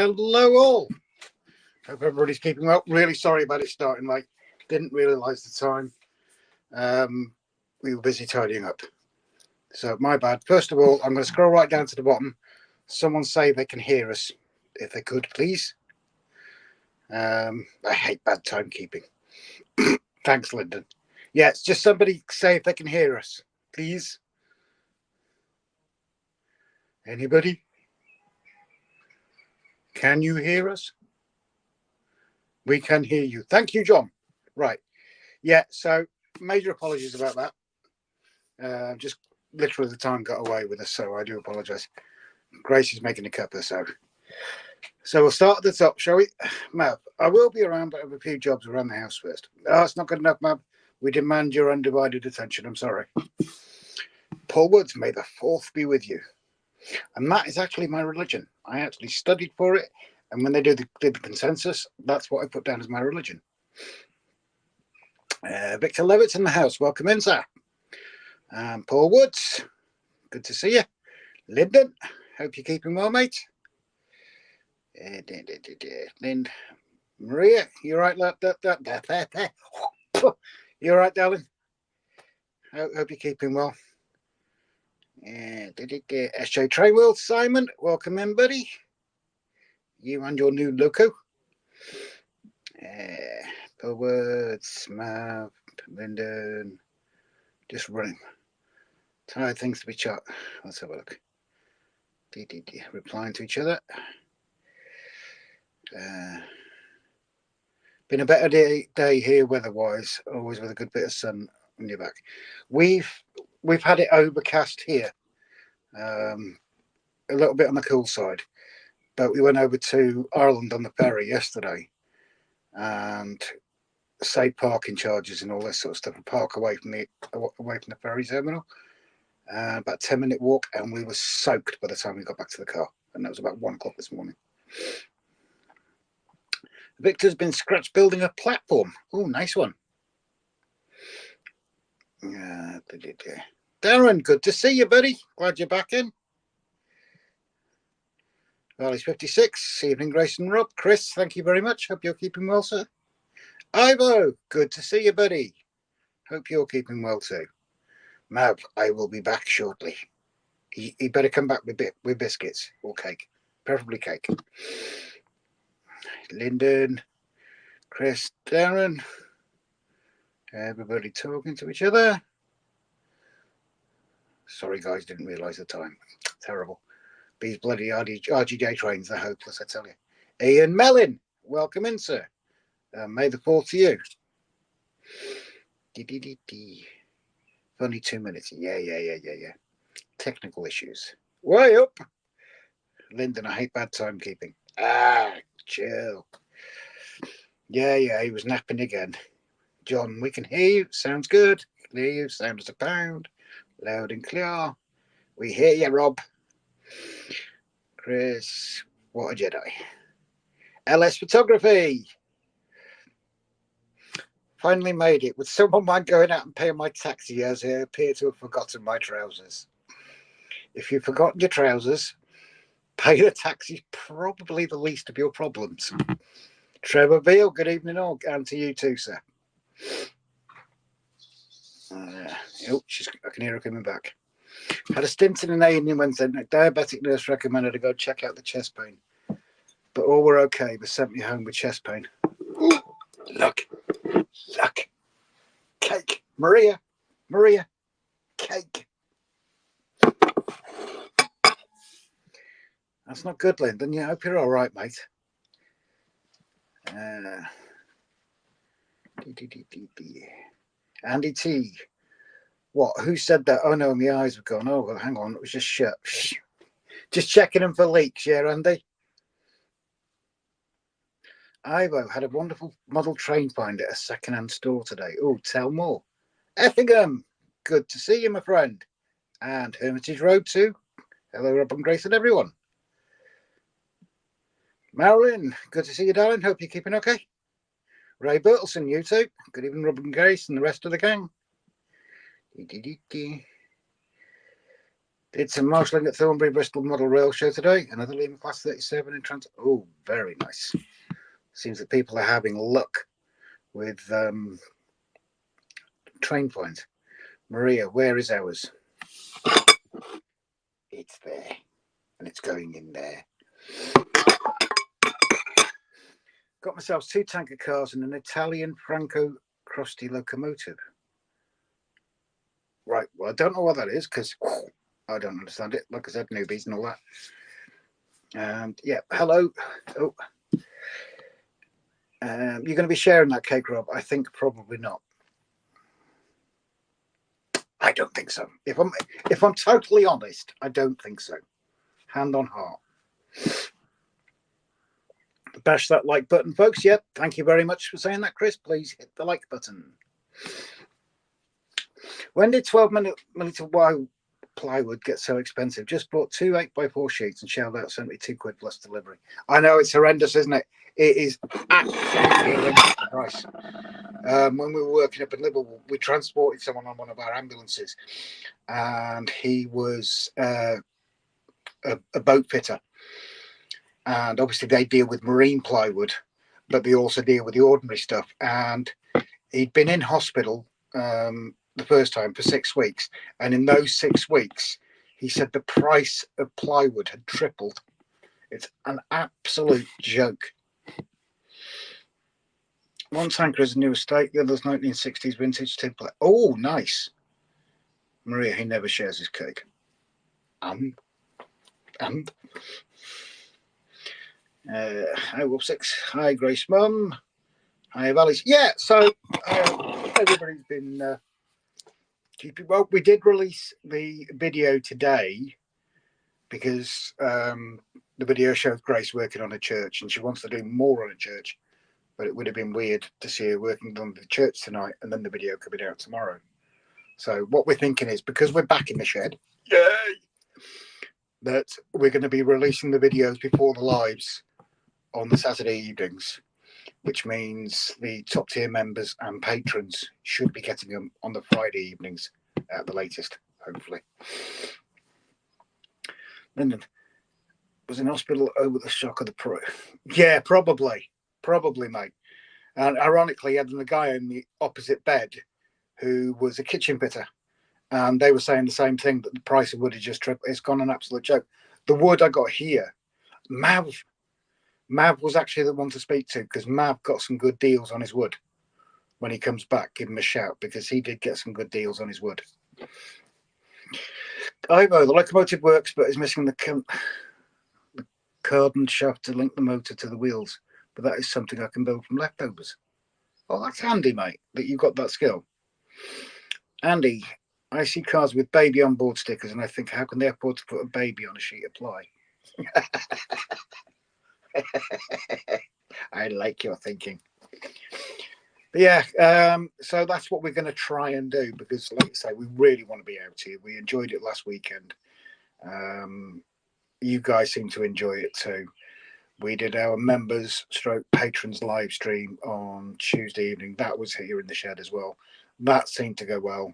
Hello all. Hope everybody's keeping well. Really sorry about it starting late. Didn't realise the time. We were busy tidying up. So my bad. First of all, I'm going to scroll right down to the bottom. Someone say they can hear us. If they could, please. I hate bad timekeeping. Thanks, Lyndon. Yeah, it's just somebody say if they can hear us, please. Anybody? Can you hear us? We can hear you. Thank you, John. Right. Yeah, so major apologies about that. Just literally the time got away with us, so I do apologise. Grace is making a cuppa, so we'll start at the top, shall we? Mab, I will be around, but I have a few jobs around the house first. Oh, it's not good enough, Mab. We demand your undivided attention. I'm sorry. Paul Woods, may the fourth be with you. And that is actually my religion. I actually studied for it, and when they did the consensus, that's what I put down as my religion. Victor Levitt's in the house. Welcome in, sir. Paul Woods, good to see you. Lyndon, hope you're keeping well, mate. Lind, Maria, you right, you right, darling? Hope you're keeping well. SJ Traywell, Simon, welcome in, buddy. You and your new loco. Paul Woods, Mav, Lyndon, just running. Tired things to be chat. Let's have a look. Replying to each other. Been a better day here weather-wise. Always with a good bit of sun on your back. We've had it overcast here. A little bit on the cool side, but we went over to Ireland on the ferry yesterday, and saved parking charges and all this sort of stuff. And park away from the ferry terminal. About 10-minute walk, and we were soaked by the time we got back to the car, and that was about 1 o'clock this morning. Victor's been scratch building a platform. Oh, nice one. Darren, good to see you, buddy. Glad you're back in. Valley's 56. Evening, Grace and Rob. Chris, thank you very much. Hope you're keeping well, sir. Ivo, good to see you, buddy. Hope you're keeping well too. Mav, I will be back shortly. He better come back with biscuits or cake, preferably cake. Lyndon, Chris, Darren, everybody talking to each other. Sorry, guys, didn't realise the time. Terrible. These bloody RGJ trains are hopeless, I tell you. Ian Mellon, welcome in, sir. May the 4th to you. Only 2 minutes. Yeah. Technical issues. Way up. Lyndon, I hate bad timekeeping. Chill. Yeah, he was napping again. John, we can hear you. Sounds good. Hear you. Sound as a pound. Loud and clear. We hear you, Rob. Chris, what a Jedi. LS Photography. Finally made it. Would someone mind going out and paying my taxi, as I appear to have forgotten my trousers? If you've forgotten your trousers, pay the taxi, probably the least of your problems. Trevor Veal, good evening all, and to you too, sir. I can hear her coming back. Had a stint in an A&E Wednesday. Diabetic nurse recommended I go check out the chest pain, but all were okay, but sent me home with chest pain. Ooh, look, cake, Maria, cake. That's not good, Lyndon. Yeah, I hope you're all right, mate. Andy T. What? Who said that? Oh no, my eyes have gone. Oh, well, hang on. It was just shut. Just checking them for leaks, yeah, Andy? Ivo had a wonderful model train find at a second-hand store today. Oh, tell more. Effingham, good to see you, my friend. And Hermitage Road too. Hello, Rob and Grace and everyone. Marilyn, good to see you, darling. Hope you're keeping okay. Ray Bertelson, you too. Good evening, Rob and Grace and the rest of the gang. Did some marshalling at Thornbury Bristol Model Rail Show today. Another Lima Class 37 in trans. Oh, very nice. Seems that people are having luck with train finds. Maria, where is ours? It's there, and it's going in there. Got myself 2 tanker cars and an Italian Franco Crosti locomotive. Right, well, I don't know what that is because I don't understand it. Like I said, newbies and all that. And yeah, hello. Oh, you're going to be sharing that cake, Rob? I think probably not. I don't think so. If I'm totally honest, I don't think so. Hand on heart. Bash that like button, folks. Yep. Thank you very much for saying that, Chris. Please hit the like button. When did 12mm wide plywood get so expensive? Just bought 2 8x4 sheets and shelled out £72 plus delivery. I know, it's horrendous, isn't it? It is absolutely horrendous price. When we were working up in Liverpool, we transported someone on one of our ambulances, and he was a boat fitter. And obviously they deal with marine plywood, but they also deal with the ordinary stuff. And he'd been in hospital the first time for 6 weeks. And in those 6 weeks, he said the price of plywood had tripled. It's an absolute joke. One tanker is a new estate, the other's 1960s vintage tin plate. Oh, nice. Maria, he never shares his cake. Hi, Wolf 6. Hi, Grace Mum. Hi, Alice. Yeah, so everybody's been keeping well. We did release the video today because the video shows Grace working on a church, and she wants to do more on a church. But it would have been weird to see her working on the church tonight and then the video coming out tomorrow. So what we're thinking is, because we're back in the shed, yay, that we're going to be releasing the videos before the lives on the Saturday evenings, which means the top tier members and patrons should be getting them on the Friday evenings at the latest, hopefully. Lyndon was in hospital over the shock of the pro. Yeah, probably, mate. And ironically, he had the guy in the opposite bed who was a kitchen fitter, and they were saying the same thing, that the price of wood is just tripled. It's gone an absolute joke. The wood I got here, Mav was actually the one to speak to, because Mav got some good deals on his wood. When he comes back, give him a shout, because he did get some good deals on his wood. Ivo, the locomotive works, but is missing the cardon shaft to link the motor to the wheels. But that is something I can build from leftovers. Oh, that's handy, mate, that you've got that skill. Andy, I see cars with baby on board stickers, and I think, how can they afford to put a baby on a sheet of ply? I like your thinking. But yeah, so that's what we're going to try and do, because, like I say, we really want to be out here. We enjoyed it last weekend. You guys seem to enjoy it too. We did our members / patrons live stream on Tuesday evening. That was here in the shed as well. That seemed to go well.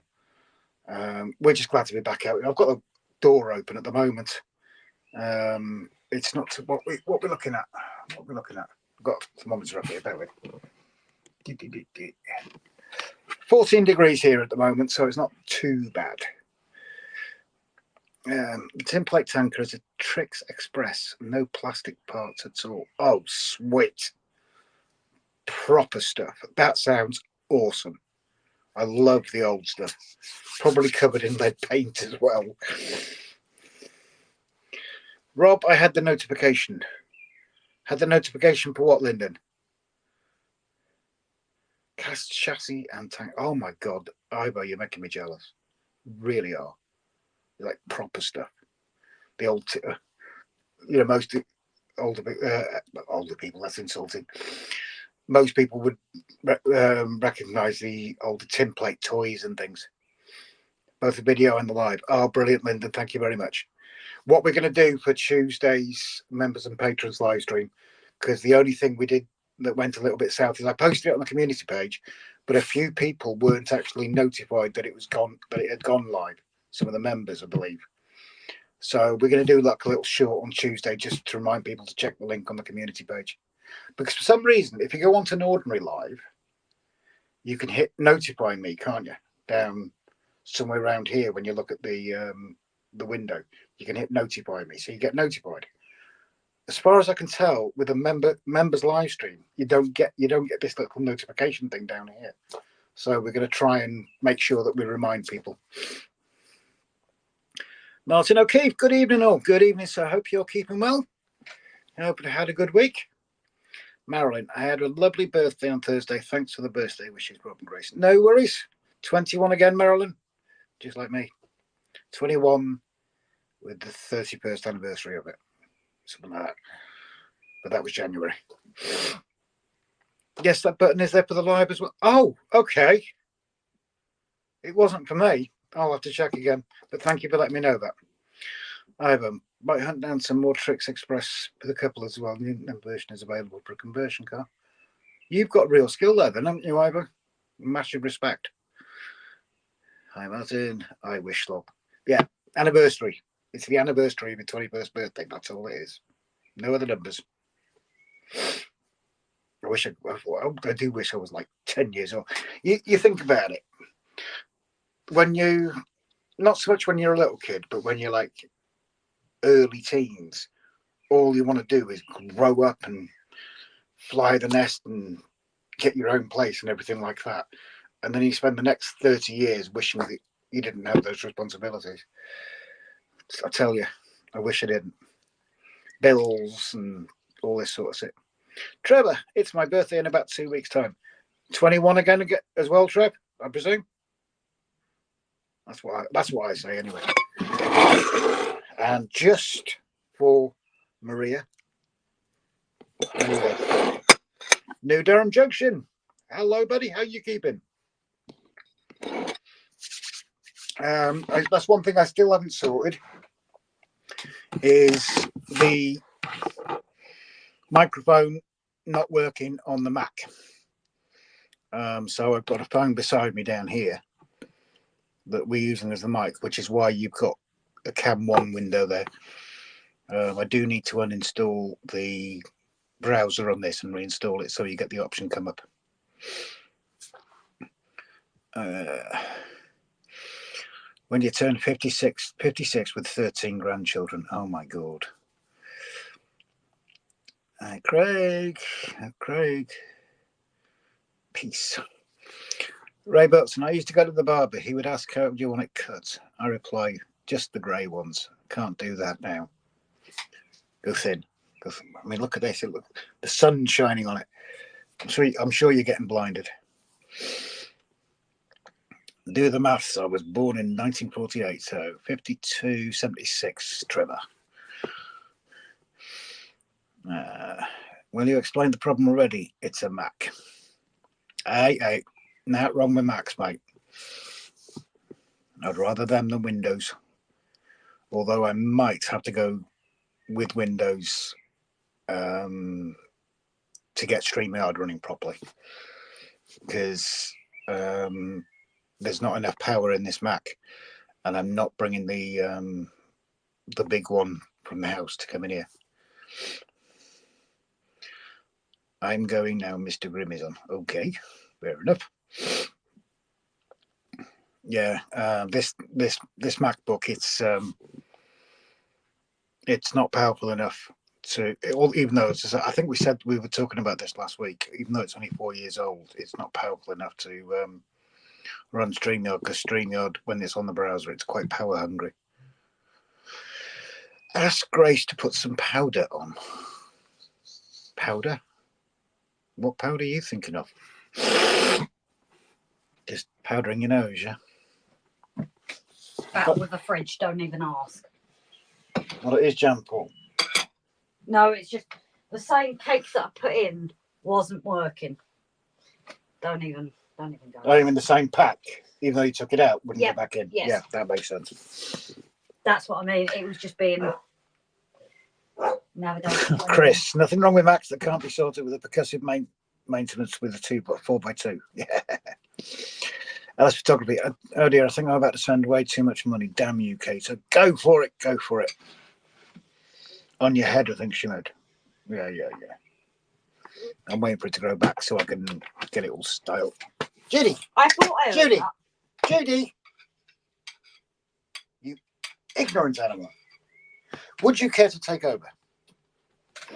We're just glad to be back out. I've got the door open at the moment. It's not what we're looking at. What we're looking at. I've got a thermometer up here. Bear with. 14 degrees here at the moment, so it's not too bad. The tin plate tanker is a Trix Express, no plastic parts at all. Oh, sweet. Proper stuff. That sounds awesome. I love the old stuff. Probably covered in lead paint as well. Rob, I had the notification. Had the notification for what, Lyndon? Cast chassis and tank. Oh my God, Ivo, you're making me jealous. Really are. Like proper stuff. The old, most older people. That's insulting. Most people would recognise the older tin plate toys and things. Both the video and the live. Oh, brilliant, Lyndon. Thank you very much. What we're going to do for Tuesday's members and patrons live stream, because the only thing we did that went a little bit south is I posted it on the community page, but a few people weren't actually notified that it was gone, that it had gone live. Some of the members, I believe. So we're going to do like a little short on Tuesday just to remind people to check the link on the community page. Because for some reason, if you go onto an ordinary live, you can hit notify me, can't you? Down somewhere around here when you look at the window, you can hit notify me, so you get notified. As far as I can tell, with a members live stream, you don't get this little notification thing down here. So we're going to try and make sure that we remind people. Martin O'Keefe, good evening all. Good evening, sir. I hope you're keeping well. I hope you had a good week. Marilyn, I had a lovely birthday on Thursday. Thanks for the birthday wishes, Rob and Grace. No worries. 21 again, Marilyn. Just like me. 21 with the 31st anniversary of it. Something like that. But that was January. Yes, that button is there for the live as well. Oh, okay. It wasn't for me. I'll have to check again. But thank you for letting me know that. I might hunt down some more Tricks Express for the couple as well. The new version is available for a conversion car. You've got real skill there then, haven't you, Ivor? Massive respect. Hi, Martin. I wish Slob. Yeah, anniversary. It's the anniversary of your 21st birthday. That's all it is. No other numbers. I do wish I was like 10 years old. You think about it. When you, not so much when you're a little kid, but when you're like early teens, all you want to do is grow up and fly the nest and get your own place and everything like that. And then you spend the next 30 years wishing that you didn't have those responsibilities. I tell you, I wish I didn't. Bills and all this sort of shit. Trevor, it's my birthday in about 2 weeks' time. 21 again as well, Trev, I presume. That's what I say anyway. And just for Maria, New Durham Junction. Hello, buddy. How you keeping? That's one thing I still haven't sorted. Is the microphone not working on the Mac? So I've got a phone beside me down here that we're using as the mic, which is why you've got a Cam 1 window there. I do need to uninstall the browser on this and reinstall it so you get the option come up. When you turn 56 with 13 grandchildren, oh my God. Craig, peace. Ray Burton, I used to go to the barber. He would ask, how do you want it cut? I reply, just the grey ones. Can't do that now. Go thin. I mean, look at this. Look, the sun's shining on it. I'm sure you're getting blinded. Do the maths. I was born in 1948, so 52, 76, Trevor. Well, you explained the problem already. It's a Mac. Hey, not wrong with Macs, mate. I'd rather them than Windows. Although I might have to go with Windows to get StreamYard running properly. Because there's not enough power in this Mac. And I'm not bringing the big one from the house to come in here. I'm going now, Mr. Grimm is on. Okay, fair enough. Yeah, this MacBook, it's not powerful enough to, even though I think we were talking about this last week. Even though it's only 4 years old, it's not powerful enough to run StreamYard, because StreamYard, when it's on the browser, it's quite power hungry. Ask Grace to put some powder on. Powder? What powder are you thinking of? Just powdering your nose, yeah? Out with the fridge, don't even ask. Well, it is jam, Paul. No, it's just the same cake that I put in wasn't working. Don't even go. Not even the same pack, even though you took it out, wouldn't Yep. get back in. Yes. Yeah, that makes sense. That's what I mean. It was just being. Never done. Chris, nothing wrong with Macs that can't be sorted with a percussive maintenance with a 4x2. Yeah. That's photography. Oh dear, I think I'm about to spend way too much money. Damn you, Kate. So go for it. Go for it. On your head, I think she meant. Yeah. I'm waiting for it to grow back so I can get it all styled. Judy! I thought I heard Judy! that. Judy! You ignorant animal. Would you care to take over?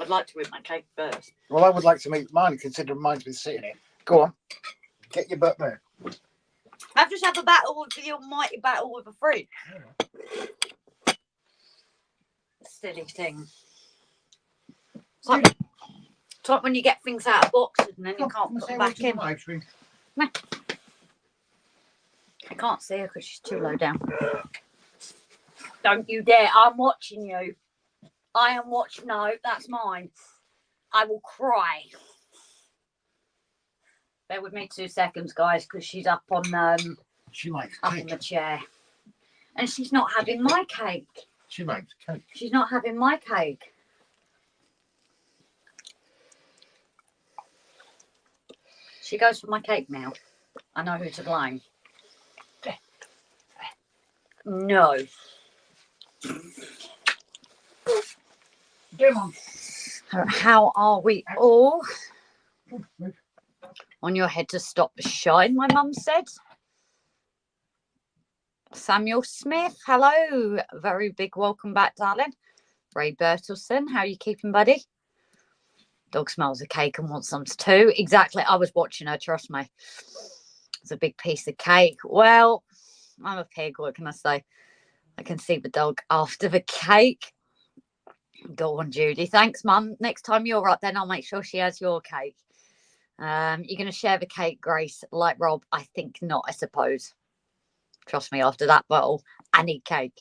I'd like to eat my cake first. Well, I would like to meet mine, considering mine's been sitting here. Go on. Get your butt there. I've just had a battle with the almighty battle with a fridge. Silly thing. It's like when you get things out of boxes and then you can't put them back in. No. I can't see her because she's too low down. Don't you dare. I'm watching you. I am watching. No, that's mine. I will cry. Bear with me 2 seconds, guys, because she's up on She likes up cake. on the chair. And she's not having my cake. She likes cake. She's not having my cake. She goes for my cake now. I know who to blame. No. Come on. How are we all? On your head to stop the shine, my mum said. Samuel Smith, hello. Very big welcome back, darling. Ray Bertelson, how are you keeping, buddy? Dog smells a cake and wants some too. Exactly. I was watching her, trust me. It's a big piece of cake. Well, I'm a pig, what can I say? I can see the dog after the cake. Go on, Judy. Thanks, Mum. Next time you're up, then I'll make sure she has your cake. You're going to share the cake, Grace, like Rob? I think not, I suppose. Trust me, after that bottle, I need cake.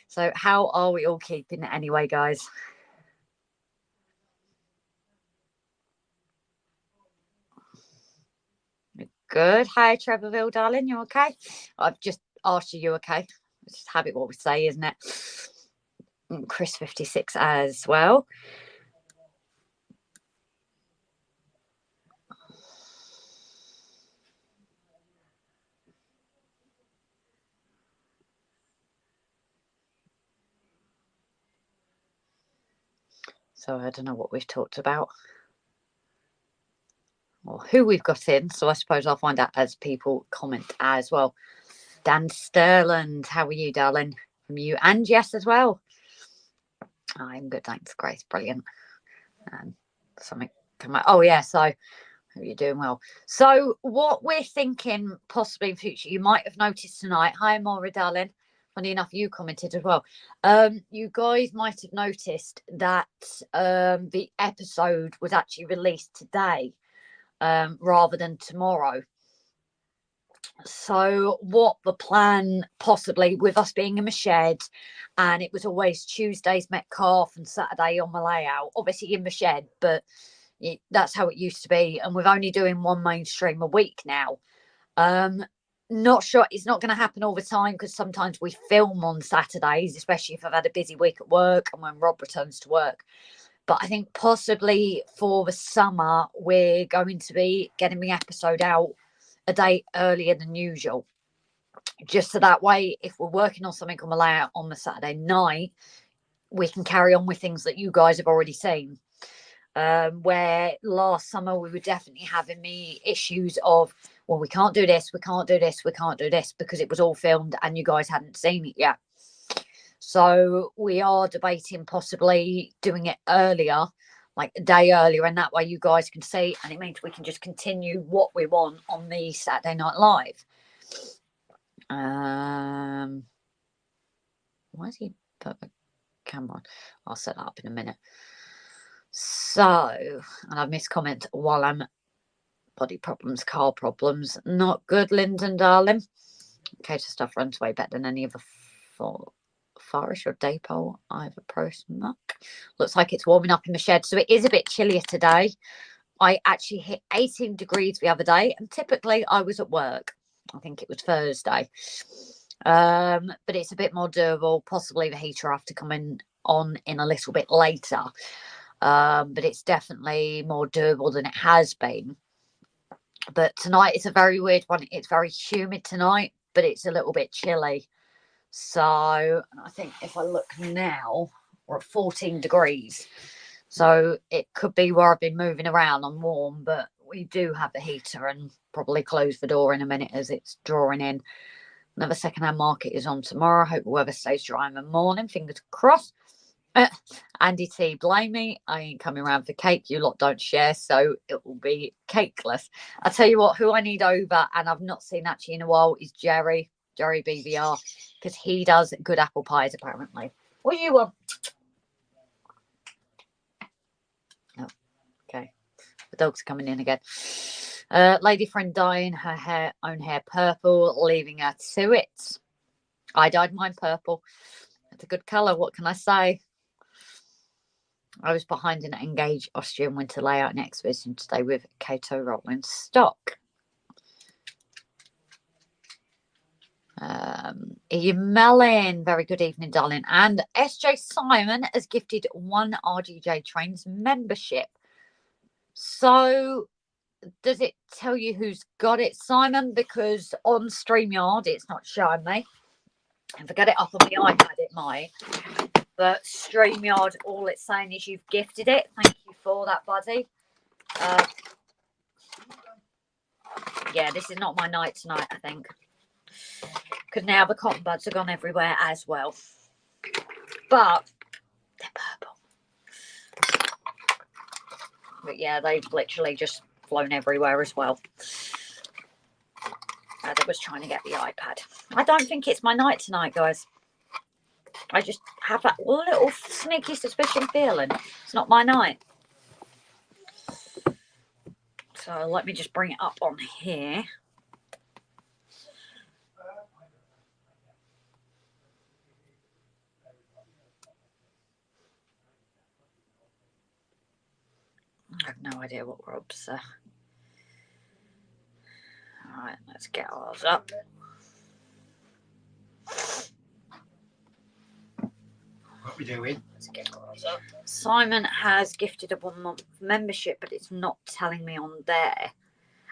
So how are we all keeping it anyway, guys? Good. Hi, Trevorville, darling. You okay? I've just asked you okay? It's just habit what we say, isn't it? Chris 56 as well. So I don't know what we've talked about or who we've got in. So I suppose I'll find out as people comment as well. Dan Sterland, how are you, darling? From you and Jess as well. I'm good, thanks, Grace. Brilliant. Something come out. Oh yeah, so you're doing well. So what we're thinking possibly in future, you might have noticed tonight. Hi, Maura, darling. Funny enough, you commented as well. You guys might have noticed that the episode was actually released today rather than tomorrow. So what the plan possibly with us being in the shed, and it was always Tuesdays Metcalf and Saturday on the layout, obviously in the shed, but that's how it used to be. And we're only doing one mainstream a week now. Not sure it's not going to happen all the time because sometimes we film on Saturdays, especially if I've had a busy week at work and when Rob returns to work. But I think possibly for the summer, we're going to be getting the episode out a day earlier than usual. Just so that way, if we're working on something on the layout on the Saturday night, we can carry on with things that you guys have already seen. Where last summer we were definitely having the issues of, well, we can't do this, we can't do this, we can't do this because it was all filmed and you guys hadn't seen it yet. So we are debating possibly doing it earlier, like a day earlier, and that way you guys can see, and it means we can just continue what we want on the Saturday Night Live. Why is he put the camera on? I'll set that up in a minute. So, and I've missed comment while I'm body problems, car problems. Not good, Lyndon, darling. Okay, so stuff runs way better than any of the Farish or Daypole I've approached. Looks like it's warming up in the shed. So it is a bit chillier today. I actually hit 18 degrees the other day, and typically I was at work. I think it was Thursday. But it's a bit more doable. Possibly the heater have to come on in a little bit later. But it's definitely more doable than it has been. But tonight it's a very weird one. It's very humid tonight, but it's a little bit chilly. So I think if I look now, we're at 14 degrees. So it could be where I've been moving around. I'm warm, but we do have the heater and probably close the door in a minute as it's drawing in. Another second-hand market is on tomorrow. Hope the weather stays dry in the morning. Fingers crossed. Andy T, blame me. I ain't coming around for cake. You lot don't share, so it will be cakeless. I'll tell you what, who I need over, and I've not seen actually in a while, is Jerry BVR, because he does good apple pies, apparently. What do you want? Oh, okay. The dog's coming in again. Lady friend dyeing her own hair purple, leaving her to it. I dyed mine purple. It's a good colour. What can I say? I was behind an Engage Austrian winter layout and exhibition today with Kato rolling stock. Melon, very good evening, darling. And SJ Simon has gifted 1 RGJ Trains membership. So does it tell you who's got it, Simon? Because on StreamYard, it's not showing me. If I get it up on the iPad, it might. But StreamYard, all it's saying is you've gifted it. Thank you for that, buddy. Yeah, this is not my night tonight, I think. Because now the cotton buds have gone everywhere as well. But they're purple. But yeah, they've literally just flown everywhere as well. I was trying to get the iPad. I don't think it's my night tonight, guys. I just have that little sneaky suspicion feeling it's not my night. So let me just bring it up on here. I have no idea what Rob's. All right, let's get ours up. What we doing? Let's get ours up. Simon has gifted a 1-month membership, but it's not telling me on there.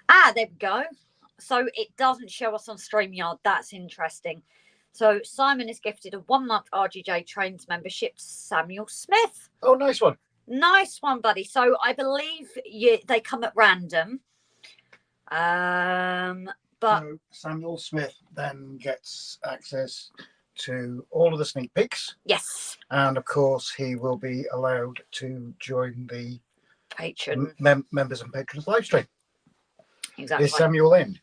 Ah, there we go. So it doesn't show us on StreamYard. That's interesting. So Simon has gifted a 1-month RGJ Trains membership to Samuel Smith. Oh, nice one. Nice one, buddy. So I believe they come at random. But so Samuel Smith then gets access to all of the sneak peeks. Yes. And of course, he will be allowed to join the patron members and patrons live stream. Exactly. Is Samuel in?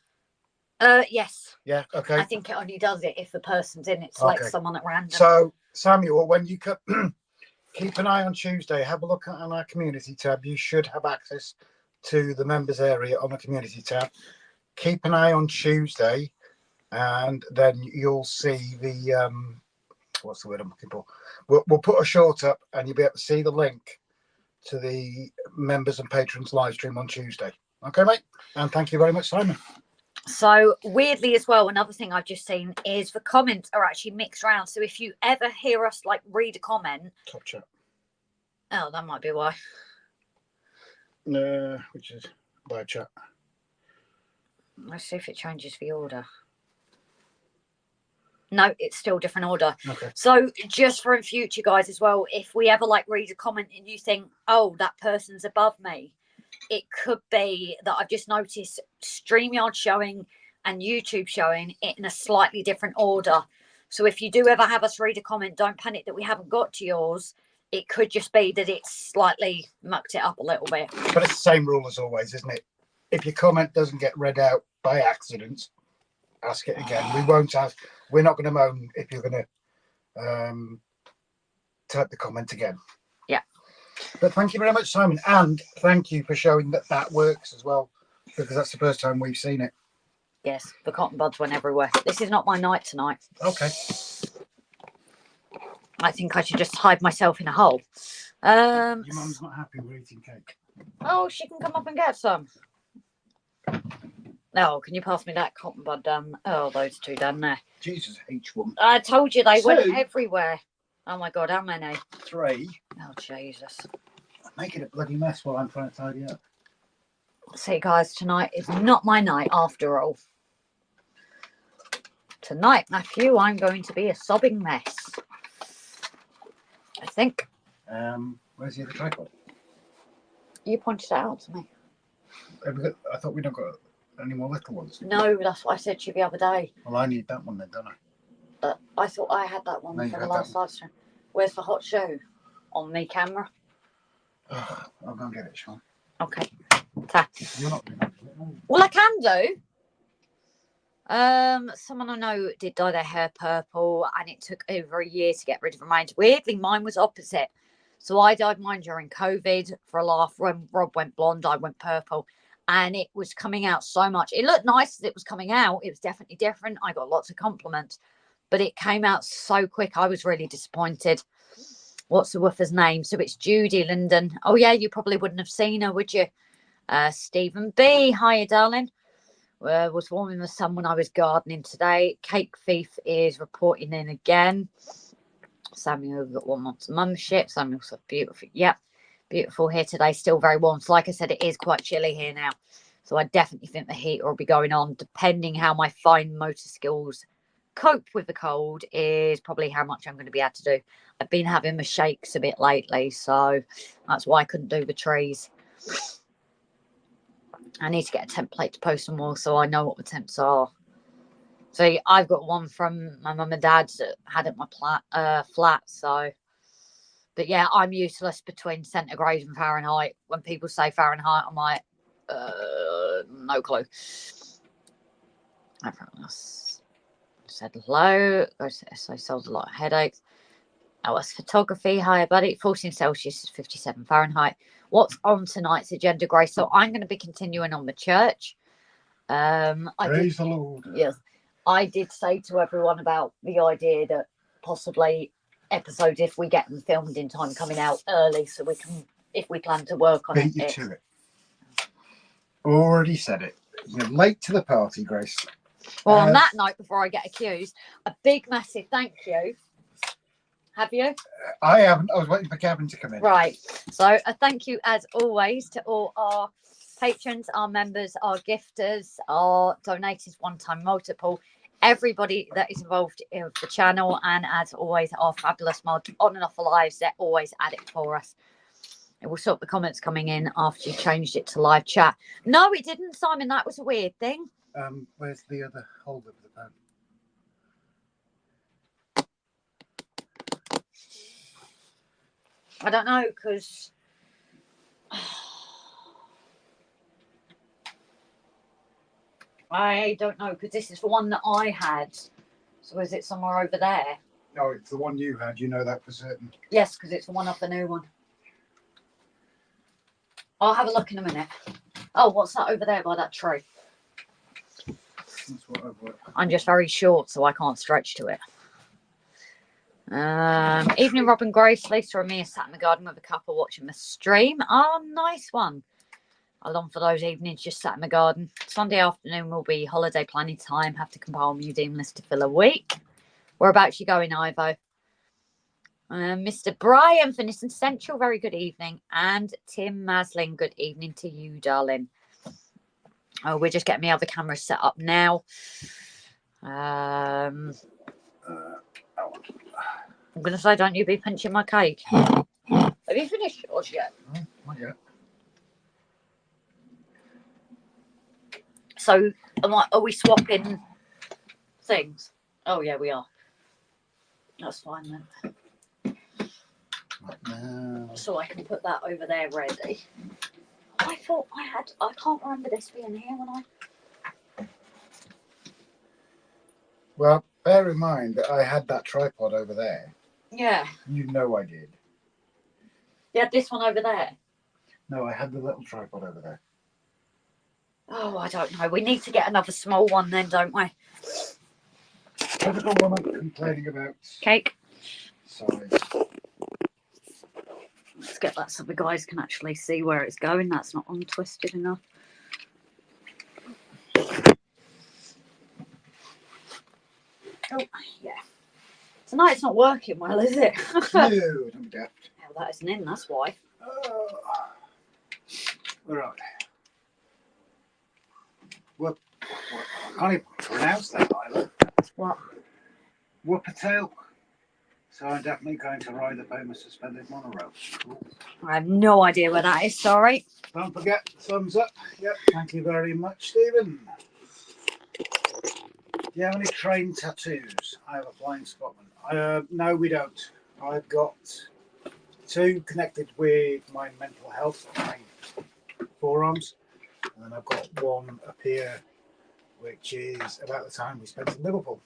Yes. Yeah, okay. I think it only does it if the person's in. It selects someone at random. So, Samuel, when you keep an eye on Tuesday, have a look on our community tab. You should have access to the members area on the community tab. Keep an eye on Tuesday, and then you'll see the what's the word I'm looking for? We'll put a short up, and you'll be able to see the link to the members and patrons live stream on Tuesday. Okay, mate. And thank you very much, Simon. So weirdly as well, another thing I've just seen is the comments are actually mixed around. So if you ever hear us like read a comment, top chat. Oh, that might be why. Which is live chat. Let's see if it changes the order. No, it's still different order. Okay. So just for in future, guys, as well, if we ever like read a comment and you think, oh, that person's above me, it could be that I've just noticed StreamYard showing and YouTube showing it in a slightly different order. So if you do ever have us read a comment, don't panic that we haven't got to yours. It could just be that it's slightly mucked it up a little bit. But it's the same rule as always, isn't it? If your comment doesn't get read out by accident, ask it again. We won't ask. We're not going to moan if you're going to type the comment again. Yeah. But thank you very much, Simon. And thank you for showing that works as well, because that's the first time we've seen it. Yes, the cotton buds went everywhere. This is not my night tonight. Okay. I think I should just hide myself in a hole. Your mum's not happy with eating cake. Oh, she can come up and get some. Oh, can you pass me that cotton bud? Oh, those two down there. Jesus, H1. I told you they went everywhere. Oh my God, how many? 3. Oh, Jesus. I'm making a bloody mess while I'm trying to tidy up. See, guys, tonight is not my night after all. Tonight, Matthew, I'm going to be a sobbing mess. I think. Where's the other tripod? You pointed it out to me. I thought we'd not got any more little ones. No, that's what I said to you the other day. Well, I need that one then, don't I? I thought I had that one No, you for the had last live stream. Where's the hot shoe? On the camera. Oh, I'll go and get it, Sean. Okay. Ta. You're not doing it. Well, I can do. Someone I know did dye their hair purple, and it took over a year to get rid of the range. Weirdly, mine was opposite. So I dyed mine during COVID for a laugh. When Rob went blonde, I went purple, and it was coming out so much. It looked nice as it was coming out. It was definitely different. I got lots of compliments, but it came out so quick. I was really disappointed. What's the woofer's name? So it's Judy Linden. Oh yeah, you probably wouldn't have seen her, would you? Stephen B. Hiya, darling. Was warming the sun when I was gardening today. Cake Thief is reporting in again. Samuel got one month's mum shit. Samuel's so beautiful. Yep, beautiful here today. Still very warm. So like I said, it is quite chilly here now. So I definitely think the heater will be going on, depending how my fine motor skills cope with the cold is probably how much I'm going to be able to do. I've been having my shakes a bit lately, so that's why I couldn't do the trees. I need to get a template to post them all so I know what the temps are. So I've got one from my mum and dad's that had at my flat. So, but yeah, I'm useless between centigrade and Fahrenheit. When people say Fahrenheit, I'm like, no clue. Everyone else said hello. So solves a lot of headaches. Oh, that's photography. Hi, buddy. 14 Celsius is 57 Fahrenheit. What's on tonight's agenda, Grace? So I'm going to be continuing on the church. Praise the Lord. Yes, I did say to everyone about the idea that possibly episodes, if we get them filmed in time, coming out early, so we can, if we plan to work on Beat you to it. Already said it. You're late to the party, Grace. Well, on that note, before I get accused, a big, massive thank you. Have you? I haven't. I was waiting for Gavin to come in. Right. So a thank you, as always, to all our patrons, our members, our gifters, our donators, one-time multiple, everybody that is involved in the channel, and as always, our fabulous mod on and off the lives that always add it for us. It will stop the comments coming in after you changed it to live chat. No, it didn't, Simon. That was a weird thing. Where's the other holder for the phone? I don't know, because I don't know, because this is the one that I had. So is it somewhere over there? No, it's the one you had. You know that for certain. Yes, because it's the one off the new one. I'll have a look in a minute. Oh, what's that over there by that tree? That's what I've worked. I'm just very short, so I can't stretch to it. Evening, Robin Grace. Lisa and me are sat in the garden with a couple watching the stream. Oh, nice one. I long for those evenings just sat in the garden. Sunday afternoon will be holiday planning time. Have to compile a museum list to fill a week. Whereabouts you going, Ivo? Mr. Brian for Nissan Central, very good evening. And Tim Maslin, good evening to you, darling. Oh, we're just getting the other cameras set up now. I'm going to say, don't you be pinching my cake. Have you finished yours yet? No, not yet. So, are we swapping things? Oh, yeah, we are. That's fine then. Right now. So I can put that over there ready. I thought I can't remember this being here when I... Well, bear in mind that I had that tripod over there. Yeah. You know I did. You had this one over there? No, I had the little tripod over there. Oh, I don't know. We need to get another small one then, don't we? Typical woman complaining about Cake. size. Let's get that so the guys can actually see where it's going. That's not untwisted enough. Oh, yeah. Tonight it's not working well, is it? No, don't be daft. Hell, that isn't in, that's why. Oh. All right. I can't even pronounce that either. What? Wuppertal. So I'm definitely going to ride the famous suspended monorail. Cool. I have no idea where that is, sorry. Don't forget, thumbs up. Yep, thank you very much, Stephen. Do you have any train tattoos? I have a flying Scotland. No, we don't. I've got 2 connected with my mental health, my forearms, and then I've got 1 up here, which is about the time we spent in Liverpool.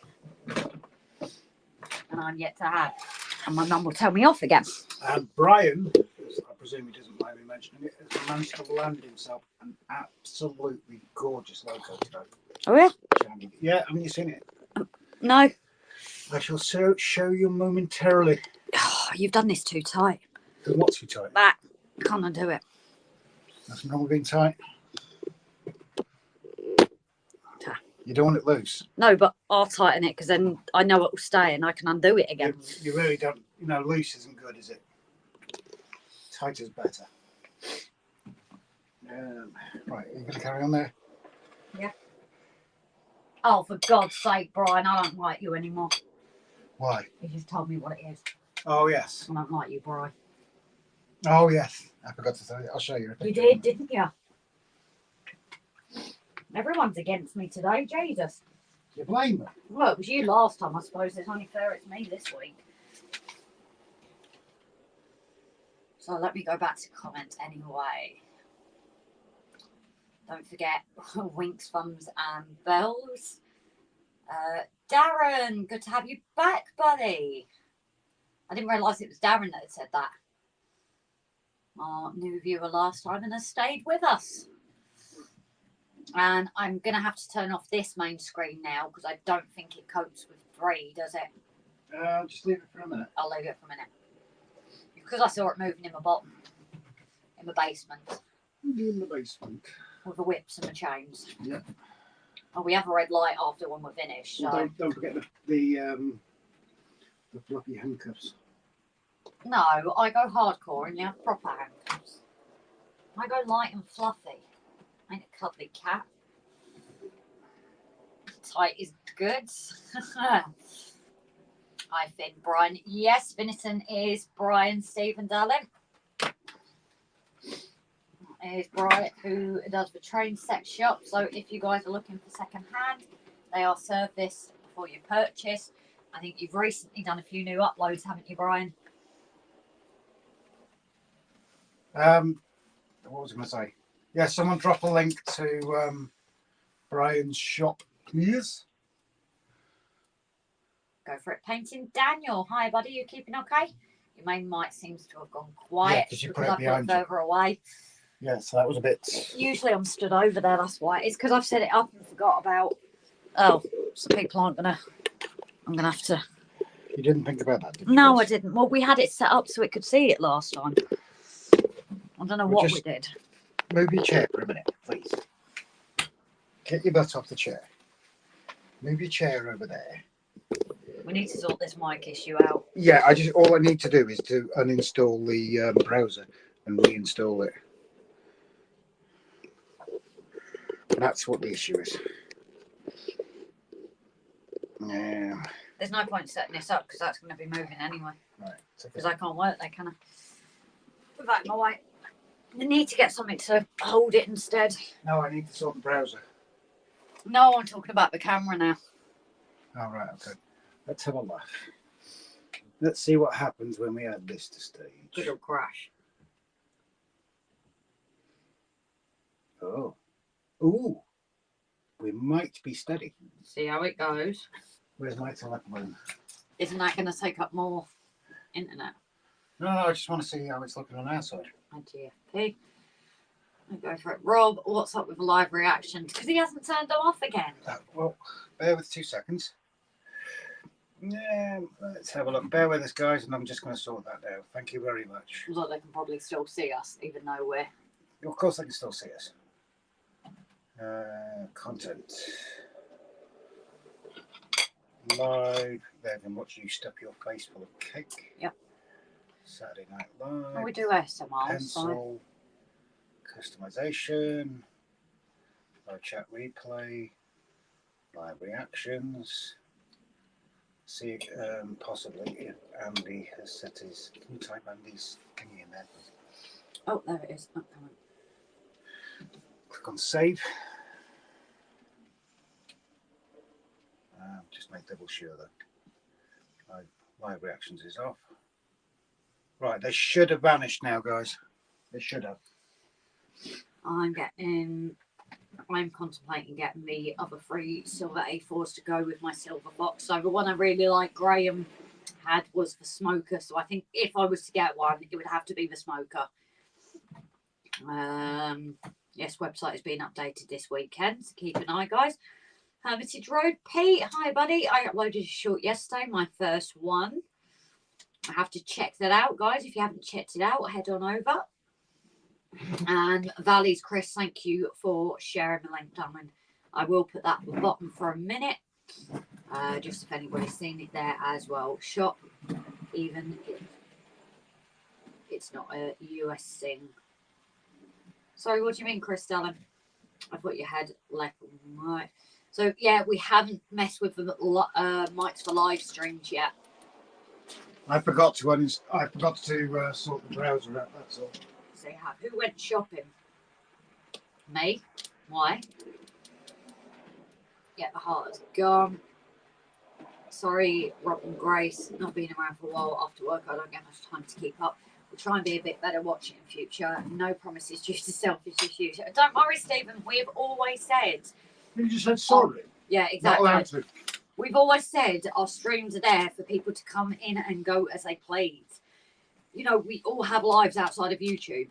And I'm yet to have. And my mum will tell me off again. And Brian, I presume he doesn't mind me mentioning it, has managed to land himself an absolutely gorgeous loco today. Oh, yeah? Yeah, haven't you seen it? No. I shall show you momentarily. Oh, you've done this too tight. What's too tight? That. Can't undo it. That's not being tight. You don't want it loose. No, but I'll tighten it because then I know it will stay and I can undo it again. You really don't. You know, loose isn't good, is it? Tight is better. Right, are you going to carry on there? Yeah. Oh, for God's sake, Brian, I don't like you anymore. Why? You just told me what it is. Oh, yes. I don't like you, Brian. Oh, yes. I forgot to tell you. I'll show you. You did, didn't you? Everyone's against me today, Jesus. You blame me? Well, it was you last time, I suppose. It's only fair it's me this week. So let me go back to comments anyway. Don't forget winks, thumbs, and bells. Darren, good to have you back, buddy. I didn't realise it was Darren that had said that. Our new viewer last time and has stayed with us. And I'm going to have to turn off this main screen now because I don't think it copes with 3, does it? Just leave it for a minute. I'll leave it for a minute. Because I saw it moving in my bottom, in my basement. In the basement. With the whips and the chains. Yeah. Oh, we have a red light after when we're finished. So. Well, don't forget the fluffy handcuffs. No, I go hardcore and you have proper handcuffs. I go light and fluffy. Ain't a cuddly cat. Tight is good. Hi, Finn, Brian. Yes, Vincent is Brian Stephen, darling. Is Brian who does the train sex shop. So if you guys are looking for second hand, they are serviced before you purchase. I think you've recently done a few new uploads, haven't you, Brian? What was I going to say? Yeah, someone drop a link to Brian's shop, please. Go for it. Painting Daniel. Hi, buddy. You keeping okay? Your main mic seems to have gone quiet because you because put it I put behind it you. further away. Yeah, so that was a bit. Usually I'm stood over there. That's why. It's because I've set it up and forgot about. Oh, so people aren't gonna. I'm gonna have to. You didn't think about that, did you? No, I didn't. Well, we had it set up so it could see it last time. I don't know what we did. Move your chair for a minute, please. Get your butt off the chair. Move your chair over there. We need to sort this mic issue out. Yeah, all I need to do is to uninstall the browser and reinstall it. That's what the issue is. Yeah. There's no point setting this up because that's going to be moving anyway. Right. Because I can't work there, can I? Without my way. I need to get something to hold it instead. No, I need to sort the browser. No, I'm talking about the camera now. All right, okay. Let's have a laugh. Let's see what happens when we add this to stage. Good old crash. Oh. Ooh. We might be steady. See how it goes. Where's my telephone? Isn't that going to take up more internet? No, I just want to see how it's looking on our side. GFP. I'll go for it. Rob, what's up with live reactions? Because he hasn't turned them off again. Well, bear with 2 seconds. Yeah, let's have a look. Bear with us, guys, and I'm just going to sort that out. Thank you very much. Look, they can probably still see us, even though we're... Of course they can still see us. Content. Live. They can watch you stuff your face full of cake. Yep. Saturday Night Live. Oh, we do ASMR. Pencil. Customization. Live chat replay. Live reactions. See, possibly if Andy has set his. Can you type Andy's thingy in there, please? Oh, there it is. Oh, come on. Click on save. Just make double sure that live reactions is off. Right, they should have vanished now, guys. They should have. I'm contemplating getting the other 3 silver A4s to go with my silver box. So the one I really like Graham had was the smoker. So I think if I was to get one, it would have to be the smoker. Yes, website is being updated this weekend. So keep an eye, guys. Hermitage Road, Pete. Hi, buddy. I uploaded a short yesterday, my first one. I have to check that out, guys. If you haven't checked it out, head on over. And Valley's Chris, thank you for sharing the link, darling. I will put that at the bottom for a minute, just if anybody's seen it there as well. Shop, even if it's not a US thing. Sorry, what do you mean, Chris, darling? I thought you had left and right. So yeah, we haven't messed with the mics for live streams yet. I forgot to sort the browser out. That's all. So you have. Who went shopping? Me. Why? Yeah, the heart is gone. Sorry, Rob and Grace, not being around for a while after work. I don't get much time to keep up. We'll try and be a bit better watching in future. No promises due to selfish issues. Don't worry, Stephen. We've always said. You just said sorry. Yeah, exactly. Not allowed to. We've always said our streams are there for people to come in and go as they please. You know, we all have lives outside of YouTube.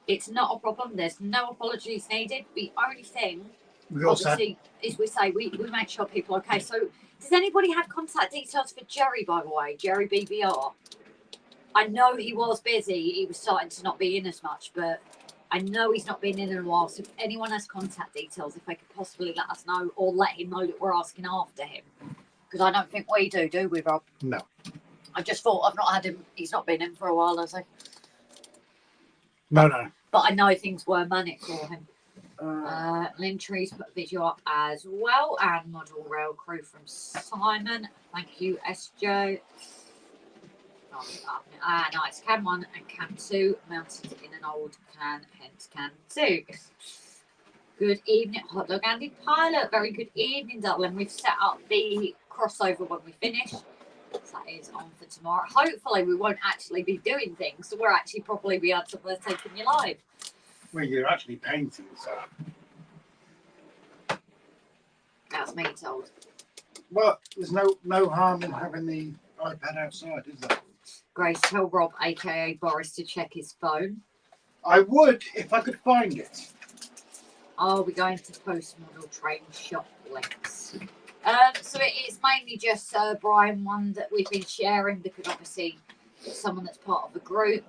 It's not a problem. There's no apologies needed. The only thing, obviously, is we say we make sure people are okay. So, does anybody have contact details for Jerry, by the way? Jerry BBR? I know he was busy. He was starting to not be in as much, but I know he's not been in a while. So, if anyone has contact details, if they could possibly let us know or let him know that we're asking after him. Because I don't think we do we, Rob? No. I just thought I've not had him. He's not been in for a while, has he? No. But I know things were manic for him. Lynn Trees put video up as well, and model rail crew from Simon. Thank you, SJ. Nice. Cam 1 and Cam 2 mounted in an old can, hence Cam 2. Good evening, Hot Dog Andy Pilot. Very good evening, darling. We've set up the crossover when we finish. So that is on for tomorrow. Hopefully, we won't actually be doing things, so we're actually probably be able to taking you live. Well, you're actually painting, so. That's me told. Well, there's no harm in having the iPad outside, is there? Grace, tell Rob, aka Boris, to check his phone. I would if I could find it. Are we going to post model train shop links? So it is mainly just Brian one that we've been sharing because obviously it's someone that's part of the group.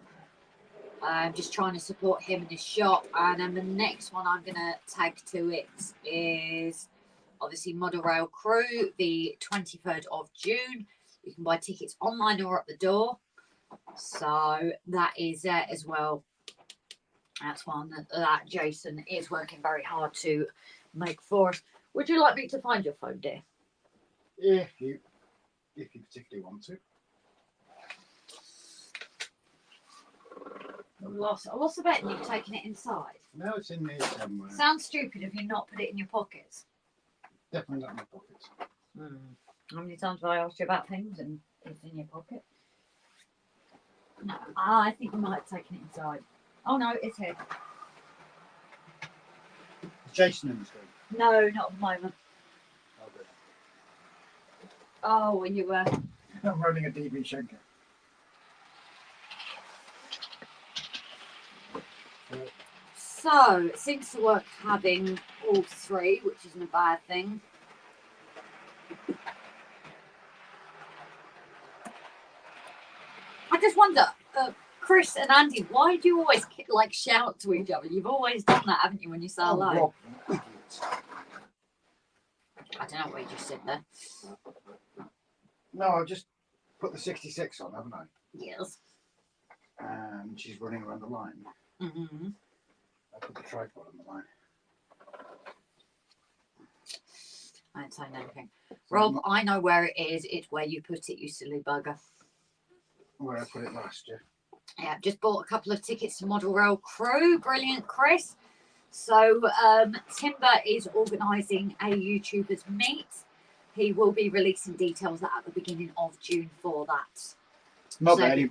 I'm just trying to support him in his shop. And then the next one I'm going to tag to it is obviously Model Rail Crew, the 23rd of June. You can buy tickets online or at the door. So that is there as well. That's one that Jason is working very hard to make for us. Would you like me to find your phone, dear? If you particularly want to. What's the bet you've taken it inside? No, it's in there somewhere. Sounds stupid if you not put it in your pockets. Definitely not in my pockets. How many times have I asked you about things and it's in your pocket? No, I think you might have taken it inside. Oh no, it's here. Is Jason in the stream? No, not at the moment. Oh, good. Oh, when you were. I'm running a DB Schenker. So, it seems to work having all three, which isn't a bad thing. I just wonder, Chris and Andy, why do you always like shout to each other? You've always done that, haven't you, when you say hello? Rob. I don't know why you just said there. No, I just put the 66 on, haven't I? Yes. And she's running around the line. Mm-hmm. I put the tripod on the line. I ain't saying anything. So Rob, I know where it is. It's where you put it, you silly bugger. where I put it last year. Yeah, just bought a couple of tickets to Model Rail Crew. Brilliant, Chris. So Timber is organising a YouTubers meet. He will be releasing details at the beginning of June for that. Not So- that any.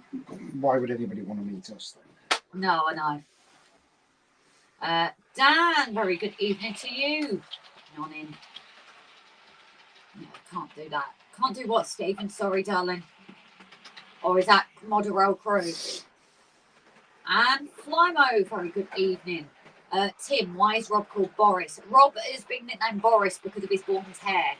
Why would anybody want to meet us then? No, I know. Dan, very good evening to you. Come on in. No, can't do that. Can't do what, Stephen? Sorry, darling. Or is that Model Rail Crew? And Flymo, very good evening. Tim, why is Rob called Boris? Rob has been nicknamed Boris because of his blonde hair.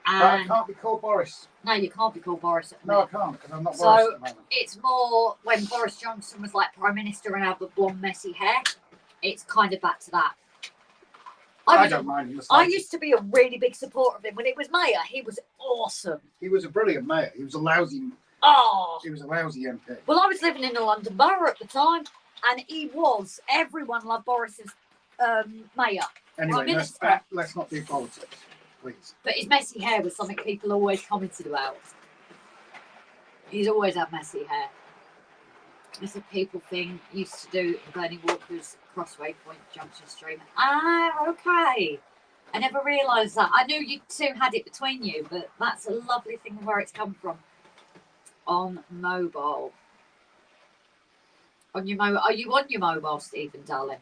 I And can't be called Boris. no, you can't be called Boris at the No, I minute. can't because I'm not So- Boris at the moment. It's more when Boris Johnson was like Prime Minister and had the blonde, messy hair. It's kind of back to that. I don't mind him. I used to be a really big supporter of him. When he was mayor, he was awesome. He was a brilliant mayor. He was a lousy. Oh, He was a lousy MP. well, I was living in the London Borough at the time, and he was. Everyone loved Boris's mayor. Anyway, Prime Minister. let's not do politics, please. But his messy hair was something people always commented about. He's always had messy hair. It's a people thing used to do in Bernie Walker's Crossway Point Junction stream. Ah, okay. I never realised that. I knew you two had it between you, but that's a lovely thing where it's come from. On mobile. On your mobile. Are you on your mobile, Stephen, darling?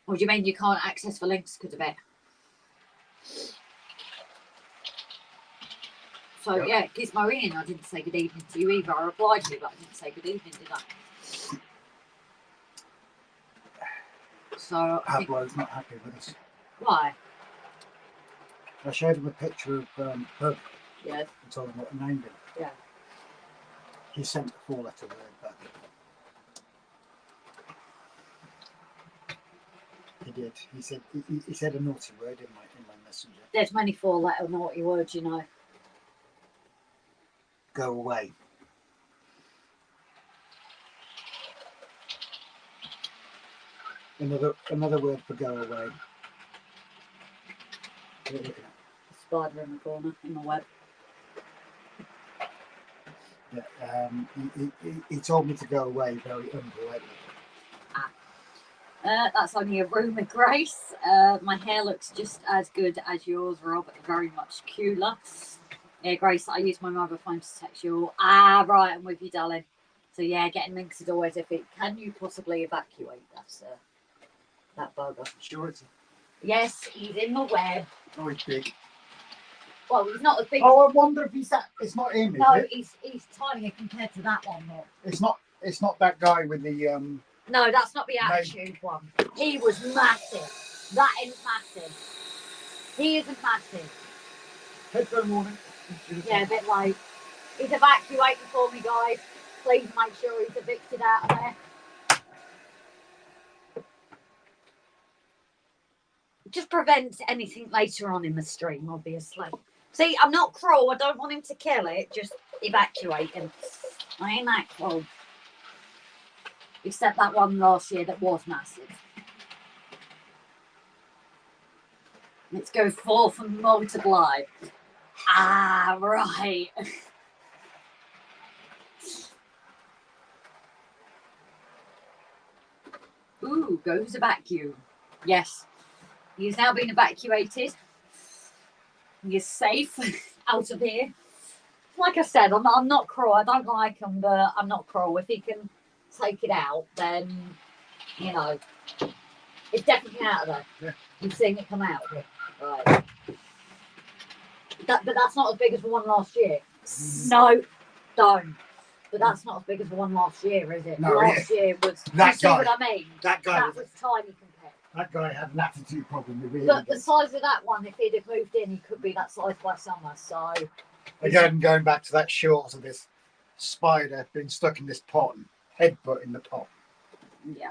Or do you mean you can't access the links because of it? So Yep. yeah, Gizmo Ian, I didn't say good evening to you either. I replied to you, but I didn't say good evening, did I? So I think, Pablo's not happy with us. why? I showed him a picture of Pug Yes. and told him what I named him. Yeah. He sent a 4-letter word back. He did. He said he said a naughty word in my messenger. There's many 4-letter naughty words, you know. Go away. Another word for go away. What are you looking at? Spider in the corner in the web. Yeah, he told me to go away very unpolitely. That's only a rumour, Grace. My hair looks just as good as yours, Rob. Very much cooler. Yeah, Grace, I use my mobile phone to text you. Ah, right, I'm with you, darling. So yeah, getting links is always a bit. Can you possibly evacuate that bugger? Sure, it's. Yes, he's in the web. Oh, he's big. Well, he's not as big. Oh, I wonder if he's that. It's not him, no, is it? he's tiny compared to that one, Rob. It's not. It's not that guy with the. No, that's not the No. attitude one. He was massive. That ain't massive. He isn't massive. Headphone warning. Yeah, a bit late. He's evacuating for me, guys. Please make sure he's evicted out of there. Just prevents anything later on in the stream, obviously. See, I'm not cruel. I don't want him to kill it. Just evacuate him. I ain't that cruel. Except that one last year that was massive. Let's go forth and multiply. Ah, right. Ooh, goes a vacuum. Yes. He has now been evacuated. He is safe out of here. Like I said, I'm not cruel. I don't like him, but I'm not cruel. If he can take it out, then, you know, it's definitely out of there. Yeah. You've seen it come out. Right. But that's not as big as the one last year. No, don't. But that's not as big as the one last year, is it? No, last year was. That you see guy. what I mean? That guy. That was tiny compared. That guy had an attitude problem. Really But the did. size of that one, if he'd have moved in, he could be that size by summer. So Again, going back to that short of this spider being stuck in this pot and headbutt in the pot. yeah.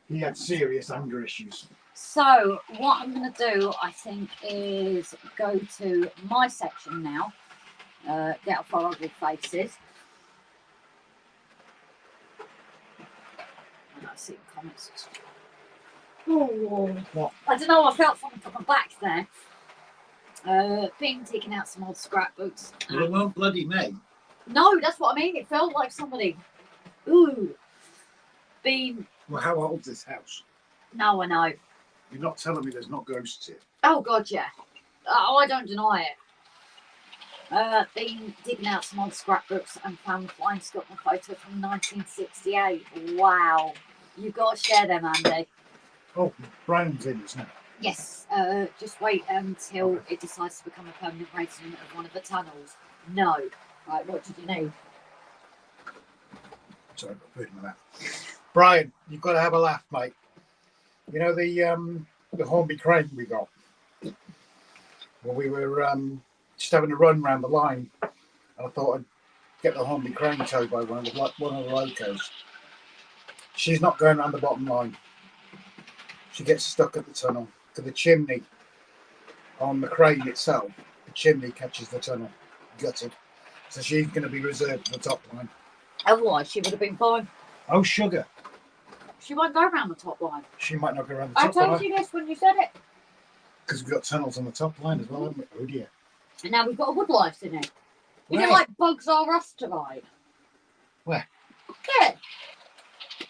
He had serious anger issues. So what I'm going to do, I think, is go to my section now. Get off our ugly faces. And I see comments. Oh, What? I don't know. I felt something on my back there. Been taking out some old scrapbooks. Well, it won't bloody me. No, that's what I mean. It felt like somebody. Ooh. Been. Well, how old's this house? No, I know. You're not telling me there's not ghosts here. Oh God, yeah. Oh, I don't deny it. Been digging out some old scrapbooks and found the Flying Scotsman photo from 1968. Wow. You've got to share them, Andy. Oh, Brian's in, isn't it? Yes. Just wait until it decides to become a permanent resident of one of the tunnels. No. Right, what did you need? Sorry, I've got food in my mouth. Brian, you've got to have a laugh, mate. You know the Hornby crane we got? Well, we were just having a run around the line, and I thought I'd get the Hornby crane towed by one of the locos. She's not going around the bottom line. She gets stuck at the tunnel. To the chimney on the crane itself, the chimney catches the tunnel. Gutted. So she's going to be reserved for the top line. Otherwise, she would have been fine. Oh, sugar. She won't go around the top line. She might not go around the I top line. told you this when you said it. Because we've got tunnels on the top line as well, haven't we? Oh dear. And now we've got a woodlice in it. You Where? know, like bugs are us tonight. Where? Yeah.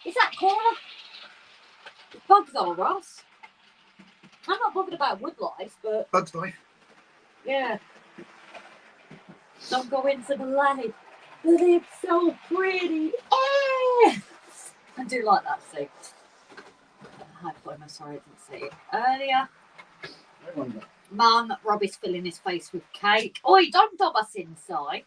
Is that corner? Bugs are us. I'm not bothered about woodlice, but Bugs life. yeah. Don't go into the light, but it's so pretty. Eh! I do like that scene. I'm sorry I didn't see it earlier. I wonder. Mum, Robbie's filling his face with cake. Oi, don't dob us inside.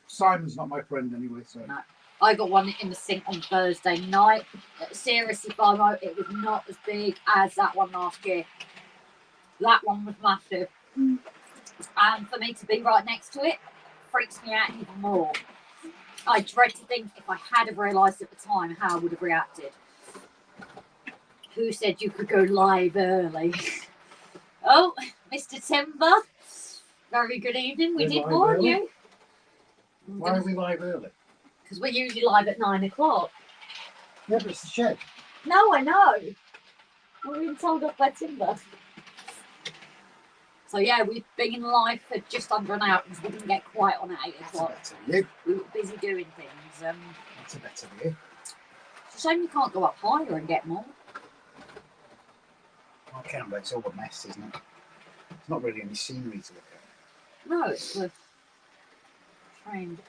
Simon's not my friend anyway, so. No. I got one in the sink on Thursday night. Seriously, Farmo, it was not as big as that one last year. That one was massive. And for me to be right next to it freaks me out even more. I dread to think if I had have realised at the time how I would have reacted. Who said you could go live early? Oh, Mr. Timber. Very good evening. We did warn you. Why are we live early? Because we're usually live at 9 o'clock. Yeah, but it's the shed. No, I know. We're being told off by Timber. So yeah, we've been live for just under an hour because we didn't get quite on at 8 o'clock. That's a better view. We were busy doing things. That's a better view. It's a shame you can't go up higher and get more. I can't, but it's all a mess, isn't it? It's not really any scenery to look at. No, it's a train.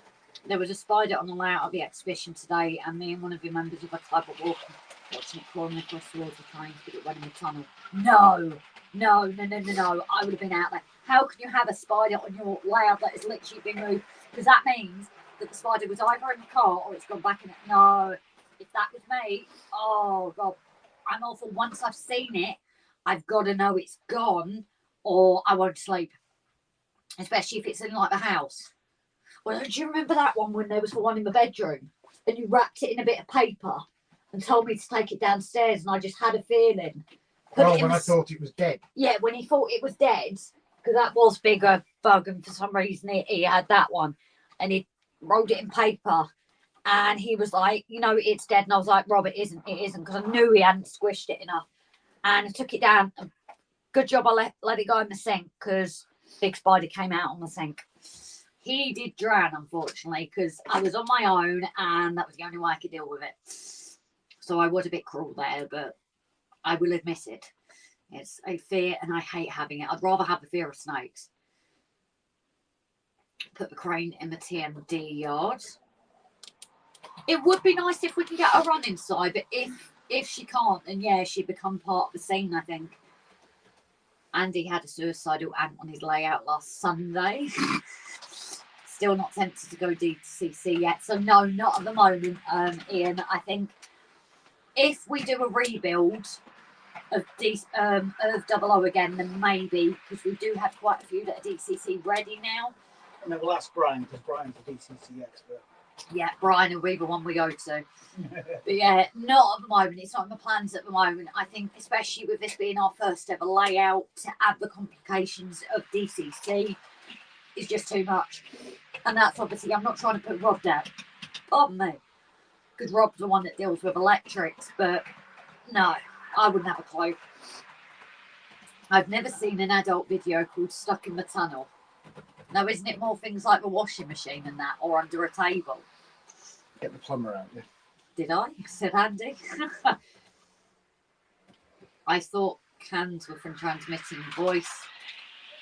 There was a spider on the layout of the exhibition today, and me and one of the members of the club were watching it crawling across towards the train, but it went in the tunnel. No. I would have been out there. How can you have a spider on your layout that has literally been moved? Because that means that the spider was either in the car or it's gone back in it. No, if that was me, oh God, I'm awful. Once I've seen it, I've got to know it's gone or I won't sleep. Especially if it's in like the house. Well, do you remember that one when there was one in the bedroom and you wrapped it in a bit of paper and told me to take it downstairs and I just had a feeling. I thought it was dead. Yeah, when he thought it was dead, because that was bigger bug and for some reason he had that one and he rolled it in paper and he was like, you know, it's dead. And I was like, Rob, it isn't, because I knew he hadn't squished it enough. And I took it down. Good job I let it go in the sink because big spider came out on the sink. He did drown, unfortunately, because I was on my own and that was the only way I could deal with it. So I was a bit cruel there, but I will admit it. It's a fear and I hate having it. I'd rather have the fear of snakes. Put the crane in the TMD yard. It would be nice if we can get her run inside, but if she can't, then yeah, she'd become part of the scene, I think. Andy had a suicidal ant on his layout last Sunday. Still not tempted to go DCC yet. So no, not at the moment, Ian. I think if we do a rebuild of Double O again, then maybe, because we do have quite a few that are DCC ready now. And then we'll ask Brian, because Brian's a DCC expert. Yeah, Brian will be the one we go to. But yeah, not at the moment. It's not in the plans at the moment. I think, especially with this being our first ever layout, to add the complications of DCC is just too much. And that's obviously, I'm not trying to put Rob down. Pardon me. because Rob's the one that deals with electrics, but no, I wouldn't have a clue. I've never seen an adult video called Stuck in the Tunnel. Now, isn't it more things like the washing machine and that, or under a table? Get the plumber out, yeah. Did I? Said Andy. I thought cans were from transmitting voice.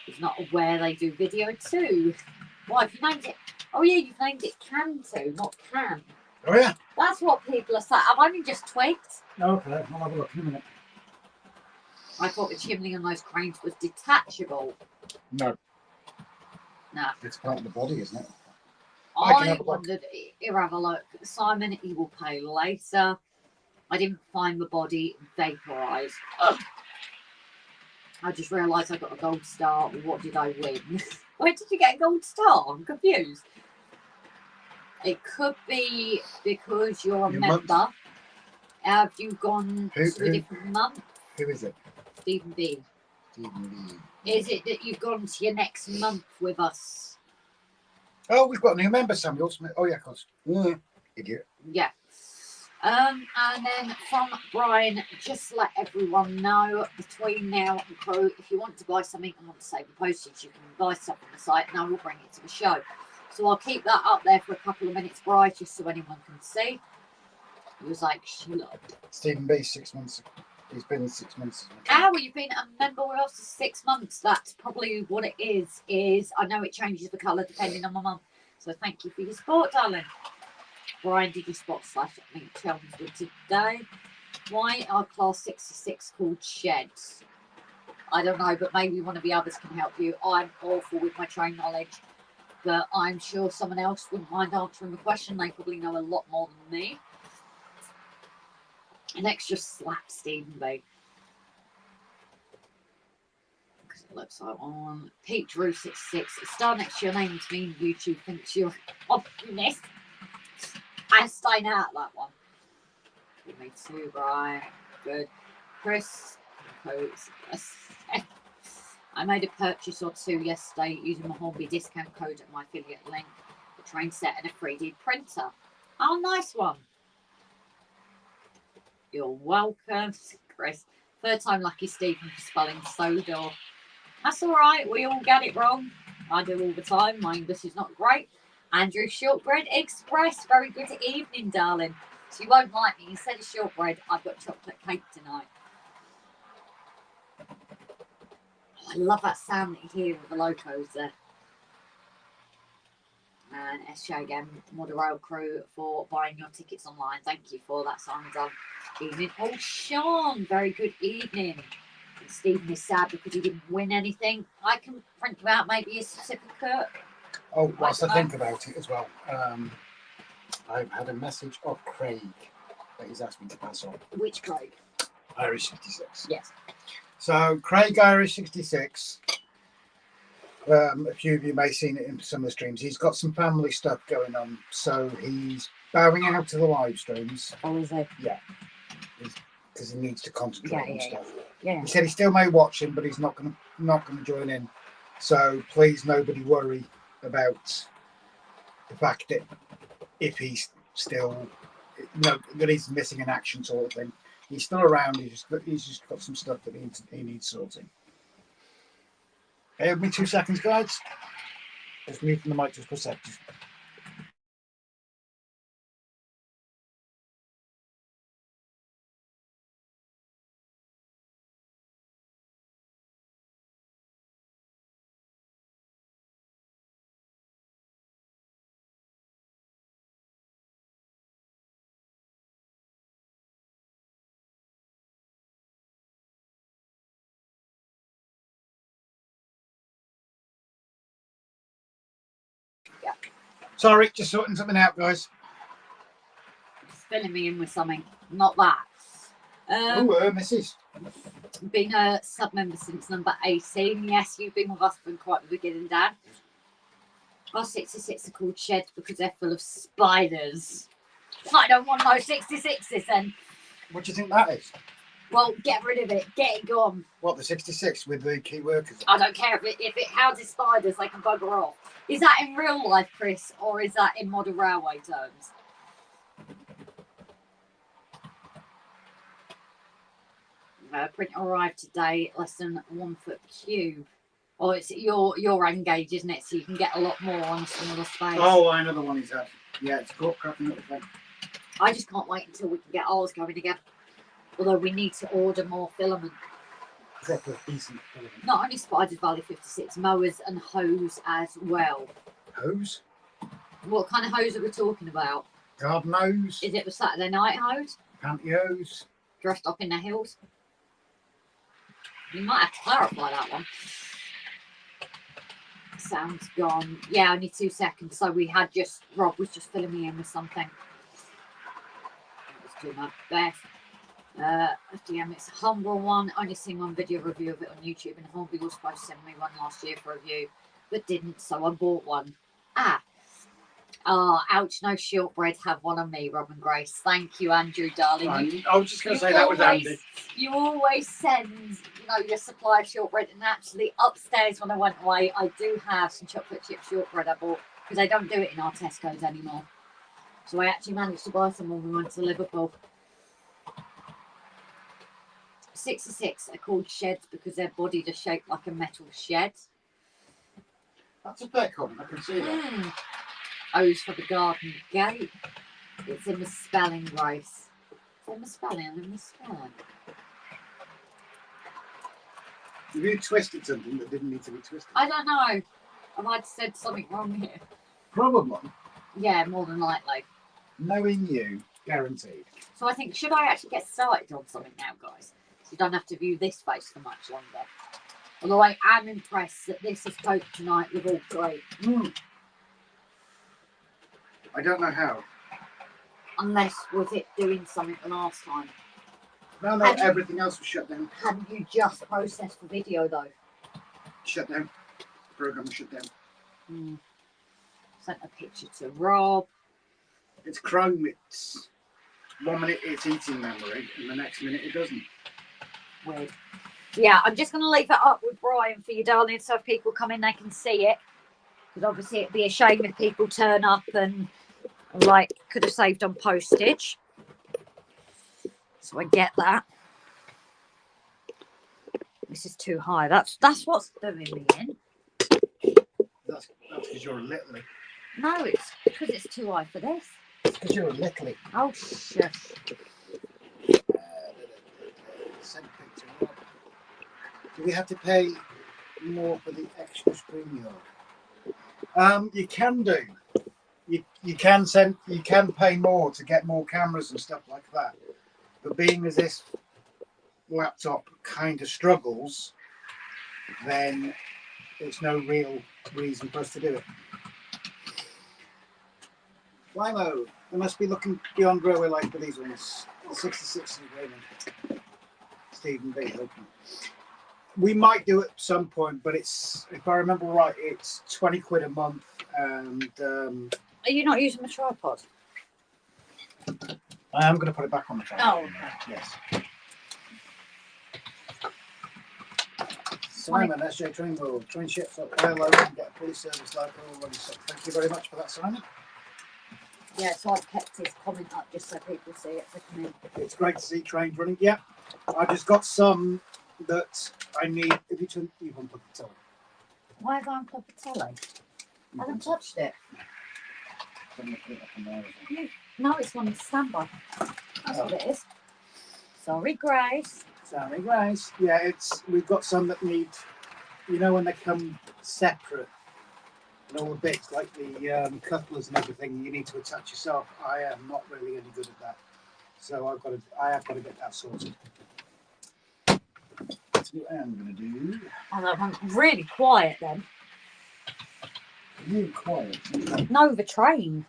I was not aware they do video too. Why have you named it? Oh yeah, you've named it can too, not can. Oh yeah. That's what people are saying. I've only just twigged. Okay, I'll have a look in a minute. I thought the chimney on those cranes was detachable. No. No. It's part of the body, isn't it? I wondered, here, have a look. Simon, he will pay later. I didn't find the body vaporised. I just realised I got a gold star. What did I win? Where did you get a gold star? I'm confused. It could be because you're a member. Month. Have you gone to a different month? Who is it? Stephen B. Stephen B. Is it that you've gone to your next month with us? Oh, we've got a new member, Samuel Smith. Oh yeah, of course. Idiot. Yeah. And then from Brian, just let everyone know between now and crew, if you want to buy something and want to save the postage, you can buy stuff on the site and I will bring it to the show. So I'll keep that up there for a couple of minutes, Brian, just so anyone can see. He was like, shut up. Stephen B, 6 months. He's been 6 months. Well, you've been a member with us for 6 months. That's probably what it is. I know it changes the colour depending on my month. So thank you for your support, darling. Brian, did you spot / meet Chelmsford today? Why are class 66 called sheds? I don't know, but maybe one of the others can help you. I'm awful with my train knowledge, but I'm sure someone else wouldn't mind answering the question. They probably know a lot more than me. An extra slap, Stephen B. Because it looks like one. Pete Drew 66. A star next to your name to me. YouTube thinks you're optimist. I'm staying out that one. Give me two, Brian. Good. Chris. I made a purchase or two yesterday using my Hornby discount code at my affiliate link. A train set and a 3D printer. Oh, nice one. You're welcome, Chris. Third time lucky Stephen for spelling Sodor. That's all right. We all get it wrong. I do all the time. My English is not great. Andrew Shortbread Express. Very good evening, darling. So you won't like me. Instead of shortbread, I've got chocolate cake tonight. Oh, I love that sound that you hear with the locos there. And SJ again, Moderail crew for buying your tickets online. Thank you for that, Simon. Evening. Oh, Sean, very good evening. And Stephen is sad because he didn't win anything. I can print you out maybe a certificate. Oh, whilst I think about it as well, I've had a message of Craig that he's asked me to pass on. Which Craig? Irish 66. Yes. So, Craig Irish 66. A few of you may have seen it in some of the streams. He's got some family stuff going on, so he's bowing out to the live streams. Oh, is he? Yeah. Because he needs to concentrate on stuff. Yeah. He said he still may watch him, but he's not gonna join in. So please, nobody worry about the fact that if he's still, that he's missing an action sort of thing. He's still around. He's just got some stuff that he needs sorting. Give me 2 seconds, guys. Just muting the mic just for a second. Yeah. Sorry, just sorting something out, guys. Just filling me in with something. Not that. Mrs. Been a sub member since number 18. Yes, you've been with us from quite the beginning, Dad. Our 66 are called sheds because they're full of spiders. I don't want no 66s then. What do you think that is? Well, get rid of it. Get it gone. What, the 66 with the key workers? I don't care if it houses spiders, they can bugger off. Is that in real life, Chris, or is that in modern railway terms? Printer arrived today, less than 1 foot cube. Oh, it's your end gauge, isn't it? So you can get a lot more on a smaller space. Oh, I know the one he's had. Yeah, it's caught cracking up again. I just can't wait until we can get ours going again. Although we need to order more filament. Proper decent filament. Not only Spiders Valley 56, mowers and hose as well. Hose? What kind of hose are we talking about? Garden hose? Is it the Saturday night hose? Pantyhose? Dressed up in the hills? You might have to clarify that one. Sound's gone. Yeah, only 2 seconds. So Rob was just filling me in with something. Let's do my best. FDM, it's a humble one. Only seen one video review of it on YouTube, and Hornby was supposed to send me one last year for review, but didn't, so I bought one. Ouch, no shortbread. Have one on me, Robin Grace. Thank you, Andrew, darling. I was just going to say that was Andy. You always send, your supply of shortbread, and actually upstairs when I went away, I do have some chocolate chip shortbread I bought, because they don't do it in our Tesco's anymore. So I actually managed to buy some when we went to Liverpool. 66 are called sheds because their bodies are shaped like a metal shed. That's a fair comment, I can see that. O's for the garden gate. It's a misspelling, Grace. It's a misspelling. Have you twisted something that didn't need to be twisted? I don't know. I might have said something wrong here. Probably. Yeah, more than likely. Knowing you, guaranteed. So I think, should I actually get started on something now, guys? So you don't have to view this face for much longer. Although I am impressed that this has coped tonight with all three. I don't know how. Unless, was it doing something the last time? No, everything else was shut down. Hadn't you just processed for video, though? Shut down. The program was shut down. Sent a picture to Rob. It's Chrome. It's 1 minute it's eating memory, and the next minute it doesn't. Weird. Yeah, I'm just going to leave that up with Brian for you, darling, so if people come in, they can see it. Because obviously it'd be a shame if people turn up and, could have saved on postage. So I get that. This is too high. That's what's doing me in. That's because you're a littly. No, it's because it's too high for this. It's because you're a littly. Oh, shush. Send picture. Do we have to pay more for the extra screen yard? You can do. You can pay more to get more cameras and stuff like that. But being as this laptop kind of struggles, then there's no real reason for us to do it. Limo, they must be looking beyond railway light for these ones. 66 is Raymond. Stephen B. Open. We might do it at some point, but it's, if I remember right, it's 20 quid a month. And are you not using a tripod? I am going to put it back on the tripod. Oh, okay. Yes. Simon, SJ Train World, train ships up hello and get a fully serviced local already. So thank you very much for that, Simon. Yeah, so I've kept his comment up just so people see it. It's great to see trains running. Yeah, I just got some that I need. If you turn, you want to put the telly. Why have I unplugged the telly? I haven't touched it. No, it's on standby. That's what it is. Sorry, Grace. Sorry, Grace. Yeah, we've got some that need, when they come separate and all the bits like the couplers and everything, you need to attach yourself. I am not really any good at that, so I have got to get that sorted. That's what I am going to do. Oh, that one's really quiet then. Really quiet. No, the train.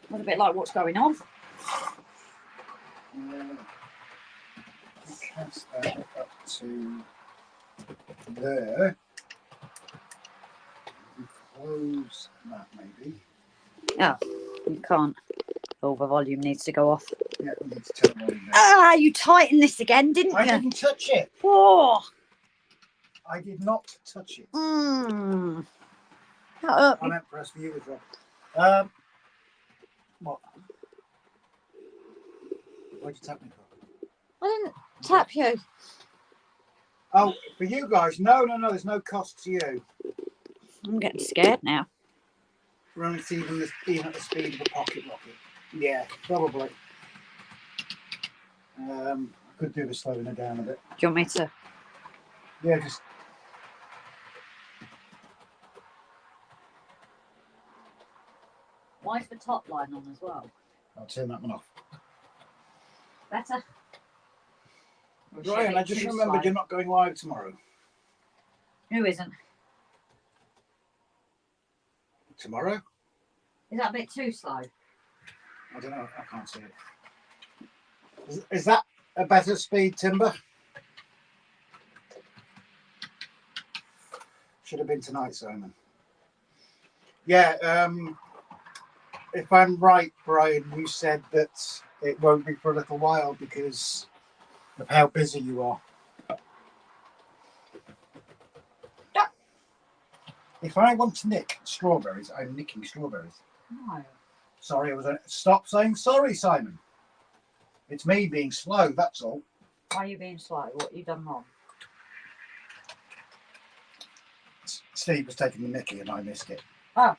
Was a bit like what's going on. Cast that up to there. Close that maybe. Oh, you can't. Oh, the volume needs to go off. Yeah, we need to turn the volume down. You tightened this again, didn't you? I didn't touch it. Oh. I did not touch it. I meant press view as well. What? Why'd you tap me for? I didn't tap you. Oh, for you guys? No. There's no cost to you. I'm getting scared now. Running even at the speed of a pocket rocket. Yeah, probably. I could do with slowing it down a bit. Do you want me to? Yeah, just. Why is the top line on as well? I'll turn that one off. Better. Ryan, I just remembered you're not going live tomorrow. Who isn't? Tomorrow? Is that a bit too slow? I don't know. I can't see it. Is that a better speed, Timber? Should have been tonight, Simon. Yeah. If I'm right, Brian, you said that it won't be for a little while because of how busy you are. Yeah. If I want to nick strawberries, I'm nicking strawberries. No. Sorry, stop saying sorry, Simon. It's me being slow, that's all. Why are you being slow? What have you done wrong? Steve was taking the mickey and I missed it. Oh,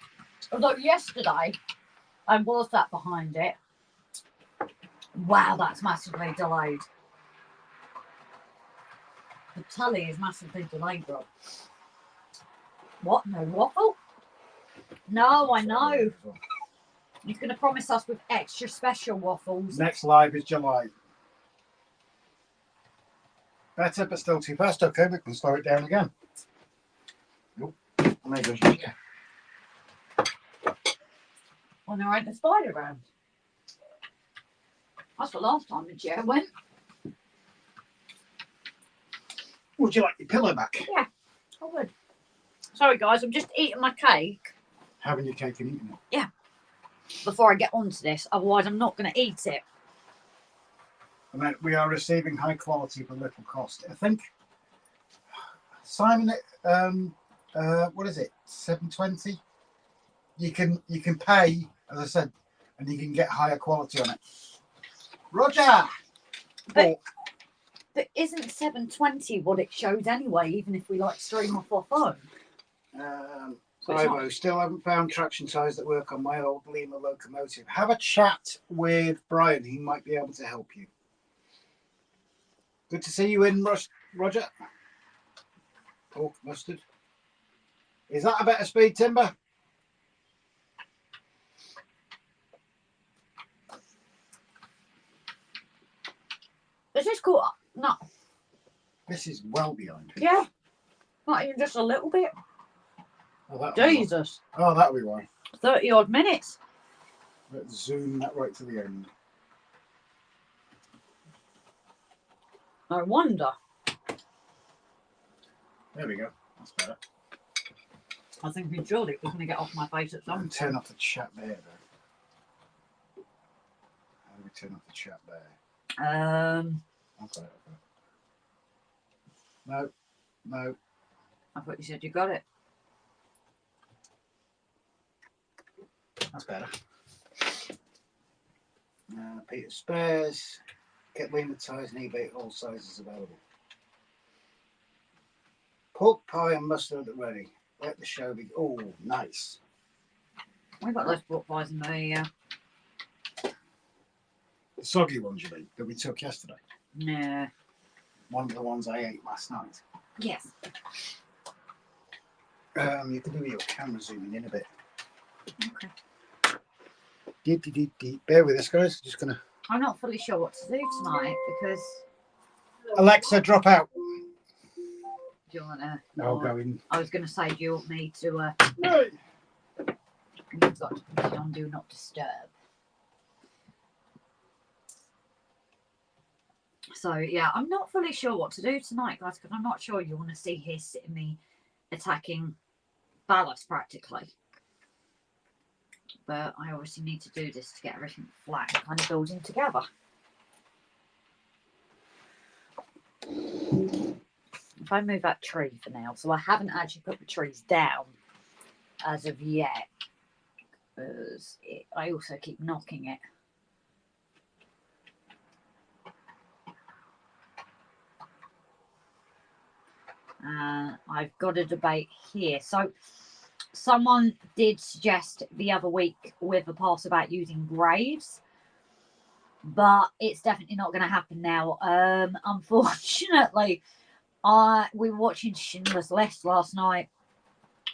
although yesterday I was that behind it. Wow, that's massively delayed. The tally is massively delayed, bro. What? No waffle? No, I know. He's going to promise us with extra special waffles. Next live is July. Better, but still too fast. Okay, we can slow it down again. Nope. There goes Mika. Well, there ain't a spider around. That's the last time the chair went. Would you like your pillow back? Yeah, I would. Sorry, guys, I'm just eating my cake. Having your cake and eating it. Yeah. Before I get onto this, otherwise I'm not going to eat it. And then we are receiving high quality for little cost. I think, Simon, what is it? 720. You can pay, as I said, and you can get higher quality on it. Roger. But isn't 720 what it shows anyway? Even if we like stream off our phone. Bravo, still haven't found traction ties that work on my old Lima locomotive. Have a chat with Brian. He might be able to help you. Good to see you in, Roger. Pork mustard. Is that a better speed, Timber? Is this cool? No. This is well behind. Yeah. Not even just a little bit. Oh, Jesus. Oh, that'll be why. 30 odd minutes. Let's zoom that right to the end. No wonder. There we go. That's better. I think surely it was going to get off my face at some point. Turn off the chat there, though. How do we turn off the chat there? Okay. No. I thought you said you got it. That's better. Peter Spares. Get Lima ties and eBay, all sizes available. Pork pie and mustard at the ready. Let the show be. Oh, nice. We've got those pork pies in the The soggy ones, you mean, that we took yesterday? No. One of the ones I ate last night. Yes. You can do your camera zooming in a bit. Okay. Deep. Bear with us, guys. Just gonna. I'm not fully sure what to do tonight because. Alexa, drop out. Do you want to? I'll go in. I was going to say, do you want me to? Hey. You've got to put it on Do Not Disturb. So yeah, I'm not fully sure what to do tonight, guys, because I'm not sure you want to see here sitting me attacking ballast practically. But I obviously need to do this to get everything flat and kind of building together. If I move that tree for now, so I haven't actually put the trees down as of yet, because I also keep knocking it. I've got a debate here. So someone did suggest the other week with a pass about using graves, but it's definitely not going to happen now. Unfortunately, we were watching Schindler's List last night.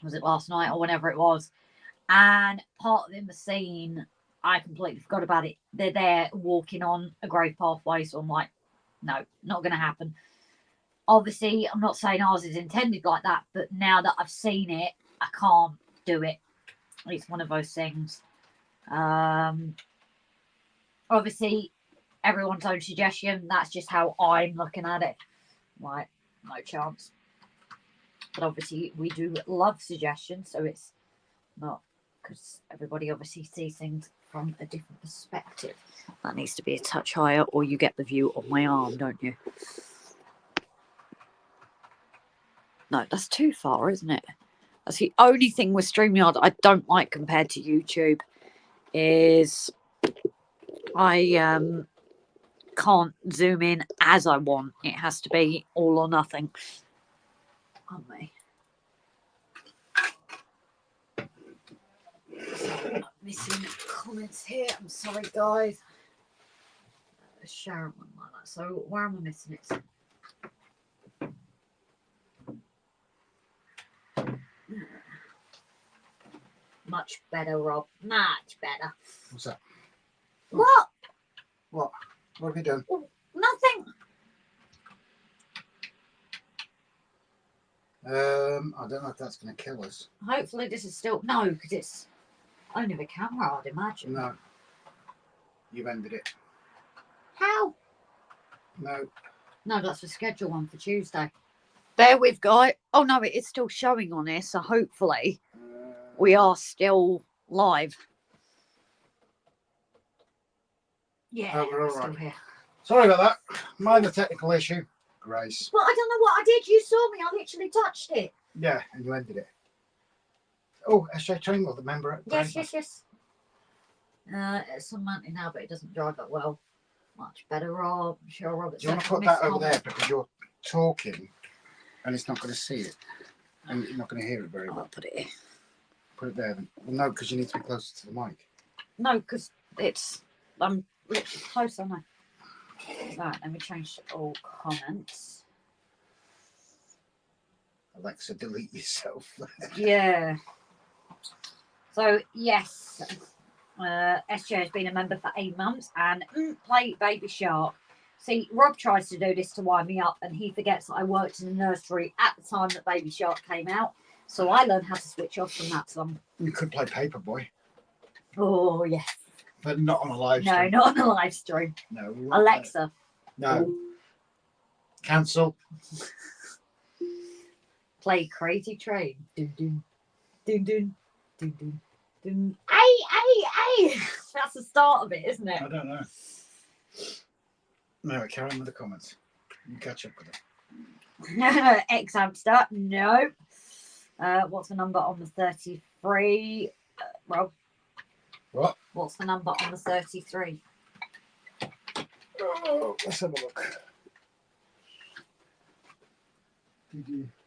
Was it last night or whenever it was? And part of the scene, I completely forgot about it. They're there walking on a grave pathway, so I'm like, no, not going to happen. Obviously, I'm not saying ours is intended like that, but now that I've seen it, I can't do it. It's one of those things. Obviously, everyone's own suggestion. That's just how I'm looking at it. Like, no chance. But obviously, we do love suggestions, so it's not because everybody obviously sees things from a different perspective. That needs to be a touch higher, or you get the view of my arm, don't you? No, that's too far, isn't it? That's the only thing with StreamYard I don't like compared to YouTube is I can't zoom in as I want. It has to be all or nothing. On me. Missing comments here. I'm sorry, guys. Sharon one like that. So where am I missing it? Much better, Rob. Much better. What's that? What? What? What have you done? Oh, nothing. I don't know if that's going to kill us. Hopefully this is still... No, because it's only the camera, I'd imagine. No. You've ended it. How? No. No, that's the schedule one for Tuesday. There we've got... Oh, no, it is still showing on here, so hopefully we are still live. Yeah, Oh, we're all still right. here. Sorry about that. Minor technical issue. Grace. Well, I don't know what I did. You saw me. I literally touched it. Yeah, and you ended it. Oh, SJ Tringle, the member at Yes, Grace. yes. It's some mountain now, but it doesn't drive that well. Much better, Rob. I'm sure Robert. Do you want to put that over there because you're talking and it's not going to see it and you're not going to hear it very well? I'll put it here. Put it there then. Well, no, because you need to be closer to the mic. No, because I'm literally close, aren't I? Right, let me change all comments. Alexa, delete yourself. Yeah. So, yes, SJ has been a member for 8 months and play Baby Shark. See, Rob tries to do this to wind me up and he forgets that I worked in a nursery at the time that Baby Shark came out. So I learned how to switch off from that song. You could play Paperboy. Oh, yes. But not on a live No, stream. not on a live stream. No. We won't Alexa. play. No. Cancel. Play Crazy Train. Dun, dun, dun, dun, dun, dun, dun. Ay. That's the start of it, isn't it? I don't know. No, carry on with the comments. You catch up with it. Ex-hamster. No. What's the number on the 33? Rob? What? What's the number on the 33? Oh, let's have a look.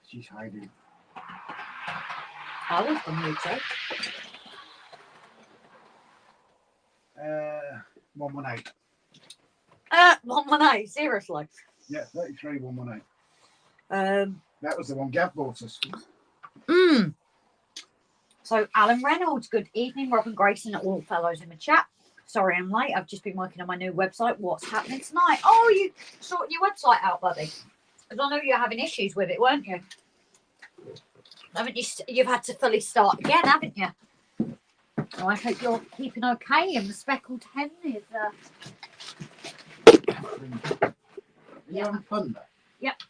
She's hiding. I was on YouTube. 118. 118, seriously. Yeah, 33, 118. Um. That was the one Gav bought us. So, Alan Reynolds, good evening, Rob and Grace and all fellows in the chat. Sorry I'm late. I've just been working on my new website. What's happening tonight? Oh, you sorting your website out, buddy? Because I know you're having issues with it, weren't you? Haven't you? You've had to fully start again, haven't you? Oh, I hope you're keeping okay. And the speckled hen is. You having fun there? Yep.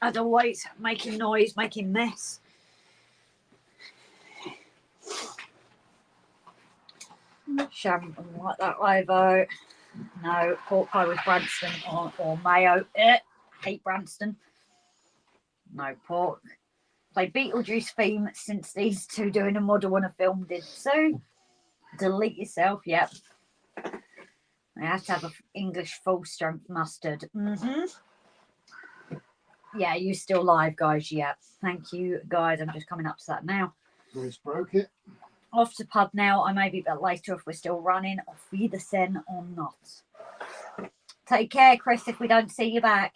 As always, making noise, making mess. Sharon doesn't like that either. No, pork pie with Branston or mayo. Hate Branston. No pork. Play Beetlejuice theme since these two doing a model on a film did so. Delete yourself, yep. I have to have an English full strength mustard. Yeah, you still live, guys. Yeah, thank you, guys. I'm just coming up to that now. Bruce broke it. Off to pub now. I may be a bit later if we're still running. Auf Wiedersehen or not. Take care, Chris, if we don't see you back.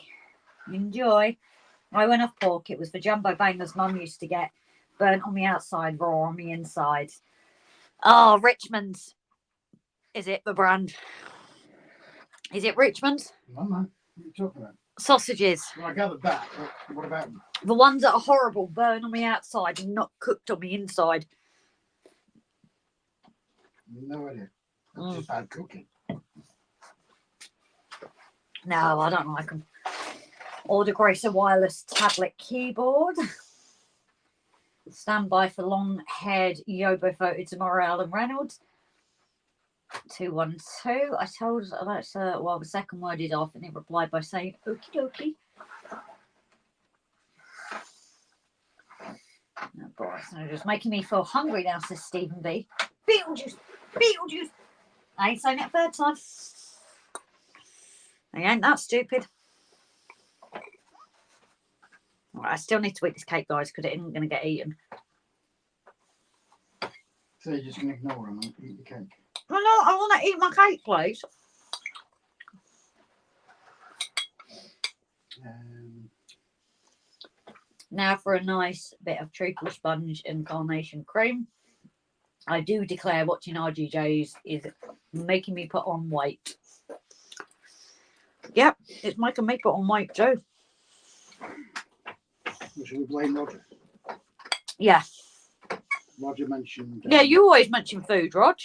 Enjoy. I went off pork. It was the jumbo bangers Mum used to get. Burnt on the outside, raw on the inside. Oh, Richmond's. Is it the brand? Is it Richmond's? No, no. What are you talking about? Sausages. Well, I gathered that. But what about them? The ones that are horrible, burn on the outside and not cooked on the inside. No idea. That's just bad cooking. No, I don't like them. Order Grace a wireless tablet keyboard. Stand by for long-haired Yobo photo tomorrow, Alan Reynolds. 212. I told Alexa, well, the second word is off, and it replied by saying, okie dokie. Oh, boy, so just making me feel hungry now, says Stephen B. Beetlejuice! Beetlejuice! I ain't saying it a third time. I ain't that stupid. Right, I still need to eat this cake, guys, because it isn't going to get eaten. So you're just going to ignore them and eat the cake? Well, no, I want to eat my cake, please. Now for a nice bit of treacle sponge and carnation cream. I do declare watching RGJs is making me put on weight. Yep, it's making me put on weight too. Should we blame Roger? Yeah. Roger mentioned... Yeah, you always mention food, Rog.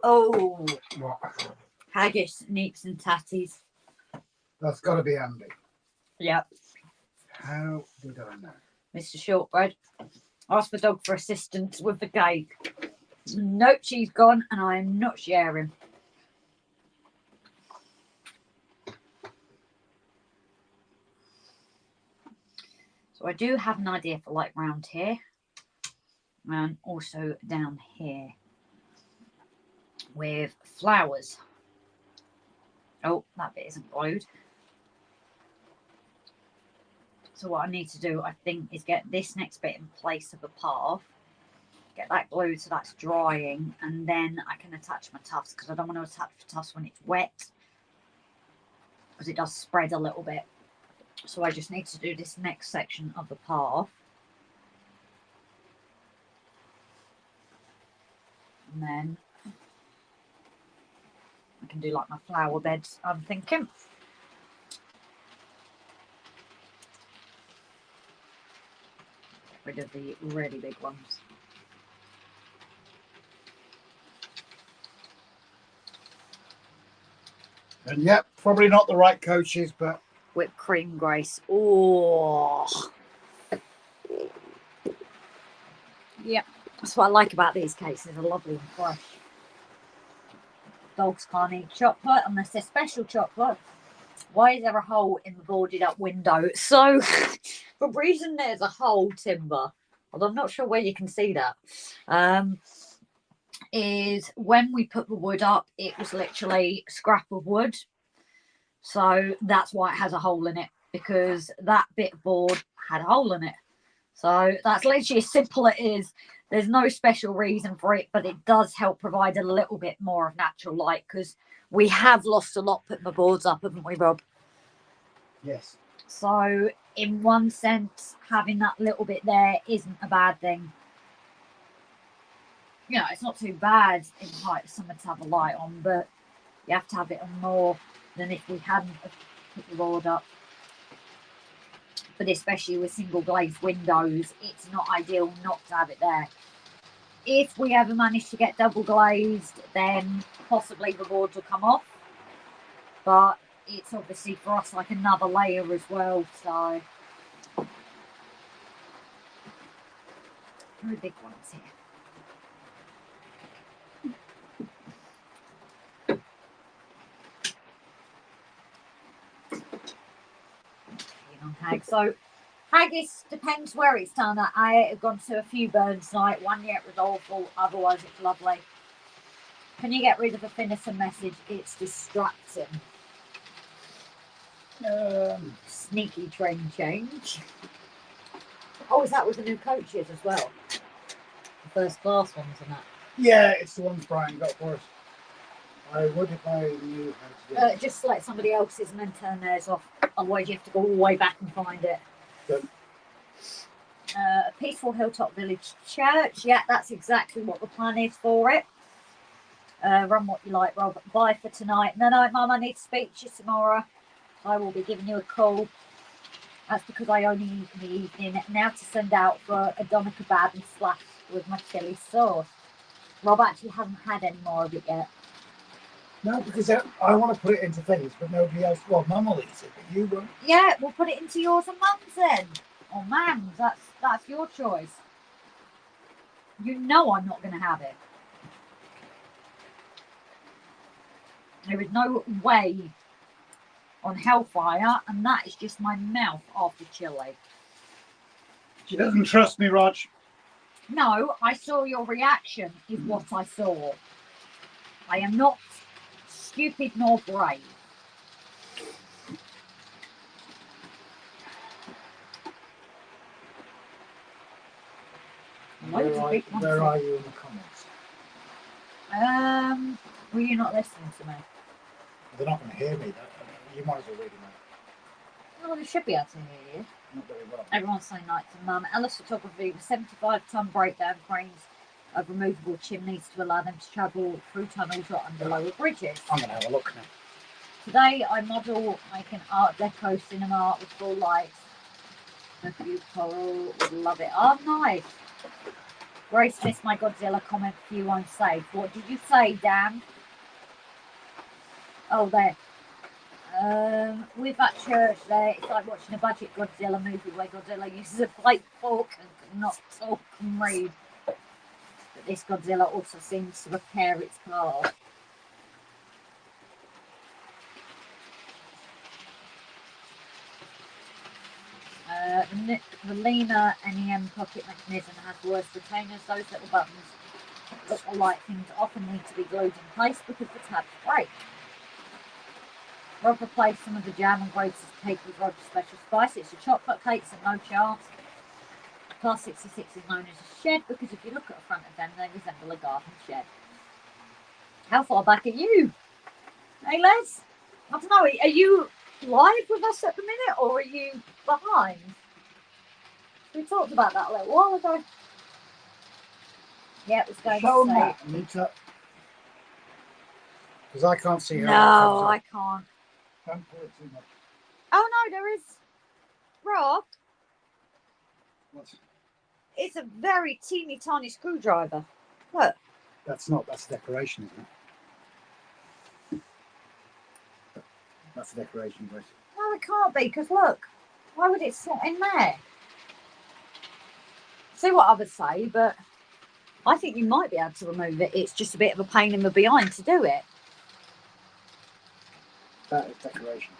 Oh. What? Haggis, neeps and tatties. That's got to be Andy. Yep. How did I know? Mr. Shortbread. Ask the dog for assistance with the cake. Nope, she's gone and I'm not sharing. So I do have an idea for like round here and also down here with flowers. Oh, that bit isn't glued. So what I need to do, I think, is get this next bit in place of the path. Get that glued so that's drying, and then I can attach my tufts, because I don't want to attach the tufts when it's wet, because it does spread a little bit. So I just need to do this next section of the path. And then I can do like my flower beds, I'm thinking. Get rid of the really big ones. And yep, probably not the right coaches, but... Whipped cream, Grace. Oh. Yep. That's what I like about these cakes. They're lovely and fresh. Dogs can't eat chocolate unless they're special chocolate. Why is there a hole in the boarded up window? So, the reason there's a hole, Timber, although I'm not sure where you can see that, is when we put the wood up, it was literally scrap of wood. So that's why it has a hole in it, because that bit of board had a hole in it. So that's literally as simple as it is. There's no special reason for it, but it does help provide a little bit more of natural light, because we have lost a lot putting the boards up, haven't we, Rob? Yes. So in one sense, having that little bit there isn't a bad thing. You know, it's not too bad in the height of summer to have a light on, but you have to have it on more than if we hadn't put the board up. But especially with single glazed windows, it's not ideal not to have it there. If we ever manage to get double glazed, then possibly the boards will come off. But it's obviously for us like another layer as well, so. Very big ones here. So haggis depends where it's done at. I have gone to a few burns tonight. One yet was awful, otherwise it's lovely. Can you get rid of the finisher message? It's distracting. Sneaky train change. Oh, is that with the new coaches as well? The first class ones and that? Yeah, it's the ones Brian got for us. I would if I knew how to do it. Just select somebody else's and then turn theirs off. Otherwise, you have to go all the way back and find it. Good. A peaceful hilltop village church. Yeah, that's exactly what the plan is for it. Run what you like, Rob. Bye for tonight. No, Mum, I need to speak to you tomorrow. I will be giving you a call. That's because I only eat in the evening. Now to send out for a doner kebab and slash with my chilli sauce. Rob actually hasn't had any more of it yet. No, because I want to put it into things, but nobody else. Well, Mum will eat it, but you won't. Yeah, we'll put it into yours and Mum's then. Or Mam's. That's your choice. You know I'm not going to have it. There is no way on Hellfire, and that is just my mouth after chili. She doesn't trust me, Rog. No, I saw your reaction is what I saw. I am not stupid nor brave. Where are you in the comments? Were you not listening to me? They're not going to hear me. You might as well read them out. Well, they should be able to hear you. Not very well. Everyone's saying night to Mum. Ellis Photography with 75-ton breakdown cranes of removable chimneys to allow them to travel through tunnels or under lower bridges. I'm going to have a look now. Today I model make an Art Deco cinema with full lights. Look at you, Coral. Would love it. Oh, nice. Grace missed my Godzilla comment for you on safe. What did you say, Dan? Oh, there. With that church there, it's like watching a budget Godzilla movie where Godzilla uses a plate fork and cannot talk and read. But this Godzilla also seems to repair its car. The Lena NEM pocket mechanism has worse retainers. Those little buttons look like things often need to be glued in place because the tabs break. Rob replaced some of the jam and grated cake with Roger's special spice. It's a chocolate cake, so no chance. Class 66 is known as a shed because if you look at the front of them, they resemble a garden shed. How far back are you? Hey, Les? I don't know. Are you live with us at the minute or are you behind? We talked about that a little while ago. Yeah, it was going Show to them say. that, Anita. Because I can't see how No, it comes I up. can't. Don't pull it too much. Oh, no, there is. Rob, What? it's a very teeny tiny screwdriver. Look. That's decoration, isn't it? That's decoration, Grace. No, it can't be, because look. Why would it slot in there? See what others say, but I think you might be able to remove it. It's just a bit of a pain in the behind to do it. That is decoration.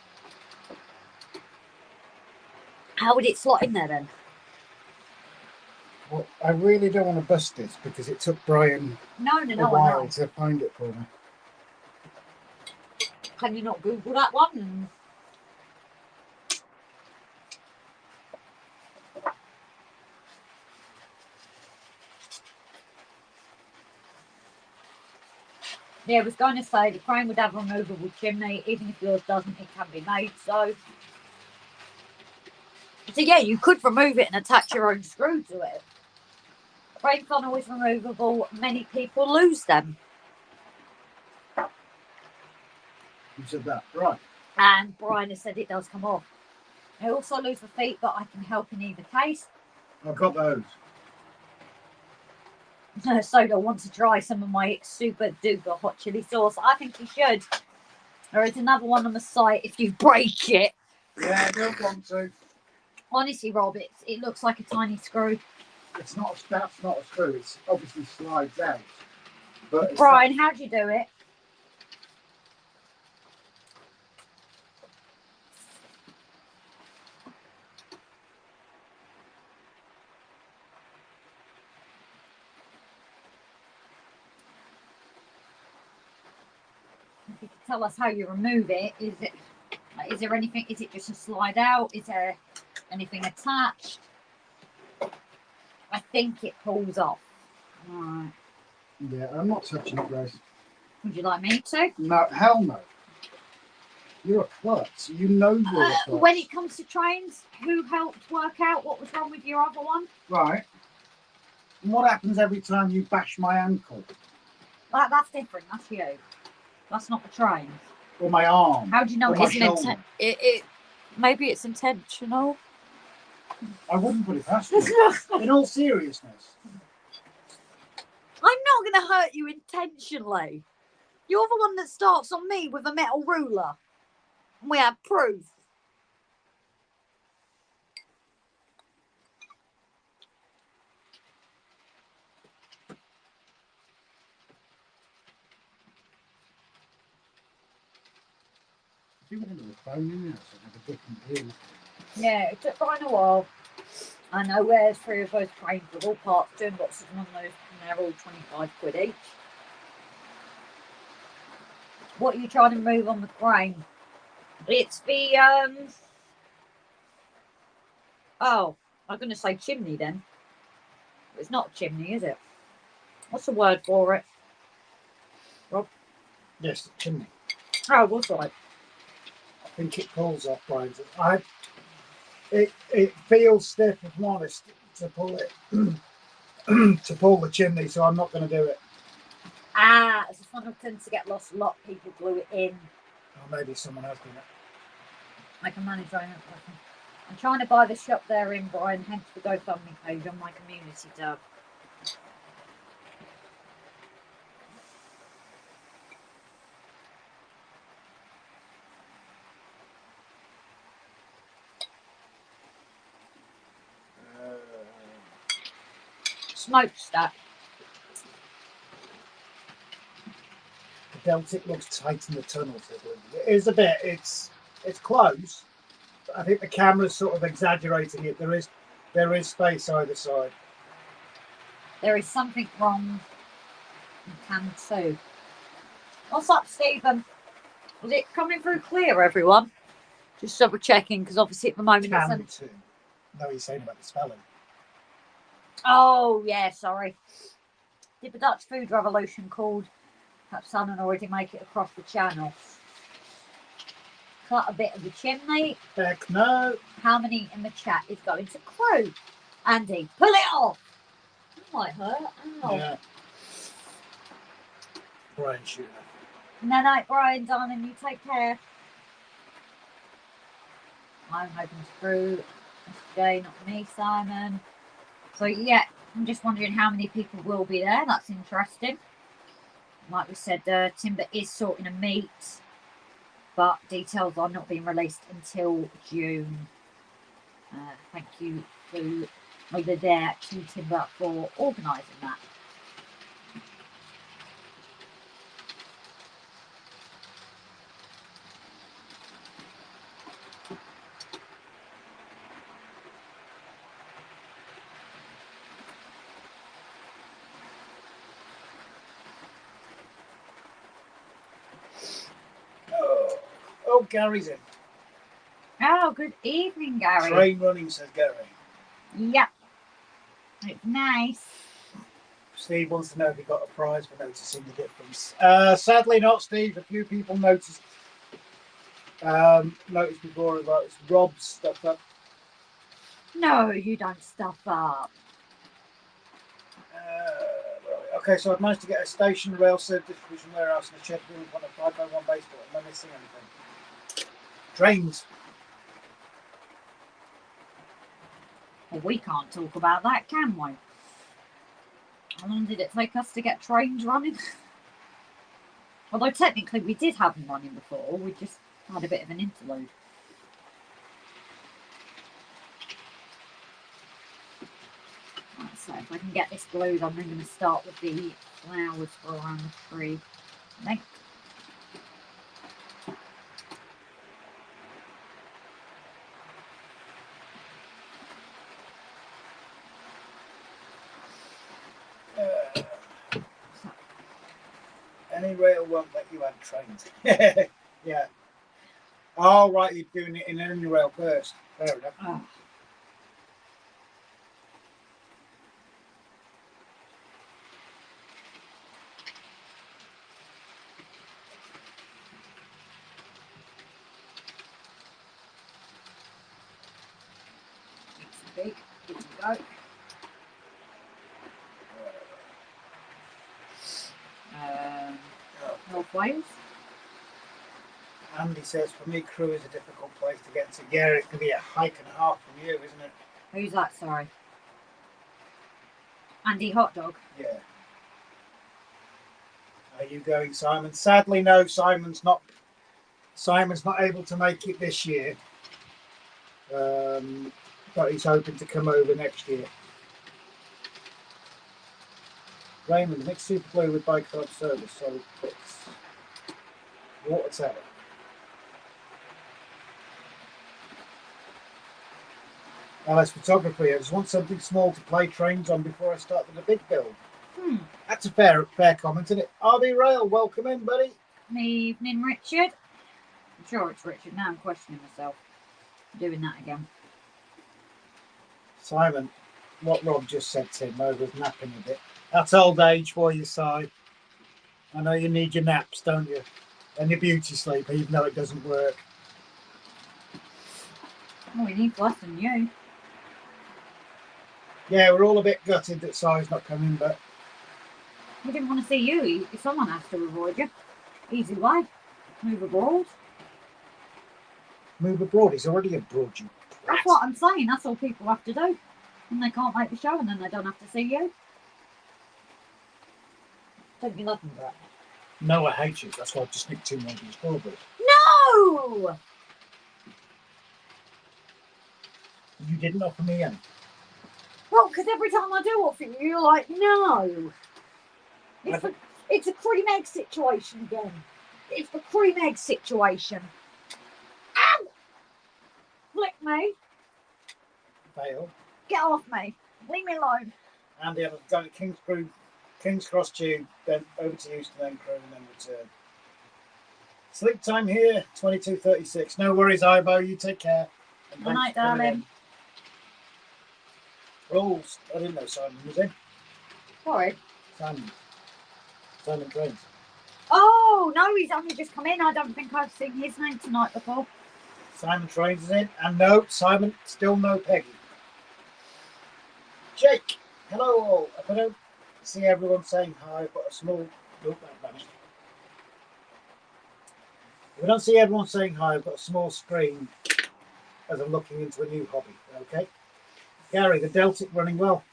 How would it slot in there then? Well, I really don't want to bust this because it took Brian No, a while to find it for me. Can you not Google that one? Yeah, I was going to say the crane would have a removable chimney. Even if yours doesn't, it can be made. So yeah, you could remove it and attach your own screw to it. Crane funnel is removable. Many people lose them. You said that, right? And Brian has said it does come off. I also lose the feet, but I can help in either case. I've got those. Soda wants to try some of my super duper hot chili sauce. I think he should. There is another one on the site if you break it. Yeah, I don't want to. Honestly, Rob, it looks like a tiny screw. That's not a screw. It obviously slides out. But Brian, how'd you do it? If you could tell us how you remove it, is there anything? Is it just a slide out? Is there anything attached? I think it pulls off. Right. Yeah, I'm not touching it, Grace. Would you like me to? No, hell no. You're a klutz. You know you're a klutz. When it comes to trains, who helped work out what was wrong with your other one? Right. And what happens every time you bash my ankle? That's different. That's you. That's not the train. Or my arm? How do you know or it my isn't shoulder? maybe it's intentional. I wouldn't put it past you. In all seriousness. I'm not going to hurt you intentionally. You're the one that starts on me with a metal ruler. We have proof. If you wanted a phone in there, I'd have a different deal. Yeah, it took quite a while. I know where's 3 of those trains with all parts, doing lots of them on those, and they're all 25 quid each. What are you trying to move on the crane? It's the, oh, I'm going to say chimney then. It's not a chimney, is it? What's the word for it? Rob? Yes, the chimney. Oh, what's right? I think it pulls off, Brian. It feels stiff, if I'm honest, to pull it, to pull the chimney, so I'm not going to do it. Ah, it's a funnel tends to get lost. A lot of people glue it in. Or maybe someone else done it. I can manage my own. I'm trying to buy the shop there in Brian, hence the GoFundMe page on my community tab. Smokestack. The Deltic looks tight in the tunnel. It is a bit. It's close. But I think the camera's sort of exaggerating it. There is space either side. There is something wrong in can 2. What's up, Stephen? Was it coming through clear, everyone? Just double checking, because obviously at the moment Can it's... 2. No, he's saying about the spelling. Oh, yeah, sorry. Did the Dutch food revolution called? Perhaps someone already make it across the channel. Cut a bit of the chimney. Heck no. How many in the chat is going to crew? Andy, pull it off. That might hurt. Ow. Yeah. Brian shooter. No, night, Brian, darling. You take care. I'm hoping to crew. SJ, not me, Simon. So yeah, I'm just wondering how many people will be there. That's interesting. Like we said, Timber is sorting a meet, but details are not being released until June. Thank you to over there to Timber for organising that. Oh, Gary's in. Oh, good evening, Gary. Train running, says Gary. Yep. It's nice. Steve wants to know if he got a prize for noticing the difference. Sadly not, Steve. A few people noticed. Noticed before about it's Rob's stuff up. No, you don't stuff up. Okay, so I've managed to get a station rail serve distribution warehouse and a shed room on a 501 baseboard. Am I missing anything? Trains. Well, we can't talk about that, can we? How long did it take us to get trains running? Although technically we did have them running before, we just had a bit of an interlude. Right, so if I can get this glued on, I'm going to start with the flowers for around the tree. Okay. Any rail won't let you add trains. Yeah. Oh, right, you're doing it in any rail first. Fair enough. Oh. It's big. Here we go. North Wales. Andy says, for me, Crewe is a difficult place to get to. Yeah, it could be a hike and a half from you, isn't it? Who's that? Sorry. Andy Hot Dog. Yeah. Are you going, Simon? Sadly, no. Simon's not able to make it this year. But he's hoping to come over next year. Raymond, mix super glue with bike club service, so it fits. Water tower. LS photography. I just want something small to play trains on before I start with the big build. That's a fair comment, isn't it? RB Rail, welcome in, buddy. Evening, Richard. I'm sure it's Richard. Now I'm questioning myself. Doing that again. Simon, what Rob just said to him, I was napping a bit. That's old age for you, Si. I know you need your naps, don't you? And your beauty sleep, even though it doesn't work. Oh, he needs less than you. Yeah, we're all a bit gutted that Si's not coming, but We didn't want to see you. If someone has to avoid you. Easy way. Move abroad. move abroad. He's already abroad, you brat. That's what I'm saying. That's all people have to do. And they can't make the show and then they don't have to see you. Don't you love me, Brett? No, I hate you. That's why I've just nicked 2 more of these strawberries. No! You didn't offer me any. Well, because every time I do offer you, you're like, no. It's a cream egg situation again. It's the cream egg situation. Ow! Flick me. Fail. Get off me. Leave me alone. Andy, I've done a King's Cross Tube, then over to Euston, then Crewe, and then return. Sleep time here, 22:36. No worries, Ibo. You take care. Good night, darling. Rules. I didn't know Simon was in. Sorry. Simon Trains. Oh, no, he's only just come in. I don't think I've seen his name tonight before. Simon Trains is in. And no, Simon, still no Peggy. Jake, hello all. If I don't see everyone saying hi, I've got a small... Nope, that vanished. If I don't see everyone saying hi, I've got a small screen as I'm looking into a new hobby, okay? Gary, the Deltic running well.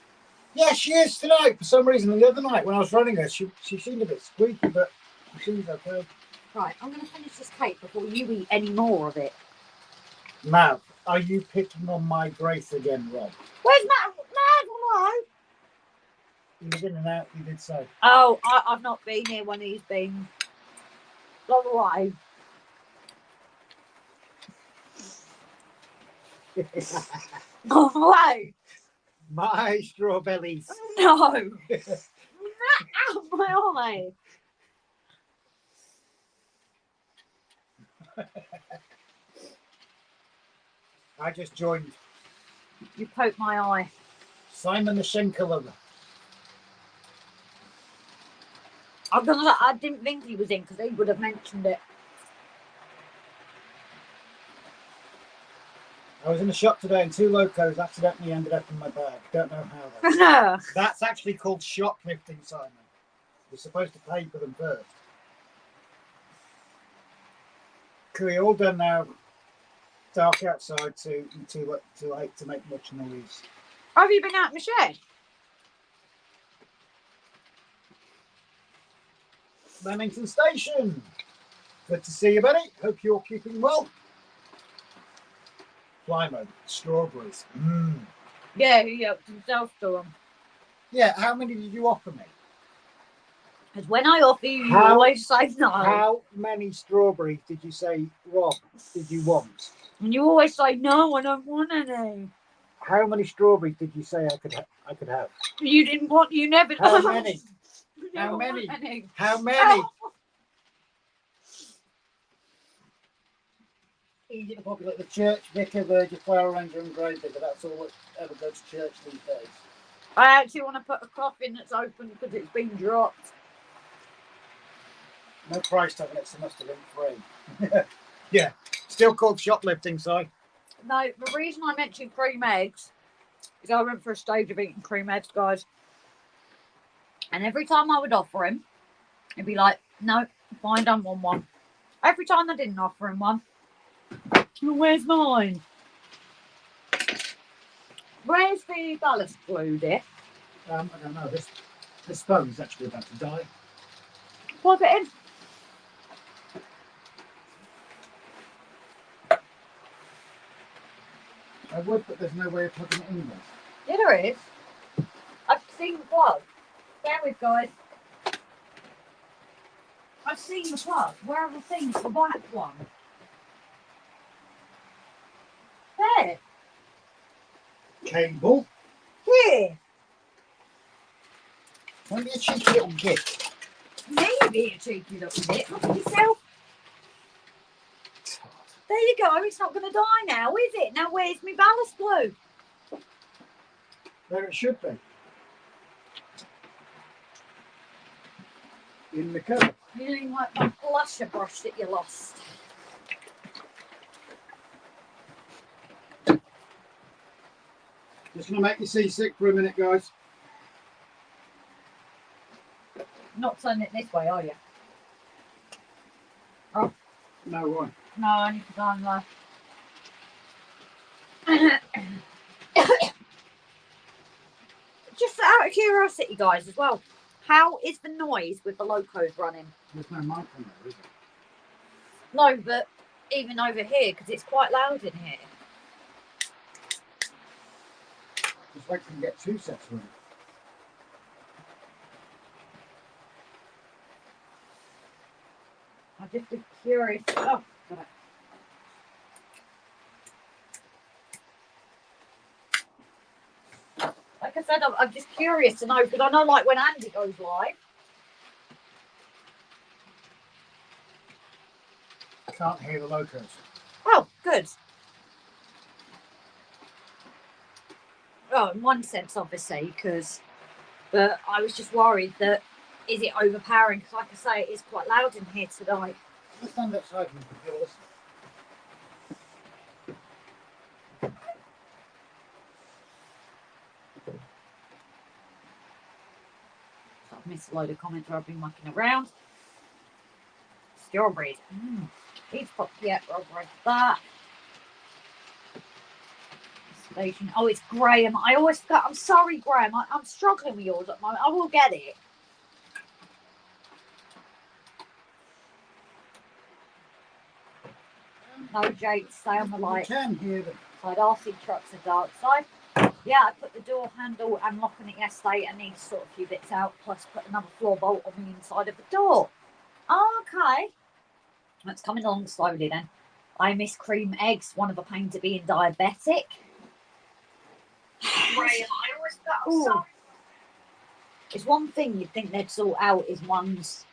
Yeah, she is tonight. For some reason, the other night when I was running her, she seemed a bit squeaky, but she seems okay. Right, I'm going to finish this cake before you eat any more of it. Mav, are you picking on my Grace again, Rob? Where's Matt? Hello? He was in and out, you did say. Oh, I've not been here when he's been. Gone away. Gone away. My strawberries. No. Out of my eye. I just joined. You poked my eye. Simon the Schenker lover. I didn't think he was in because he would have mentioned it. I was in the shop today and 2 locos accidentally ended up in my bag. Don't know how though. That's actually called shoplifting, Simon. You're supposed to pay for them first. We're all done now. Dark outside too late to make much noise. Have you been out in the shed? Leamington Station. Good to see you, buddy. Hope you're keeping well. Plywood, strawberries. Yeah, he helped himself to them. Yeah, how many did you offer me? Because when I offer you, you always say no. How many strawberries did you say, Rob, did you want? And you always say no, I don't want any. How many strawberries did you say I could have? You didn't want. You never. How many? You How never many? want any. How many? easy to populate the church, vicar, verger, flower arranger and grave digger. That's all that ever goes to church these days. I actually want to put a coffin that's open because it's been dropped. No price tag on it, so it must have been free. Yeah, still called shoplifting, Si. No, the reason I mentioned cream eggs is I went for a stage of eating cream eggs, guys. And every time I would offer him, he'd be like, no, fine, don't want one. Every time I didn't offer him one, well, where's mine? Where's the ballast glue, dear? I don't know. This phone is actually about to die. Plug it in. I would, but there's no way of plugging it in there. Yeah, there is. I've seen the plug. There we go, guys. I've seen the plug. Where have I seen the black one? There. Cable. Here. Don't be a cheeky little git. Maybe a cheeky little bit. Look at yourself. There you go. It's not going to die now, is it? Now, where's my ballast glue? There it should be. In the cupboard. You mean like that blusher brush that you lost? Just going to make you seasick for a minute, guys. Not turning it this way, are you? Oh. No, why? No, I need to go on there. Just out of curiosity, guys, as well, how is the noise with the locos running? There's no mic on there, is there? No, but even over here, because it's quite loud in here. Just wait till you get 2 sets running. I'm just curious. Oh, got it. Like I said, I'm just curious to know, because I know, like, when Andy goes live. I can't hear the locos. Oh, good. Oh, in one sense, obviously, but I was just worried that, is it overpowering? Because, like I say, it is quite loud in here tonight. Let's stand outside and hear this. I've missed a load of comments where I've been mucking around. Strawberries. Peach pop, yeah, I'll break that. Station. Oh, it's Graham. I always forget. I'm sorry, Graham. I'm struggling with yours at the moment. I will get it. No, Jake, stay on the light. You can hear them. Side RC trucks are dark side. Yeah, I put the door handle and lock on it yesterday and need to sort a few bits out, plus put another floor bolt on the inside of the door. Okay. That's coming along slowly then. I miss cream eggs, one of a pain to being diabetic. Right, I always thought so. It's one thing you'd think they'd sort out is ones.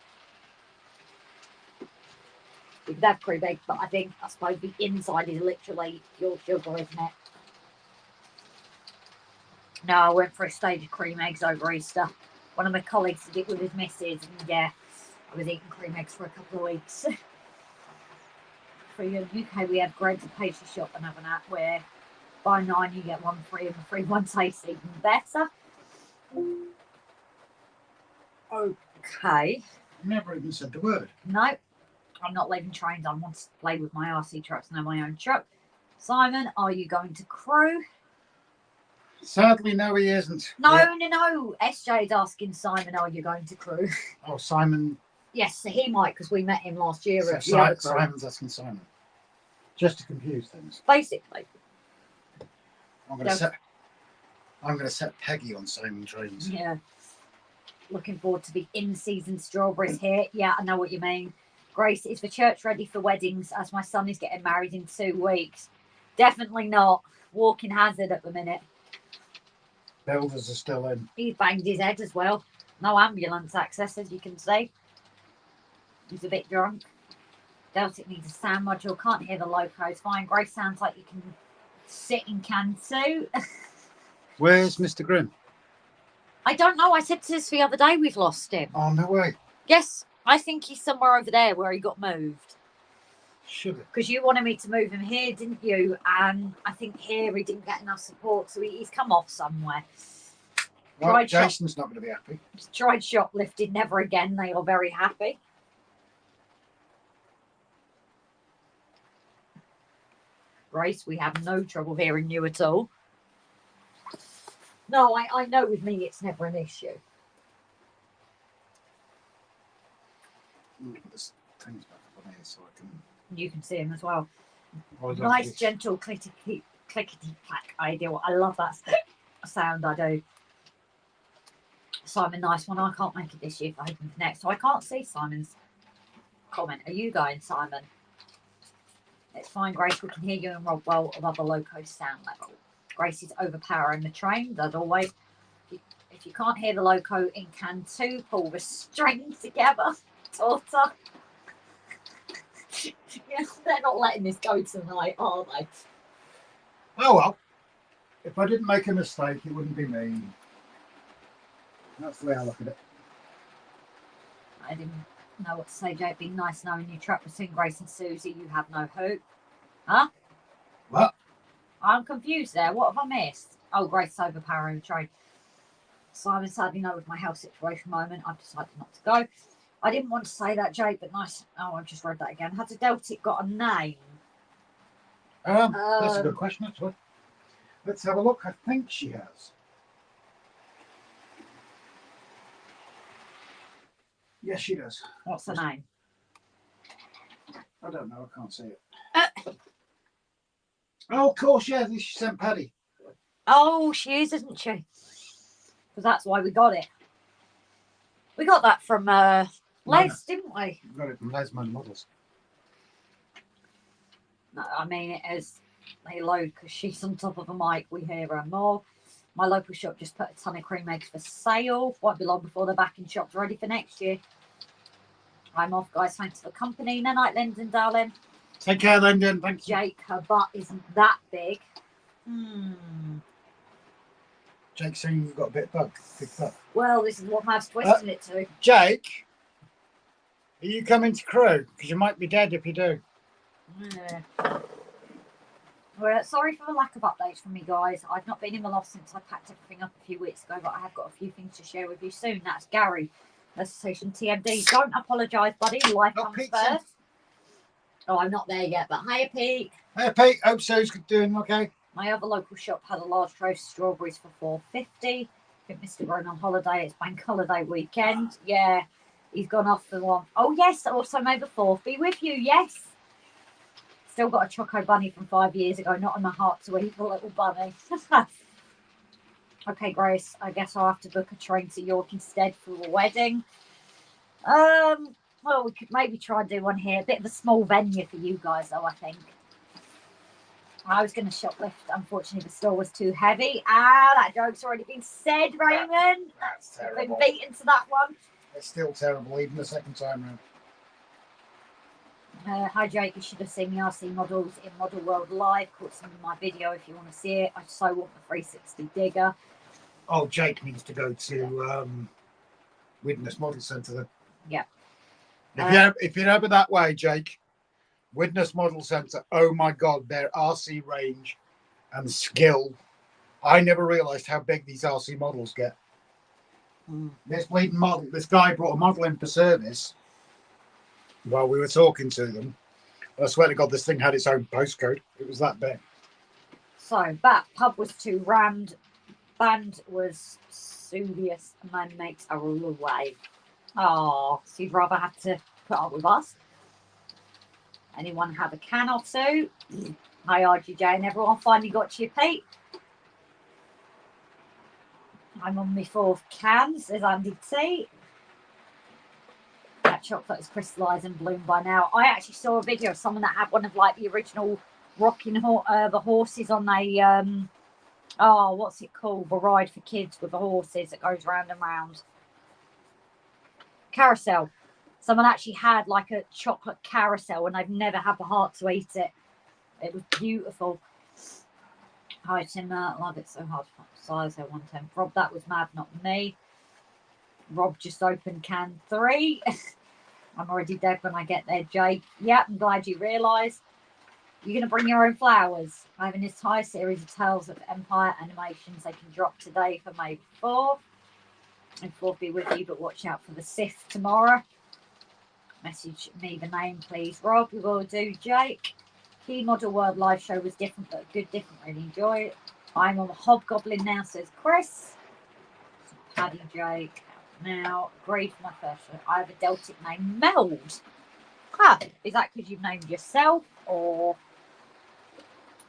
You could have cream eggs, but I suppose the inside is literally pure sugar, isn't it? No, I went for a stage of cream eggs over Easter. One of my colleagues did it with his missus, and yeah, I was eating cream eggs for a couple of weeks. For the UK, we have Greg's pastry shop and have an app where buy 9 you get 1 free, and the free one tastes even better. Okay. Never even said the word. No, I'm not leaving trains. I want to play with my RC trucks and have my own truck. Simon, are you going to crew? Sadly, no, he isn't. No, Yeah. no. SJ's asking Simon, are you going to crew? Oh, Simon. Yes, so he might, because we met him last year So at the other crew. Simon's asking Simon. Just to confuse things. Basically. I'm going to set Peggy on Simon trains. Yeah. Looking forward to the in-season strawberries here. Yeah, I know what you mean. Grace, is the church ready for weddings as my son is getting married in 2 weeks? Definitely not. Walking hazard at the minute. Builders are still in. He's banged his head as well. No ambulance access, as you can see. He's a bit drunk. Deltic needs a sound module. Can't hear the locos. Fine. Grace sounds like you can sit in Kansu. Where's Mr. Grimm? I don't know. I said to this the other day we've lost him. Oh, no way. Yes, I think he's somewhere over there where he got moved. Should have. Because you wanted me to move him here, didn't you? And I think here he didn't get enough support, so he's come off somewhere. Right, Jason's not going to be happy. Tried shoplifting, never again. They are very happy. Grace, we have no trouble hearing you at all. No, I know with me it's never an issue. Put this things back up on here so I can. You can see him as well. Hold on, Nice, please. gentle, clickety clack ideal. I love that sound. I do. Simon, nice one. I can't make it this year for Open Connect, so I can't see Simon's comment. Are you going, Simon? It's fine, Grace. We can hear you and Rob well above the loco sound level. Grace is overpowering the train, as always. If you can't hear the loco in Can 2, pull the strings together. Torta. Yeah, they're not letting this go tonight, are they? Oh, well. If I didn't make a mistake, it wouldn't be me. That's the way I look at it. I didn't know what to say, Jake. Being nice knowing you trapped between Grace and Susie. You have no hope. Huh? What? I'm confused there. What have I missed? Oh, Grace overpowering the train. Simon, sadly, no, with my health situation moment, I've decided not to go. I didn't want to say that, Jake, but nice. Oh, I've just read that again. Has a Deltic got a name? That's a good question, actually. Let's have a look. I think she has. Yes, she does. What's the name? I don't know. I can't see it. Oh, of course, yeah. She sent Paddy. Oh, she is, isn't she? Because that's why we got it. We got that from Les, didn't we? We got it from Les Models. No, I mean, it is. They load because she's on top of a mic. We hear her more. My local shop just put a ton of cream eggs for sale. Won't be long before they're back in shops ready for next year. I'm off, guys. Thanks for the company. No night, Lyndon, darling. Take care, Lyndon. Thank you. Jake, her butt isn't that big. Jake's saying you've got a big butt. Well, this is what Mav's twisting it to. Jake, are you coming to crew? Because you might be dead if you do. Yeah. Well, sorry for the lack of updates from me, guys. I've not been in the loft since I packed everything up a few weeks ago, but I have got a few things to share with you soon. That's Gary, Association TMD. Don't apologise, buddy. Life Oh, comes Pete's first. Oh, I'm not there yet, but hiya, Pete. Hey, Pete. Hope so's doing okay. My other local shop had a large tray of strawberries for $4.50. I think Mr. Grown on holiday. It's bank holiday weekend. Yeah, he's gone off for one. Oh, yes. Also, May the 4th be with you. Yes. Still got a Choco Bunny from 5 years ago. Not in my heart to eat the little bunny. Okay, Grace. I guess I'll have to book a train to York instead for the wedding. Well, we could maybe try and do one here. A bit of a small venue for you guys, though, I think. I was going to shoplift. Unfortunately, the store was too heavy. Ah, that joke's already been said, Raymond. That's You've terrible. been beaten to that one. It's still terrible, even the second time round. Hi, Jake. You should have seen the RC models in Model World Live. Caught some of my video if you want to see it. I so want the 360 digger. Oh, Jake needs to go to Widnes Model Centre then. Yeah. If you're over that way, Jake, Widnes Model Centre, oh my God, their RC range and skill. I never realised how big these RC models get. This bleeding model, this guy brought a model in for service while we were talking to them. I swear to God, this thing had its own postcode. It was that big. So, that pub was too rammed. Band was studious. Man makes a rule away. Oh, so you'd rather have to put up with us? Anyone have a can or two? Hi, RGJ, and everyone finally got you, Pete. I'm on my 4th can, says Andy T. That chocolate is crystallised and bloomed by now. I actually saw a video of someone that had one of like the original rocking the horses on a what's it called? The ride for kids with the horses that goes round and round. Carousel. Someone actually had like a chocolate carousel and I've never had the heart to eat it. It was beautiful. Hi Timmer, love it so hard to find size. 110. Rob, that was mad, not me. Rob just opened can 3. I'm already dead when I get there, Jake. Yeah, I'm glad you realised. You're going to bring your own flowers. I have an entire series of Tales of Empire animations they can drop today for May 4th. And 4th be with you, but watch out for the Sith tomorrow. Message me the name, please. Rob, we will do. Jake. Key Model World live show was different, but good, different. Really enjoy it. I'm on the Hobgoblin now, says Chris. Paddy Jake. Now, agreed for my first show. I have a Deltic name, Meld. Huh. Is that because you've named yourself or...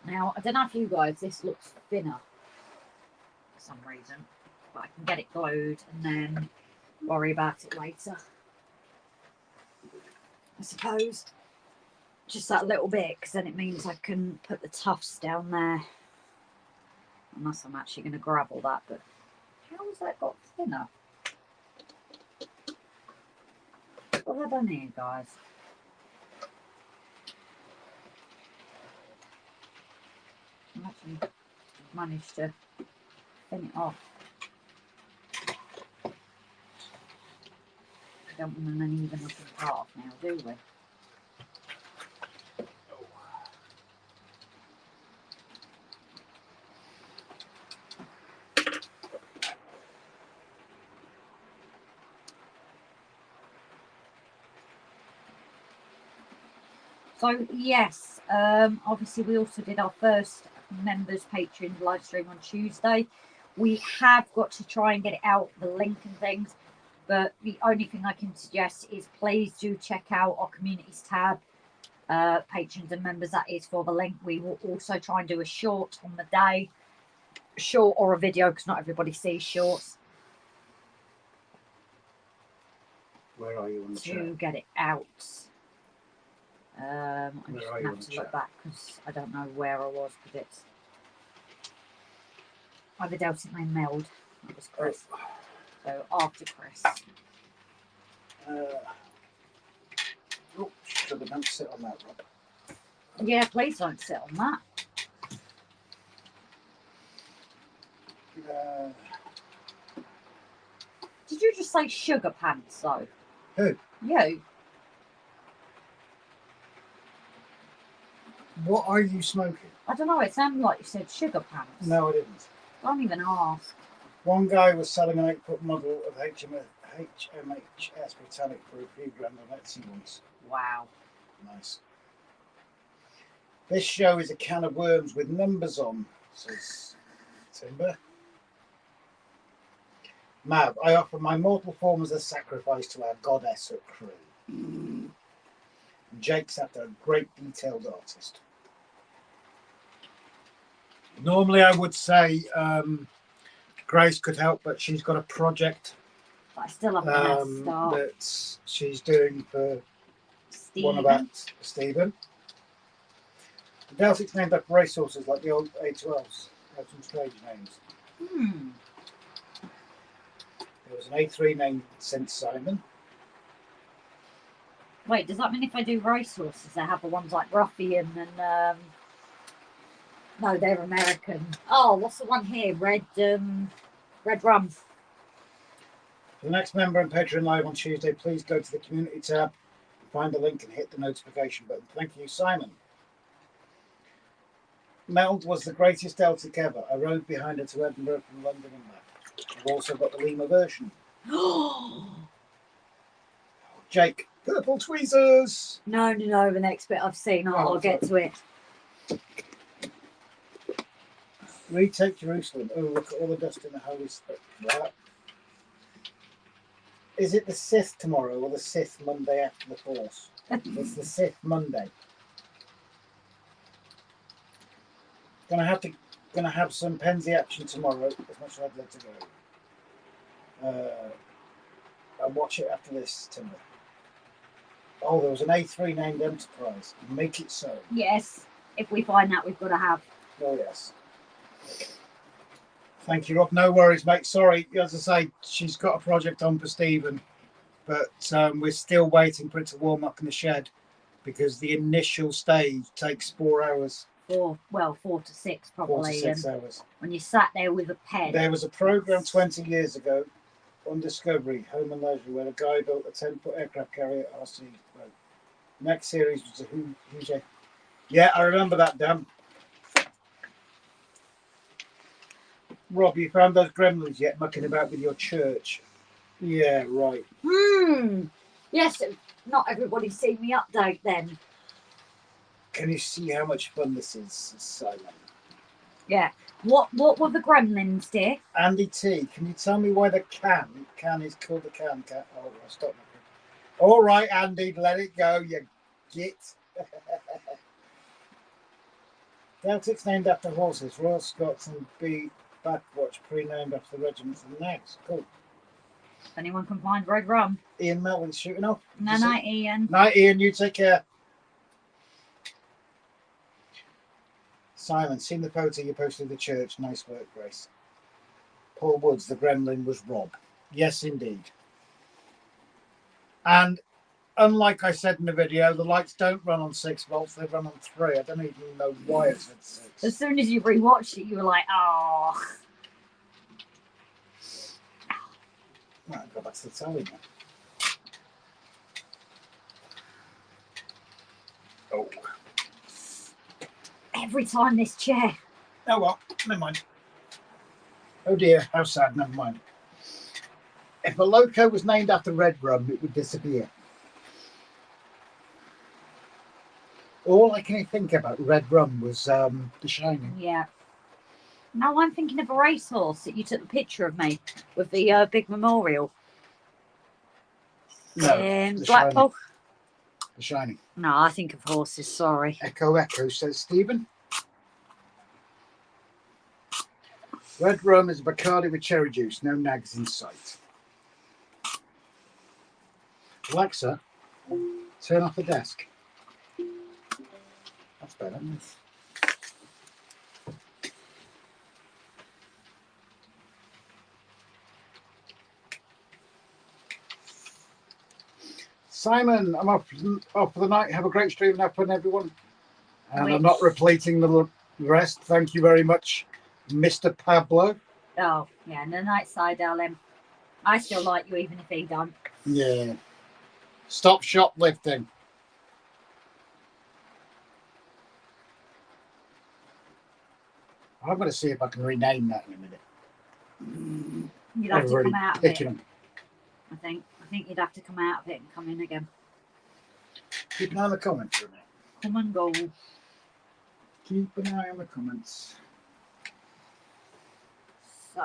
Now, I don't know if you guys, this looks thinner for some reason, but I can get it glued and then worry about it later. I suppose just that little bit, because then it means I can put the tufts down there. Unless I'm actually going to gravel that, but how has that got thinner? What have I done here, guys? I've actually managed to thin it off. We don't want an uneven looking path now, do we? So yes, obviously we also did our first members Patreon live stream on Tuesday. We have got to try and get it out, the link and things, but the only thing I can suggest is please do check out our communities tab, patrons and members, that is for the link. We will also try and do a short on the day, short or a video, because not everybody sees shorts. Where are you on the to chat? get it out. I'm Where just are going you to on have the to look chat? back because I don't know where I was, because it's either Delta name Meld. That was Chris. So after Chris. Oh, should have sit on that, Rob. Yeah, please don't sit on that. Did you just say sugar pants though? Who? You. What are you smoking? I don't know, it sounded like you said sugar pants. No, I didn't. Don't even ask. One guy was selling an 8-foot model of HMHS Britannic for a few grand on Etsy once. Wow. Nice. This show is a can of worms with numbers on, says Timber. Mab, I offer my mortal form as a sacrifice to our goddess at crew. And Jake's after a great detailed artist. Normally I would say Grace could help, but she's got a project But I still haven't had a start. that she's doing for Stephen. one about Stephen. The Deltic's named after racehorses like the old A12s. Have some strange names. There was an A3 named St. Simon. Wait, does that mean if I do racehorses, they have the ones like Ruffian and no, they're American. Oh, what's the one here? Red Rum. For the next member and Patreon live on Tuesday, please go to the community tab, find the link and hit the notification button. Thank you, Simon. Meld was the greatest Deltic ever. I rode behind her to Edinburgh from London and back. I've also got the Lima version. Jake, purple tweezers. No, the next bit I've seen, I'll get to it. Retake Jerusalem. Oh, look at all the dust in the Holy Spirit. Right. Is it the Sith tomorrow or the Sith Monday after the Force? It's the Sith Monday. Gonna have some Penzi action tomorrow, as much as I'd love to go. I'll watch it after this, Timber. Oh, there was an A3 named Enterprise. Make it so. Yes, if we find that, we've got to have. Oh, yes. Thank you, Rob. No worries, mate. Sorry, as I say, she's got a project on for Stephen. but we're still waiting for it to warm up in the shed because the initial stage takes 4 hours. 4 to 6 probably. 4 to 6 hours. When you sat there with a pen. There was a program 20 years ago on Discovery, Home and Leisure, where a guy built a 10-foot aircraft carrier at RC. Next series was a RGJ. Yeah, I remember that, Dan. Rob, you found those gremlins yet mucking about with your church? Yeah, right. Yes, not everybody's seen me update then. Can you see how much fun this is, Simon? Yeah. What were the gremlins, dear? Andy T, can you tell me why the can is called the can? Oh, I'll stop. All right, Andy, let it go, you git. Celtic's named after horses. Royal Scots and B Backwatch, pre-named after the regiments and nags. Cool. If anyone can find red rum. Ian Melvin's shooting off. Night, Ian. Night, Ian. You take care. Simon, seen the photo you posted of the church. Nice work, Grace. Paul Woods, the gremlin was Rob. Yes, indeed. And unlike I said in the video, the lights don't run on 6 volts, they run on 3. I don't even know why it said 6. As soon as you rewatched it, you were like, oh. Right, go back to the telly now. Oh. Every time this chair. Oh well, never mind. Oh dear, how sad, never mind. If a loco was named after red rum, it would disappear. All I can think about red rum was The Shining. Yeah. Now I'm thinking of a racehorse that you took the picture of me with the big memorial. No, In The Blackpool. Shining. The Shining. No, I think of horses, sorry. Echo, echo, says Stephen. Red rum is Bacardi with cherry juice. No nags in sight. Alexa, turn off the desk. That's better. Simon, I'm off for the night. Have a great stream and have fun, everyone. And I'm not repleting the rest. Thank you very much, Mr. Pablo. Oh, yeah, no night side, darling. I still like you even if he don't. Yeah. Stop shoplifting. I'm going to see if I can rename that in a minute. You'd have to come out of it. Them. I think you'd have to come out of it and come in again. Keep an eye on the comments for a minute. Come and go. Keep an eye on the comments. So.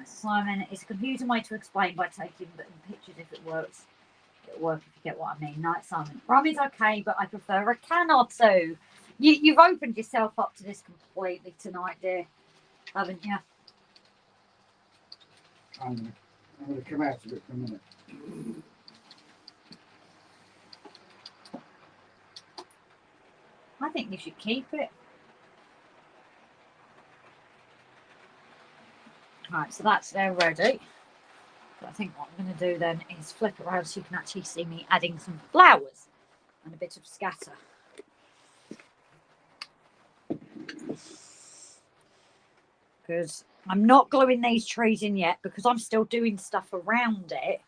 Simon, it's a confusing way to explain by taking pictures if it works. It'll work if you get what I mean. Night, Simon. Rum is okay, but I prefer a can or two. You've opened yourself up to this completely tonight, dear, haven't you? I'm going to come out of it for a minute. I think you should keep it. Right, so that's there ready. But I think what I'm going to do then is flip it around so you can actually see me adding some flowers and a bit of scatter. Because I'm not gluing these trees in yet because I'm still doing stuff around it.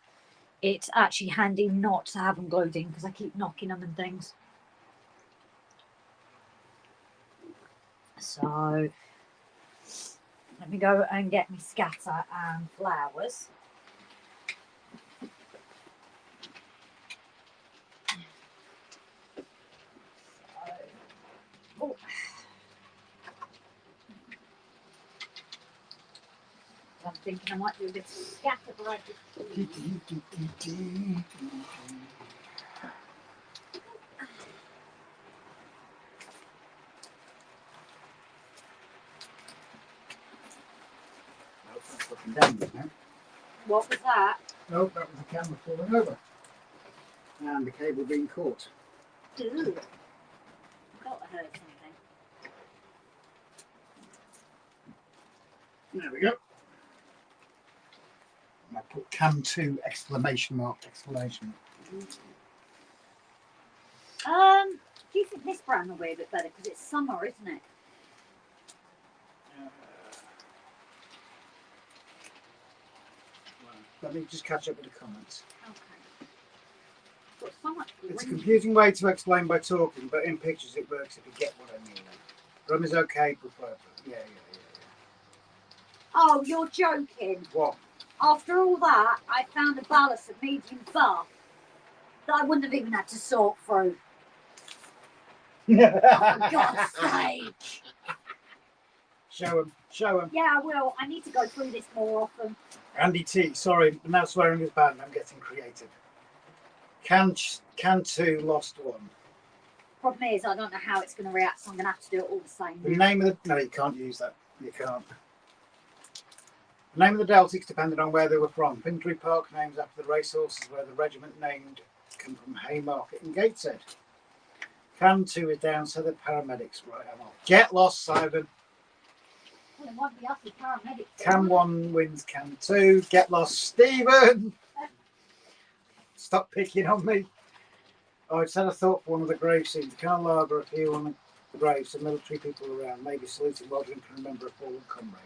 It's actually handy not to have them glued in because I keep knocking them and things. So let me go and get me scatter and flowers. Oh. I'm thinking I might do a bit of scatter right. What was that? No, that was the camera falling over. And the cable being caught. Ooh. I thought I heard something. There we go. And I put cam 2 exclamation mark exclamation. Do you think this brand will be a bit better because it's summer, isn't it? Let me just catch up with the comments. Okay. Got so much It's a green. confusing way to explain by talking, but in pictures it works if you get what I mean. Rum is okay, prefer. Yeah. Oh, you're joking. What? After all that, I found a ballast of medium buff that I wouldn't have even had to sort through. For God's sake. Show him. Yeah, I will. I need to go through this more often. Andy T, sorry, now swearing is bad and I'm getting creative. Can 2 lost 1. Problem is, I don't know how it's going to react, so I'm going to have to do it all the same. The name of the... No, you can't use that. You can't. The name of the Deltics depended on where they were from. Finsbury Park names after the racehorses where the regiment named come from Haymarket and Gateshead. Can 2 is down, so the paramedics. Right, I'm off. Get lost, Simon. Well, it might be us as paramedics. Can 1 wins Can 2. Get lost, Stephen. Stop picking on me. Oh, I just had a thought for one of the grave scenes. Can Lager appear on the graves of military people around, maybe saluting while drinking and remember a fallen comrade.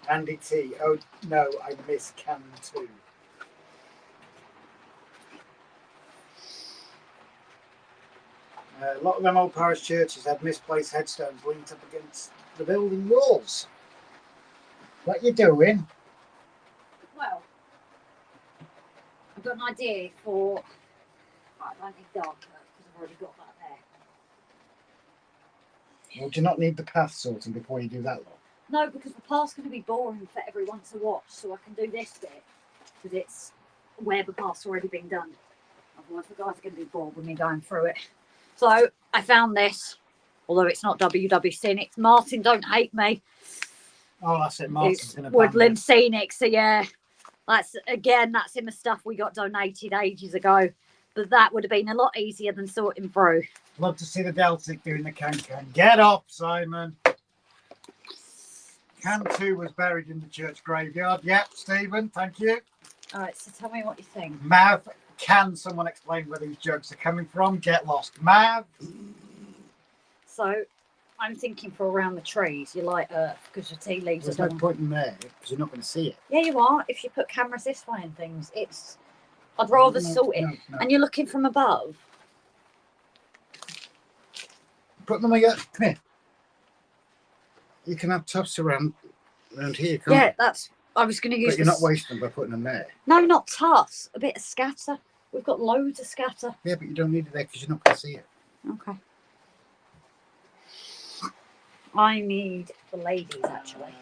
Andy T. Oh no, I miss Can 2. A lot of them old parish churches had misplaced headstones linked up against the building walls. What you doing? Well, I've got an idea for... I don't need dark because I've already got that there. Well, do you not need the path sorting before you do that lot? No, because the path's going to be boring for everyone to watch, so I can do this bit because it's where the path's already been done. Otherwise, the guys are going to be bored with me going through it. So I found this, although it's not WWC, and it's Martin Don't Hate Me. Oh, that's it. Martin's It's going to Woodland Scenic, so yeah, that's in the stuff we got donated ages ago. But that would have been a lot easier than sorting through. Love to see the Deltic doing the can-can. Get off, Simon. Can 2 was buried in the church graveyard. Yep, Stephen, thank you. All right, so tell me what you think. Mav, can someone explain where these jokes are coming from? Get lost. Mav. So I'm thinking for around the trees, you light earth because your tea leaves There's are no done. point in there because you're not going to see it. Yeah, you are. If you put cameras this way and things, I'd rather sort it. No. And you're looking from above. Put them here. Come here. You can have tufts around here, can't Yeah, you? that's. I was going to use. But you're not wasting them by putting them there. No, not tufts. A bit of scatter. We've got loads of scatter. Yeah, but you don't need it there because you're not going to see it. Okay. I need the ladies actually.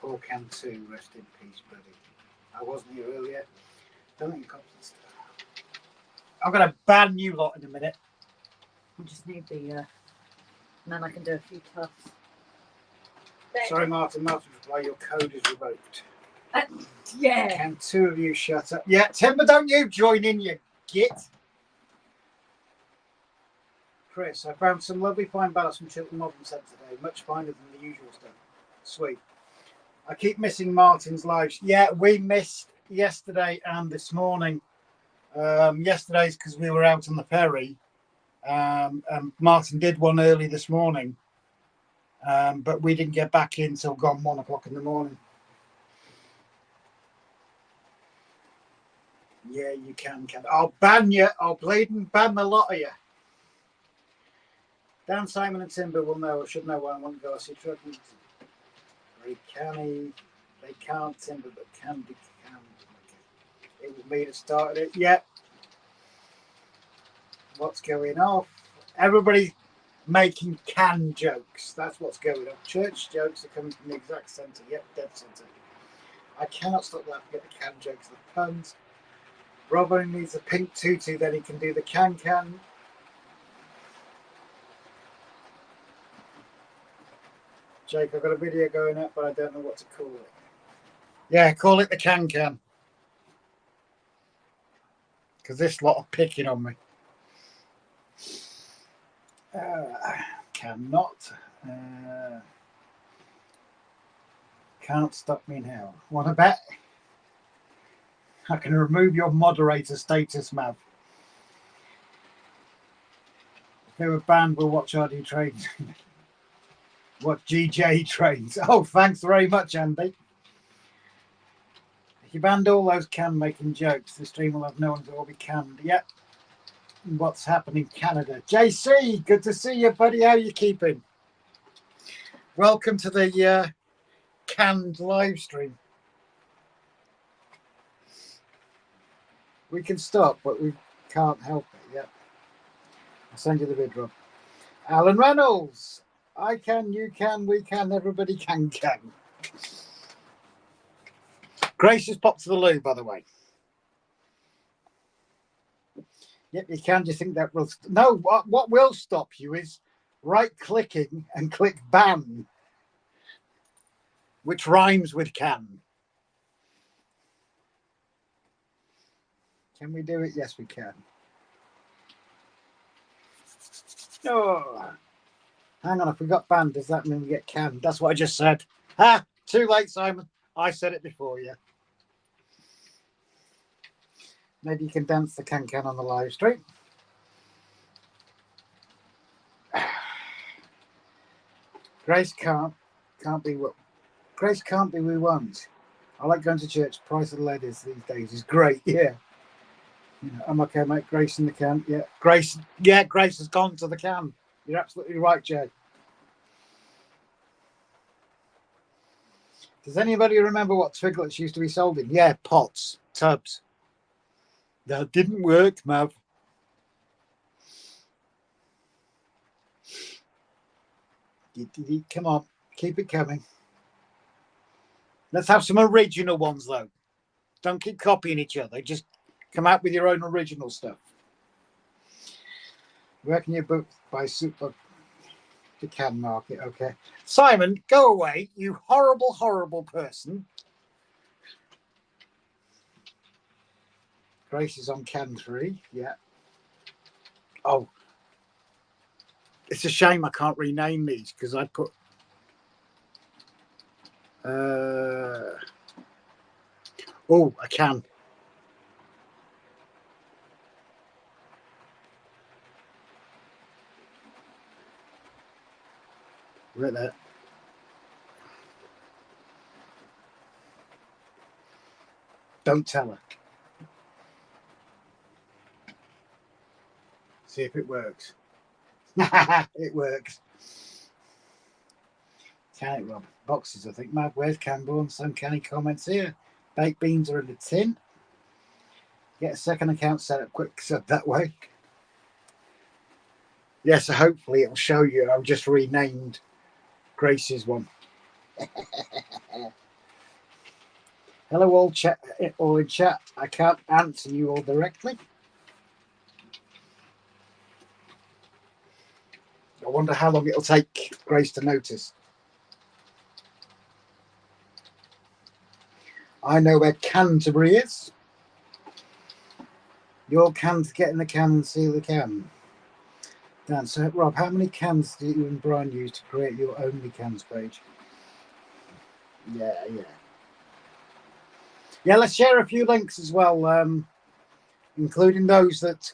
Poor Can 2, rest in peace, buddy. I wasn't here earlier. Don't think you got this stuff. I'm going to ban you lot in a minute. I just need the. And then I can do a few tufts. Sorry, Martin. Martin, reply, your code is revoked. Yeah. Can 2 of you shut up? Yeah, Timber, don't you join in, you git. Chris, I found some lovely fine ballast from Chiltern Modern Centre today. Much finer than the usual stuff. Sweet. I keep missing Martin's lives. Yeah, we missed yesterday and this morning. Yesterday's because we were out on the ferry. And Martin did one early this morning. But we didn't get back in till gone 1 o'clock in the morning. Yeah, you can. I'll ban you. I'll bleeding ban the lot of you. Dan, Simon and Timber will know. I should know why I want to go. I see trucking. Very canny. They can't Timber, but can be can. It was me that started it. Yeah. What's going off? Everybody's making can jokes. That's what's going on. Church jokes are coming from the exact centre. Yep, dead centre. I cannot stop laughing at the can jokes, the puns. Rob only needs a pink tutu, then he can do the can-can. Jake, I've got a video going up, but I don't know what to call it. Yeah, call it the can-can. Because this lot are picking on me. cannot. Can't stop me now. Want to bet? I can remove your moderator status, Mav. If they were banned, we'll watch RD trains. What GJ trains? Oh, thanks very much, Andy. If you banned all those can making jokes, the stream will have no one to all be canned. Yep. What's happening in Canada? JC, good to see you, buddy. How you keeping? Welcome to the canned live stream. We can stop, but we can't help it. Yep. I'll send you the vid, Rob. Alan Reynolds. I can, you can, we can, everybody can. Grace has popped to the loo, by the way. Yep, you can. Do you think that will... No, what will stop you is right-clicking and click ban, which rhymes with can. Can we do it? Yes, we can. Oh, hang on. If we got banned, does that mean we get canned? That's what I just said. Ha! Too late, Simon. I said it before you. Maybe you can dance the can on the live stream. Grace can't be what Grace can't be we want. I like going to church. Price of lead is these days is great. Yeah. I'm okay, mate. Grace in the can. Yeah. Grace has gone to the can. You're absolutely right, Jay. Does anybody remember what Twiglets used to be sold in? Yeah, pots, tubs. That didn't work, Mav. Come on, keep it coming. Let's have some original ones, though. Don't keep copying each other. Just come out with your own original stuff. Where can you book by super the can market? Okay. Simon, go away, you horrible, horrible person. Grace is on can 3. Yeah. Oh. It's a shame I can't rename these because I put oh, I can. Right there. Don't tell her. See if it works. It works. Can it, Rob? Boxes, I think. Mad, where's Canborn? Some canny comments here. Baked beans are in the tin. Get a second account set up quick, so that way. Yeah, so hopefully it'll show you. I've just renamed Grace's one. Hello, all chat, all in chat. I can't answer you all directly. I wonder how long it'll take Grace to notice. I know where Canterbury is. Your cans get in the can and seal the can. Dan, so Rob, how many cans do you and Brian use to create your only cans page? Yeah. Yeah, let's share a few links as well, including those that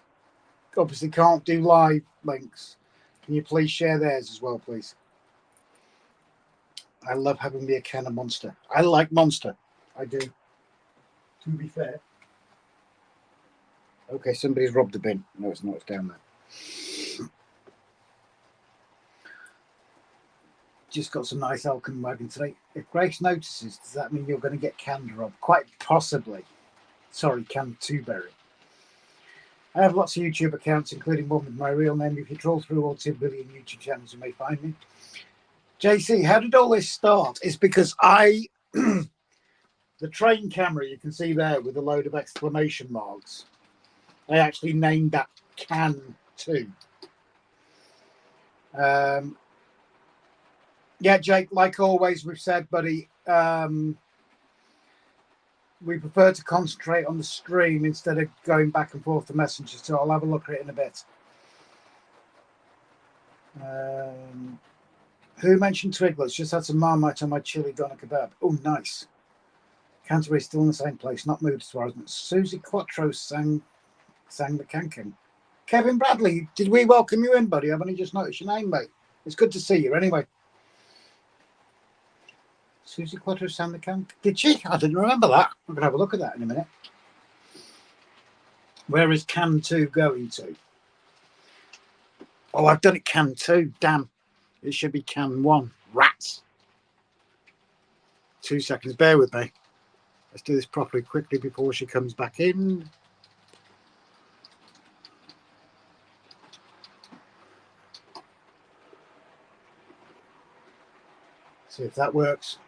obviously can't do live links. Can you please share theirs as well, please? I love having me a can of Monster. I like Monster. I do. To be fair. Okay, somebody's robbed the bin. No, it's not. It's down there. Just got some nice Elkin wagon today. If Grace notices, does that mean you're going to get canned, Rob? Quite possibly. Sorry, canned 2berry. I have lots of YouTube accounts, including one with my real name. If you troll through all 2 billion YouTube channels, you may find me. JC, how did all this start? It's because the train camera you can see there with a load of exclamation marks, I actually named that can 2. Yeah, Jake, like always, we've said, buddy, we prefer to concentrate on the stream instead of going back and forth to messages, so I'll have a look at it in a bit. Who mentioned Twiglets? Just had some Marmite on my chili doner kebab. Oh, nice. Canterbury still in the same place, not moved as far as Susie Quattro sang the cancan. Kevin Bradley, did we welcome you in, buddy? I've only just noticed your name, mate. It's good to see you anyway. Susie Quattro sang the cancan. Did she? I didn't remember that. I'm going to have a look at that in a minute. Where is Can 2 going to? Oh, I've done it Can 2. Damn. It should be Can 1. Rats. 2 seconds. Bear with me. Let's do this properly quickly before she comes back in. See if that works.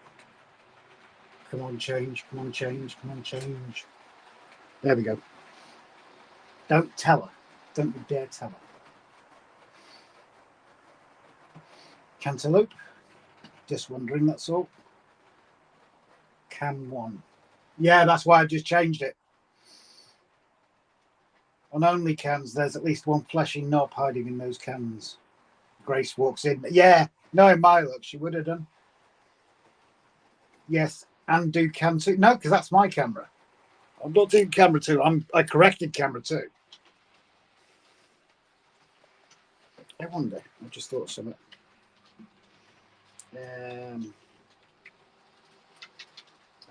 Come on, change. Come on, change. Come on, change. There we go. Don't tell her. Don't you dare tell her. Cantaloupe. Just wondering, that's all. Can 1. Yeah, that's why I just changed it. On only cans, there's at least one fleshy knob hiding in those cans. Grace walks in. Yeah, knowing my luck, she would have done. Yes, and do Can 2. No, because that's my camera. I'm not doing camera 2. I corrected camera 2. I wonder. I just thought of something.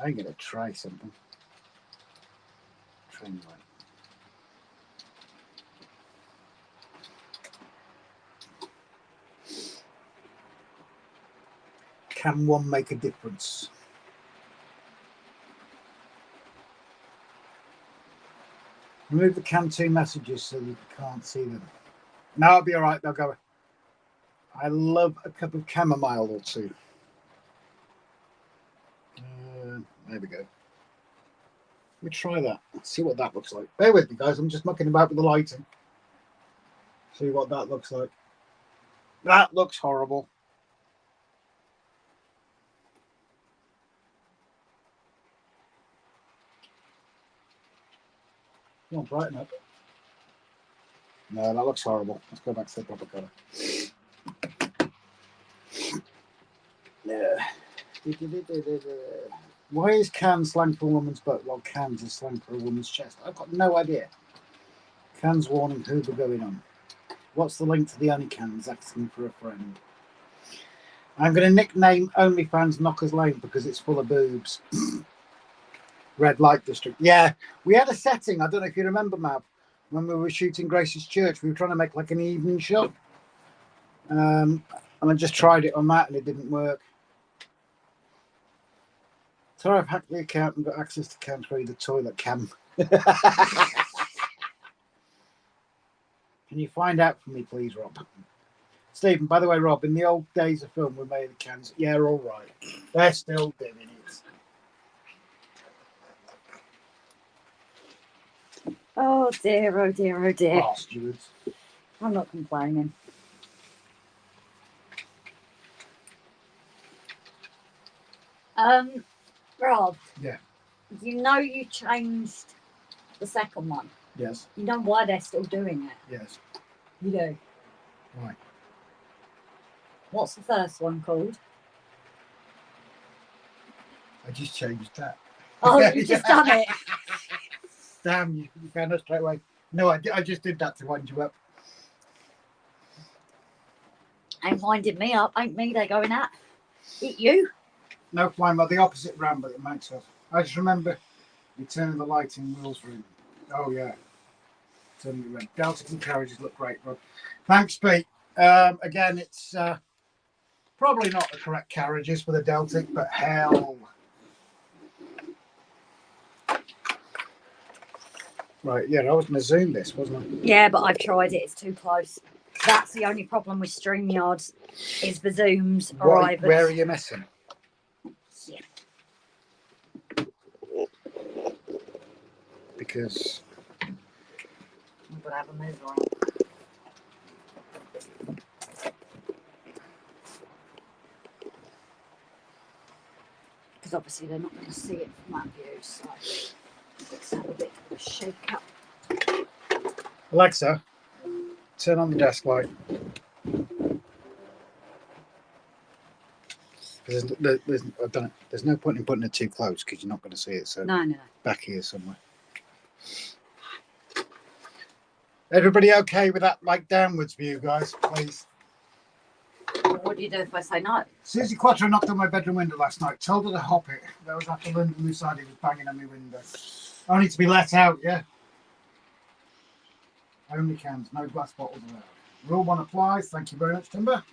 I'm going to try something. Train light. Can 1 make a difference? Remove the Can 2 messages so you can't see them. No, I'll be all right. They'll go. I love a cup of chamomile or two. There we go. Let me try that. See what that looks like. Bear with me, guys. I'm just mucking about with the lighting. See what that looks like. That looks horrible. Come on, brighten up. No, that looks horrible. Let's go back to the proper colour. Yeah. Why is can slang for a woman's butt while cans is slang for a woman's chest? I've got no idea. Cans warning Hoover going on. What's the link to the Uncans asking for a friend? I'm going to nickname OnlyFans Knockers Lane because it's full of boobs. Red light district. Yeah, we had a setting. I don't know if you remember, Mav, when we were shooting Grace's Church. We were trying to make like an evening shot. And I just tried it on that and it didn't work. Sorry, I've hacked the account and got access to Can 3, the toilet cam. Can you find out for me, please, Rob? Stephen, by the way, Rob, in the old days of film, we made the cans. Yeah, all right. They're still doing it. Oh dear, oh dear, oh dear. Oh, stewards. I'm not complaining. Rob. Yeah. You know you changed the second one. Yes. You know why they're still doing it. Yes. You do. Why? What's the first one called? I just changed that. Oh, you just done it. Damn, you found us straight away. No, I just did that to wind you up. Ain't winding me up. Ain't me they're going at. It you. No, fine, but the opposite round, but it makes sense. I just remember you turning the lighting wheels room. Oh, yeah. Turning it red. Delta and carriages look great, Rob. Thanks, Pete. Again, it's probably not the correct carriages for the Deltic, but hell. Right, yeah, I was going to zoom this, wasn't I? Yeah, but I've tried it. It's too close. That's the only problem with StreamYard is the zooms arrive. Where are you messing? Yeah. Because I'm gonna have a move on. Because obviously they're not going to see it from that view, so let's have a bit of a shake up. Alexa, turn on the desk light. There's no point in putting it too close because you're not going to see it. So No. back here somewhere. Everybody okay with that, like downwards view, guys? Please. What do you do if I say no? Susie Quattro knocked on my bedroom window last night. Told her to hop it. That was after Lyndon Musadi was banging on my window. Only to be let out, yeah. Only cans, no glass bottles allowed. Rule 1 applies. Thank you very much, Timber.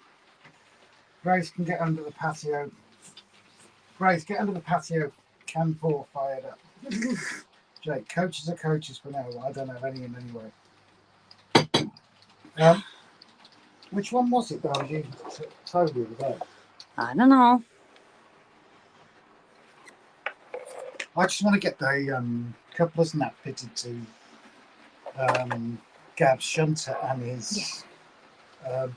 Grace can get under the patio. Grace, get under the patio. Can 4 fired up. Jake, coaches are coaches for now. I don't have any in anyway. Which one was it that I was using to told you about? I don't know. I just want to get the couple of snap fitted to Gav's shunter and his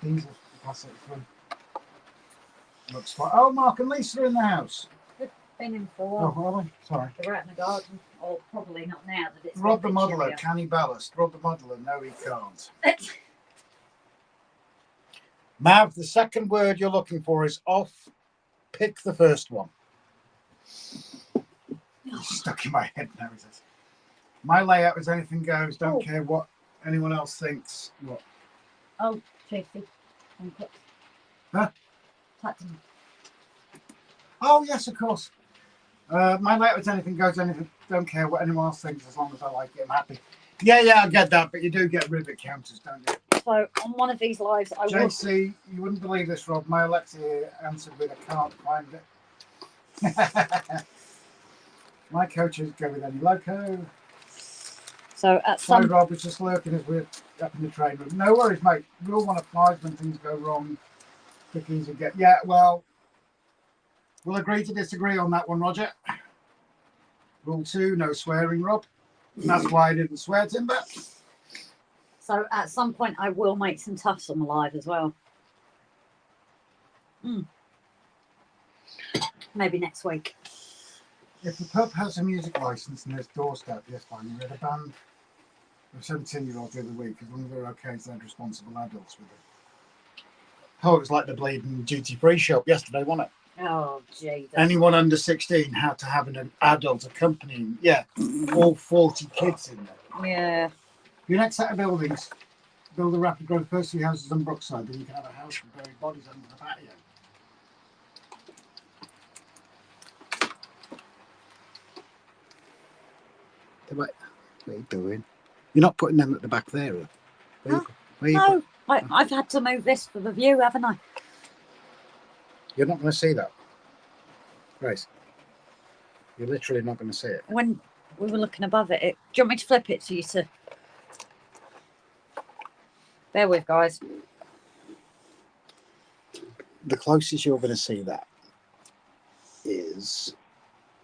diesel pass it through. Looks fine. Oh, Mark and Lisa are in the house. They've been in for a Oh, while. are they? Sorry. They're out in the garden. Or probably not now that it's Rob the a bit modeler, chillier. can he ballast? Rob the modeler, no he can't. Mav, the second word you're looking for is off. Pick the first one. It's stuck in my head now. It says. My layout is anything goes. Don't care what anyone else thinks. What? Oh, Tracy. Huh? Platinum. Oh, yes, of course. My layout is anything goes. Anything. Don't care what anyone else thinks as long as I like it. I'm happy. Yeah, I get that. But you do get rivet counters, don't you? So on one of these lives, I will. JC, you wouldn't believe this, Rob. My Alexa here answered with I can't find it. My coaches go with any loco. So at Sorry, some. Rob, it's just lurking as we're up in the train room. No worries, mate. Rule 1 applies when things go wrong. Quick, easy get. Yeah, well, we'll agree to disagree on that one, Roger. Rule 2, no swearing, Rob. That's why I didn't swear, Timber. So at some point, I will make some tufts on the live as well. Maybe next week. If the pub has a music license and there's doorstep, yes, fine. We had a band of 17-year-olds the other week. As long as they're okay, so they're responsible adults with it. Oh, it was like the bleeding duty-free shop yesterday, wasn't it? Oh, gee. Anyone under 16 had to have an adult accompanying. Yeah, all 40 kids in there. Yeah. Your next set of buildings, build a rapid growth first few houses on Brookside, then you can have a house with buried bodies under the patio. What are you doing? You're not putting them at the back there, are you? No, I've had to move this for the view, haven't I? You're not going to see that, Grace. You're literally not going to see it. When we were looking above it, do you want me to flip it so you to... Bear with, guys. The closest you're going to see that is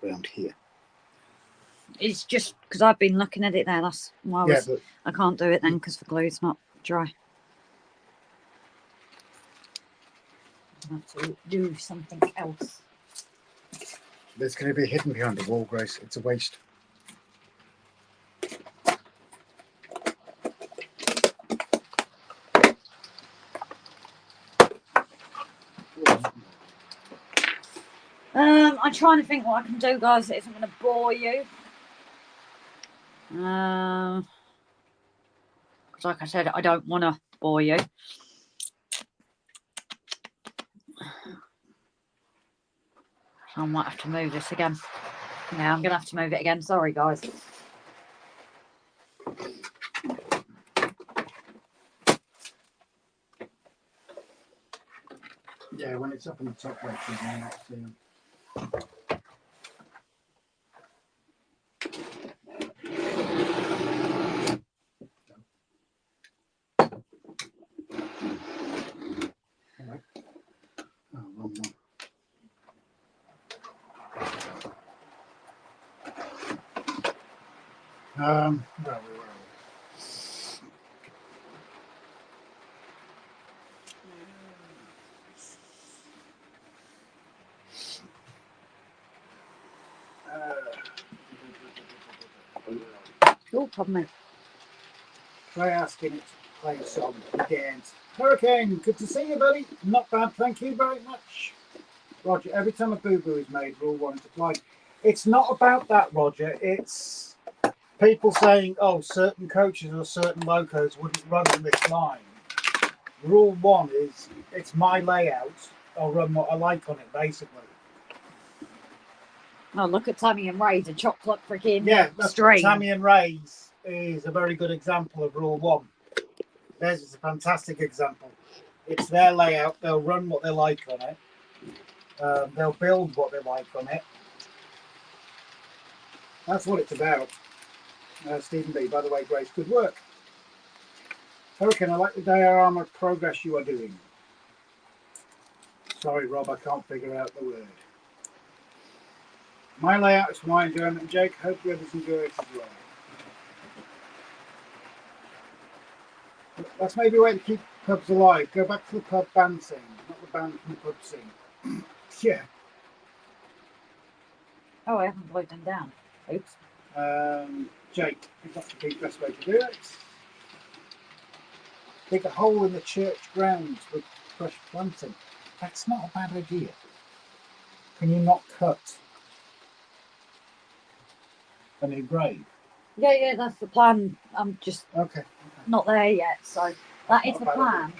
around here. It's just because I've been looking at it there. That's why But I can't do it then because the glue's not dry. I have to do something else. there's going to be hidden behind the wall, Grace. It's a waste. I'm trying to think what I can do, guys, that isn't going to bore you. Because like I said, I don't want to bore you. So I might have to move this again. Yeah, I'm going to have to move it again. Sorry, guys. Yeah, when it's up in the top left, you may not see them. Oh, wrong one. Where are we? Oh, pardon me. Try asking it to play a song again. Hurricane, good to see you, buddy. Not bad, thank you very much. Roger, every time a boo-boo is made, rule 1 is applied. It's not about that, Roger. It's people saying, oh, certain coaches or certain locos wouldn't run on this line. Rule 1 is, it's my layout. I'll run what I like on it, basically. Oh, look at Tammy and Ray, the chocolate freaking That's stream. Tammy and Ray's is a very good example of rule 1. Theirs is a fantastic example. It's their layout. They'll run what they like on it. They'll build what they like on it. That's what it's about. Stephen B, by the way, Grace, good work. Hurricane, I like the diorama progress you are doing. Sorry, Rob, I can't figure out the word. My layout is my enjoyment, Jake. Hope the others enjoy it as well. That's maybe a way to keep pubs alive. Go back to the pub band scene, not the band from the pub scene. Yeah. Oh, I haven't blown them down. Oops. Jake, is that the best way to do it? Dig a hole in the church grounds with fresh planting. That's not a bad idea. Can you not cut a new grave? Yeah, that's the plan. I'm just Okay. not there yet, so that is the plan.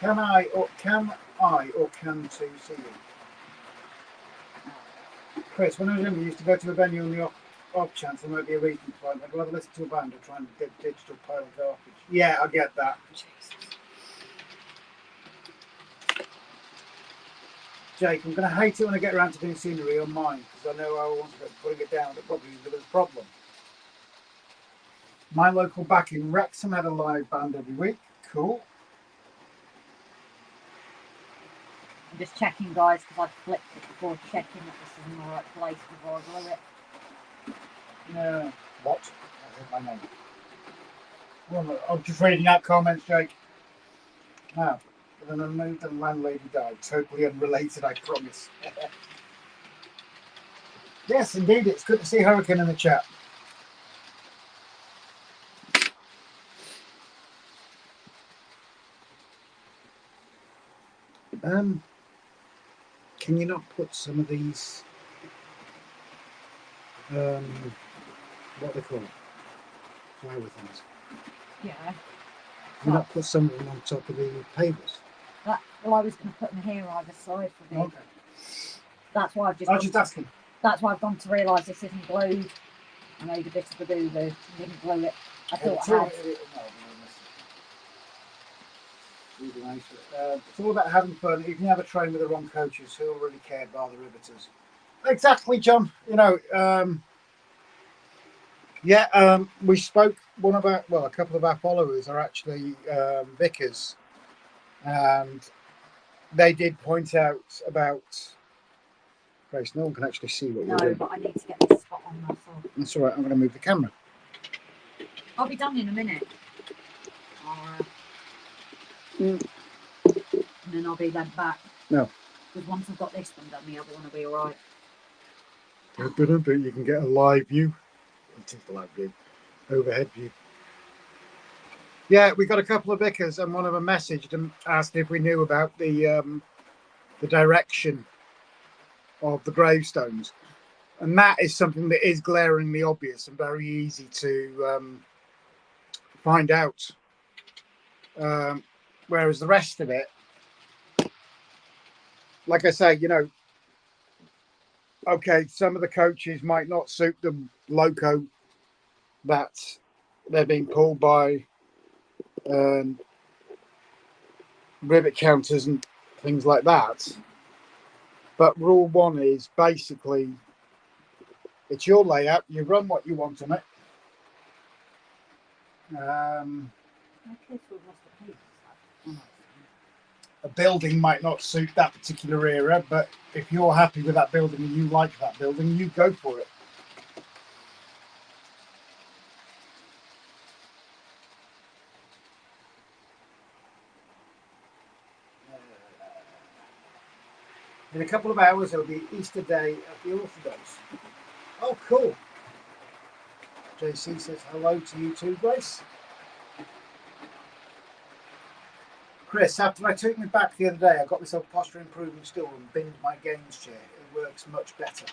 Can I or can two see you? Chris, when I was younger, we used to go to a venue on the off chance there might be a reason for it. I'd rather listen to a band or try and get digital pile of garbage. Yeah, I get that. Jesus. Jake, I'm going to hate it when I get around to doing scenery on mine because I know I want to putting it down. It probably is a problem. My local back in Wrexham had a live band every week. Cool. I'm just checking, guys, because I flipped it before checking that this is in the right place before I blew it. Yeah. What? I know. Well, I'm just reading out comments, Jake. Now, then I moved and the landlady died. Totally unrelated, I promise. Yes, indeed. It's good to see Hurricane in the chat. Can you not put some of these, what they call flower things? Yeah. Can you not put some of them on top of the pavers? Well, I was going to put them here either side for me. Okay. That's why I was just asking. That's why I've gone to realise this isn't glued. I made a bit of a boo-boo and didn't glue it. I thought I had. It's all about having fun. You can have a train with the wrong coaches who will really care bar the riveters. Exactly, John. You know, we spoke. A couple of our followers are actually vicars, and they did point out about. Grace, no one can actually see what we're doing. No, but I need to get this spot on myself. That's all right. I'm going to move the camera. I'll be done in a minute. And then I'll be led back. No. Because once I've got this one done, the other one will be all right. You can get a live view. It is the live view. Overhead view. Yeah, we got a couple of vicars, and one of them messaged and asked if we knew about the direction of the gravestones, and that is something that is glaringly obvious and very easy to find out. Whereas the rest of it, like I say, you know, okay, some of the coaches might not suit the loco that they're being pulled by, rivet counters and things like that. But rule 1 is basically it's your layout. You run what you want on it. A building might not suit that particular era, but if you're happy with that building and you like that building, you go for it. In a couple of hours, it'll be Easter Day at the Orthodox. Oh, cool. JC says hello to you too, Grace. Chris, after I took me back the other day, I got myself posture improvement stool and binned my games chair. It works much better.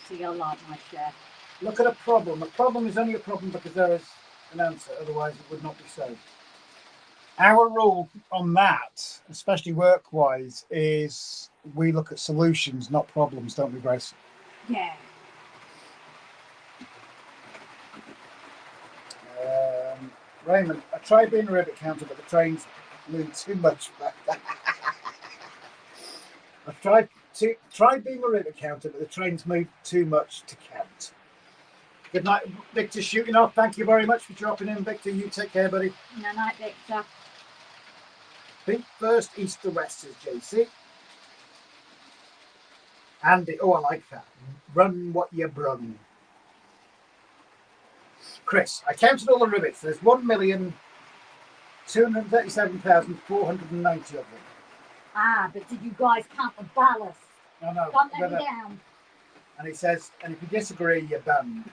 See, I like my chair. Look at a problem. A problem is only a problem because there is an answer. Otherwise, it would not be so. Our rule on that, especially work-wise, is we look at solutions, not problems, don't we, Grace? Yeah. Raymond, I tried being a rivet counter, but the trains move too much. I've tried being a rivet counter, but the trains move too much to count. Good night, Victor. Shooting off. Thank you very much for dropping in, Victor. You take care, buddy. No, night, Victor. Think first, east to west, says JC. Andy, oh, I like that. Run what you brung. Chris, I counted all the rivets. There's 1,237,490 of them. Ah, but did you guys count the ballast? No, no. Don't let me down. And he says, and if you disagree, you're banned.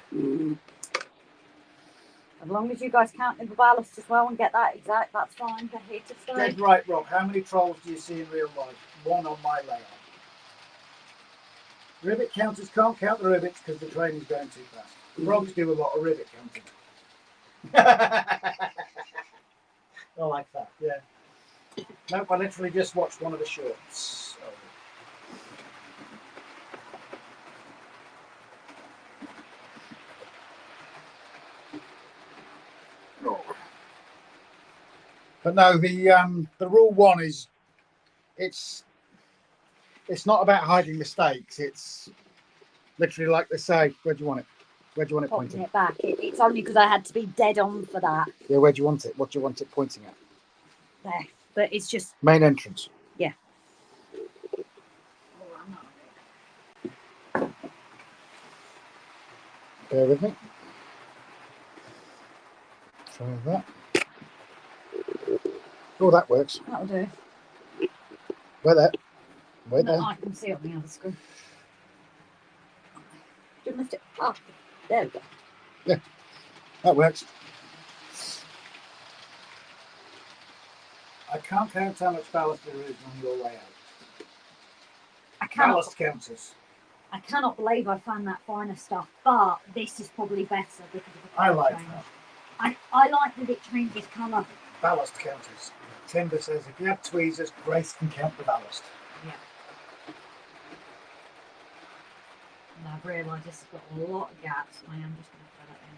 As long as you guys count the ballast as well and get that exact, that's fine. They're here to stay. Dead right, Rob. How many trolls do you see in real life? One on my layout. Rivet counters can't count the rivets because the train is going too fast. Frogs do a lot of rivet counting. I like that, yeah. Nope, I literally just watched one of the shorts. But no, the rule one is it's not about hiding mistakes. It's literally like they say, where do you want it? Where do you want it Pointing pointing? it back. It's only because I had to be dead on for that. Yeah, where do you want it? What do you want it pointing at? There. But it's just... Main entrance. Yeah. Bear with me. Try that. Oh, that works. That'll do. Where there? Where No, there? I can see it on the other screen. Just lift it up. There we go. Yeah, that works. I can't count how much ballast there is on your layout. Ballast counters. I cannot believe I found that finer stuff, but this is probably better because of the I colour like change. that. I like that it changes colour. Ballast counters. Timber says if you have tweezers, Grace can count the ballast. Yeah. And I've realised this has got a lot of gaps. I am just going to fill it in.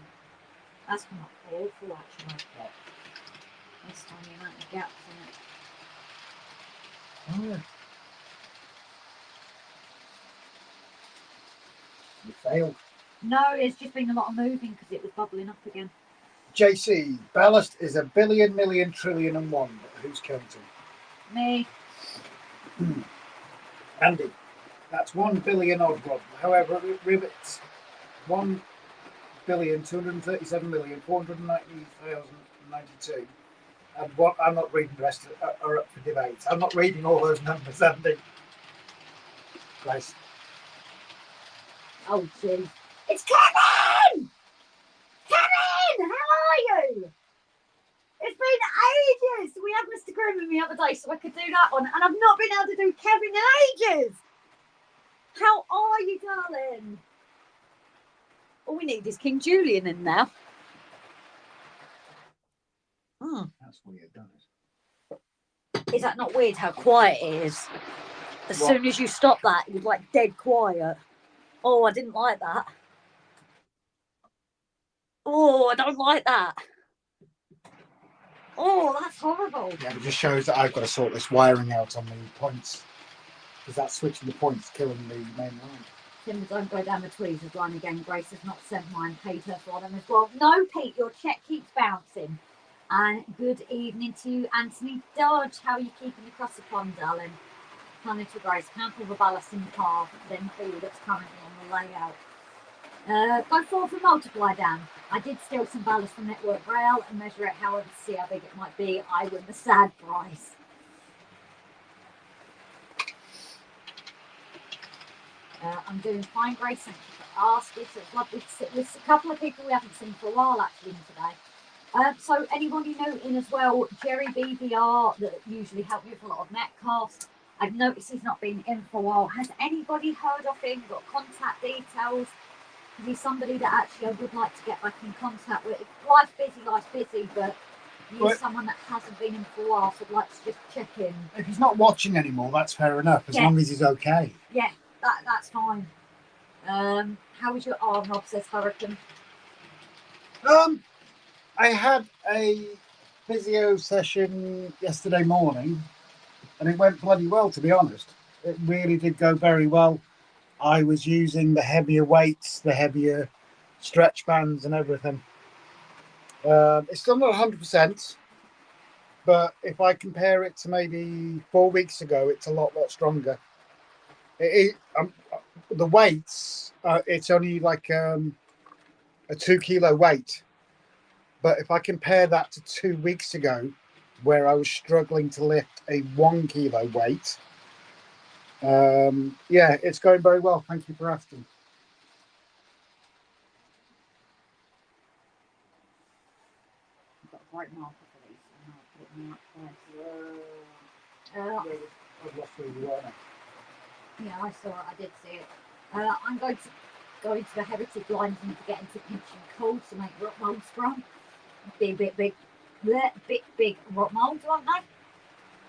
That's come up awful actually. This tiny amount of gaps in it. Oh, yeah. You failed. No, it's just been a lot of moving because it was bubbling up again. JC, ballast is a billion, million, trillion and one. But who's counting? Me. Andy, that's 1 billion odd, Rob. However, rivets 1,237,490,092. And what I'm not reading the rest are up for debate. I'm not reading all those numbers, Andy. Nice. Oh, gee. It's Kevin! Kevin! How are you? It's been ages. We had Mr. Grimm the other day so I could do that one, and I've not been able to do Kevin in ages. How are you, darling? All we need is King Julian in now. That's weird, don't it? Is that not weird how quiet it is? As What? soon as you stop that, it was like dead quiet. Oh, I didn't like that. Oh, I don't like that. Oh, that's horrible. Yeah, it just shows that I've got to sort this wiring out on the points. Because that's switching the points, killing the main line. Timber, don't go down the tweezers line again. Grace has not sent mine. Paid her for them as well. No, Pete, your check keeps bouncing. And good evening to you, Anthony Dodge. How are you keeping across the pond, darling? Planning to Grace. Count all the ballast in the car, then all that's currently on the layout. Go forward for multiply, Dan. I did steal some ballast from Network Rail and measure it however to see how big it might be. I win the sad prize. I'm doing fine, Grace. Thank you for asking. So it's lovely to sit with a couple of people we haven't seen for a while actually today. So anybody noting as well, Jerry BVR that usually help you with a lot of Metcalfs. I've noticed he's not been in for a while. Has anybody heard of him? Got contact details? He's somebody that actually I would like to get back in contact with. Life's busy, but he's someone that hasn't been in for a while, so I'd like to just check in. If he's not watching anymore, that's fair enough, as long as he's okay. Yeah, that's fine. How was your arm, Rob? Says Hurricane. I had a physio session yesterday morning, and it went bloody well, to be honest. It really did go very well. I was using the heavier weights, the heavier stretch bands and everything. It's still not 100%, but if I compare it to maybe 4 weeks ago, it's a lot stronger. The weights, it's only like a 2 kilo weight. But if I compare that to 2 weeks ago, where I was struggling to lift a 1 kilo weight, yeah, it's going very well. Thank you for asking. I've got a great marker for these. And I'll put it in the right place. I've lost where you are now. Yeah, I saw it. I did see it. I'm going to go into the heritage lines and get into pinch and coal to make rock molds from. Big rock molds, aren't they?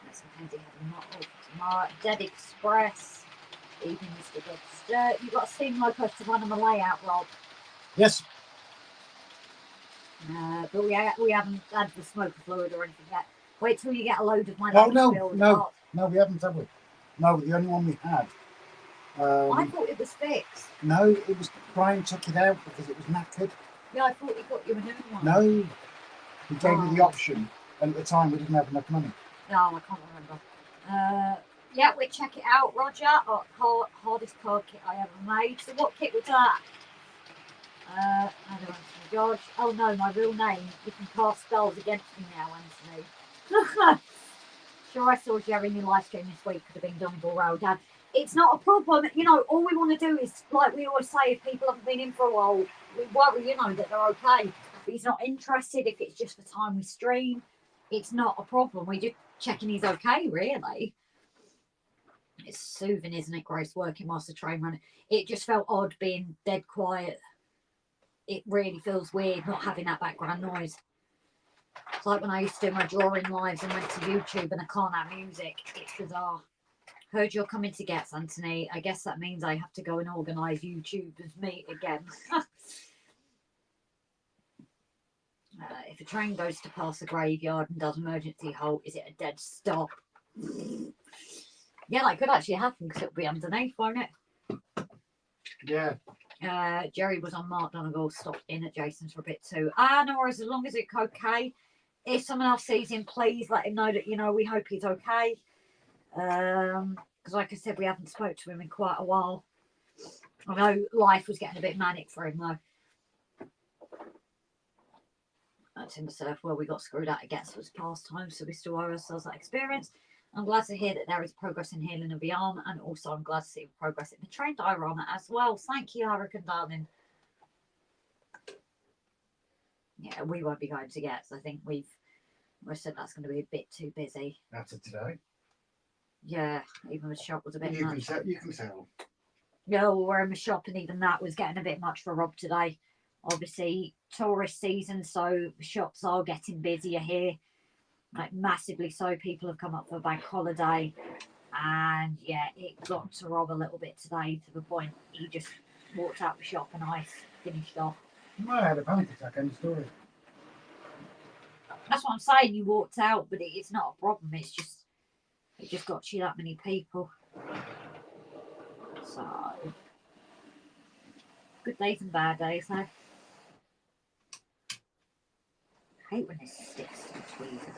That's handy having that all for tomorrow. Dead Express. Even Mr. Good. You've got a steam loco to run on the layout, Rob. Yes. But we haven't had the smoker fluid or anything yet. Wait till you get a load of my No, we haven't, have we? No, the only one we had. I thought it was fixed. No, it was Brian took it out because it was knackered. Yeah, I thought he got you a new one. No, he gave me the option, and at the time we didn't have enough money. No, I can't remember. Yeah, we check it out, Roger. Hardest card kit I ever made. So what kit was that? I don't know, George. Oh no, my real name. You can cast spells against me now, Anthony. Sure, I saw Jerry in your live stream this week. Could have been Donegal Road, Dad. It's not a problem. You know, all we want to do is, like we always say, if people haven't been in for a while, we worry, you know, that they're okay. If he's not interested, if it's just the time we stream, it's not a problem. We're just checking he's okay, really. It's soothing, isn't it, Grace, working whilst the train running? It just felt odd being dead quiet. It really feels weird not having that background noise. It's like when I used to do my drawing lives and went to YouTube and I can't have music. It's bizarre. Heard you're coming to Gets, Anthony. I guess that means I have to go and organise YouTubers meet again. If a train goes to pass a graveyard and does emergency halt, is it a dead stop? Yeah, that could actually happen because it'll be underneath, won't it? Yeah. Jerry was on Mark Donegal, stopped in at Jason's for a bit too. No worries, as long as it's okay. If someone else sees him, please let him know that, you know, we hope he's okay. Because like I said, we haven't spoke to him in quite a while. I know life was getting a bit manic for him though. That's in the surf where we got screwed out against was pastime, so we still owe ourselves that experience. I'm glad to hear that there is progress in healing of the arm, and also I'm glad to see progress in the train diorama as well. Thank you, Hurricane darling. Yeah, we won't be going to Gets. I think we said that's going to be a bit too busy. After today. Yeah, even the shop was a bit much. You can tell. Yeah, well, we're in the shop, and even that was getting a bit much for Rob today. Obviously, tourist season, so shops are getting busier here. Like massively so. People have come up for a bank holiday, and yeah, it got to Rob a little bit today to the point he just walked out the shop and I finished off. I had a panic attack, end of story. That's what I'm saying. You walked out, but it's not a problem. It's just it just got you that many people. So good days and bad days, huh? I hate when this sticks to the tweezer.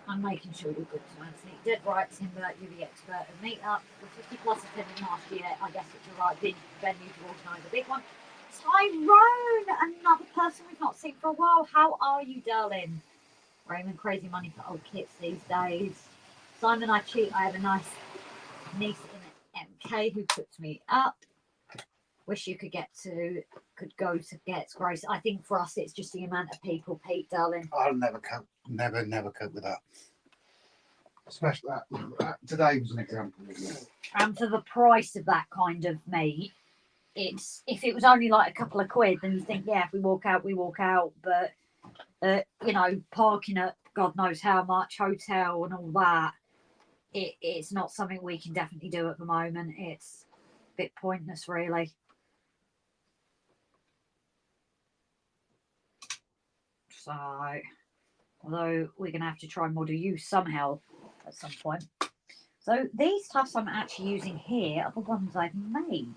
I'm making sure we're good to Anthony. Dead right, Timber, you're the expert of meetup. The 50 plus attended last year. I guess it's the right venue to organise a big one. Tyrone, another person we've not seen for a while. How are you, darling? Raymond, crazy money for old kits these days. Simon, I cheat. I have a nice niece in MK who puts me up. wish you could go to Get's Grace. I think for us it's just the amount of people, Pete, darling. I'll never cope. Never cope with that. Especially that today was an example. And for the price of that kind of meat, it's if it was only like a couple of quid, then you think, yeah, if we walk out, we walk out. But you know, parking at God knows how much, hotel and all that, it's not something we can definitely do at the moment. It's a bit pointless, really. So, although we're going to have to try model U somehow at some point. So these tufts I'm actually using here are the ones I've made.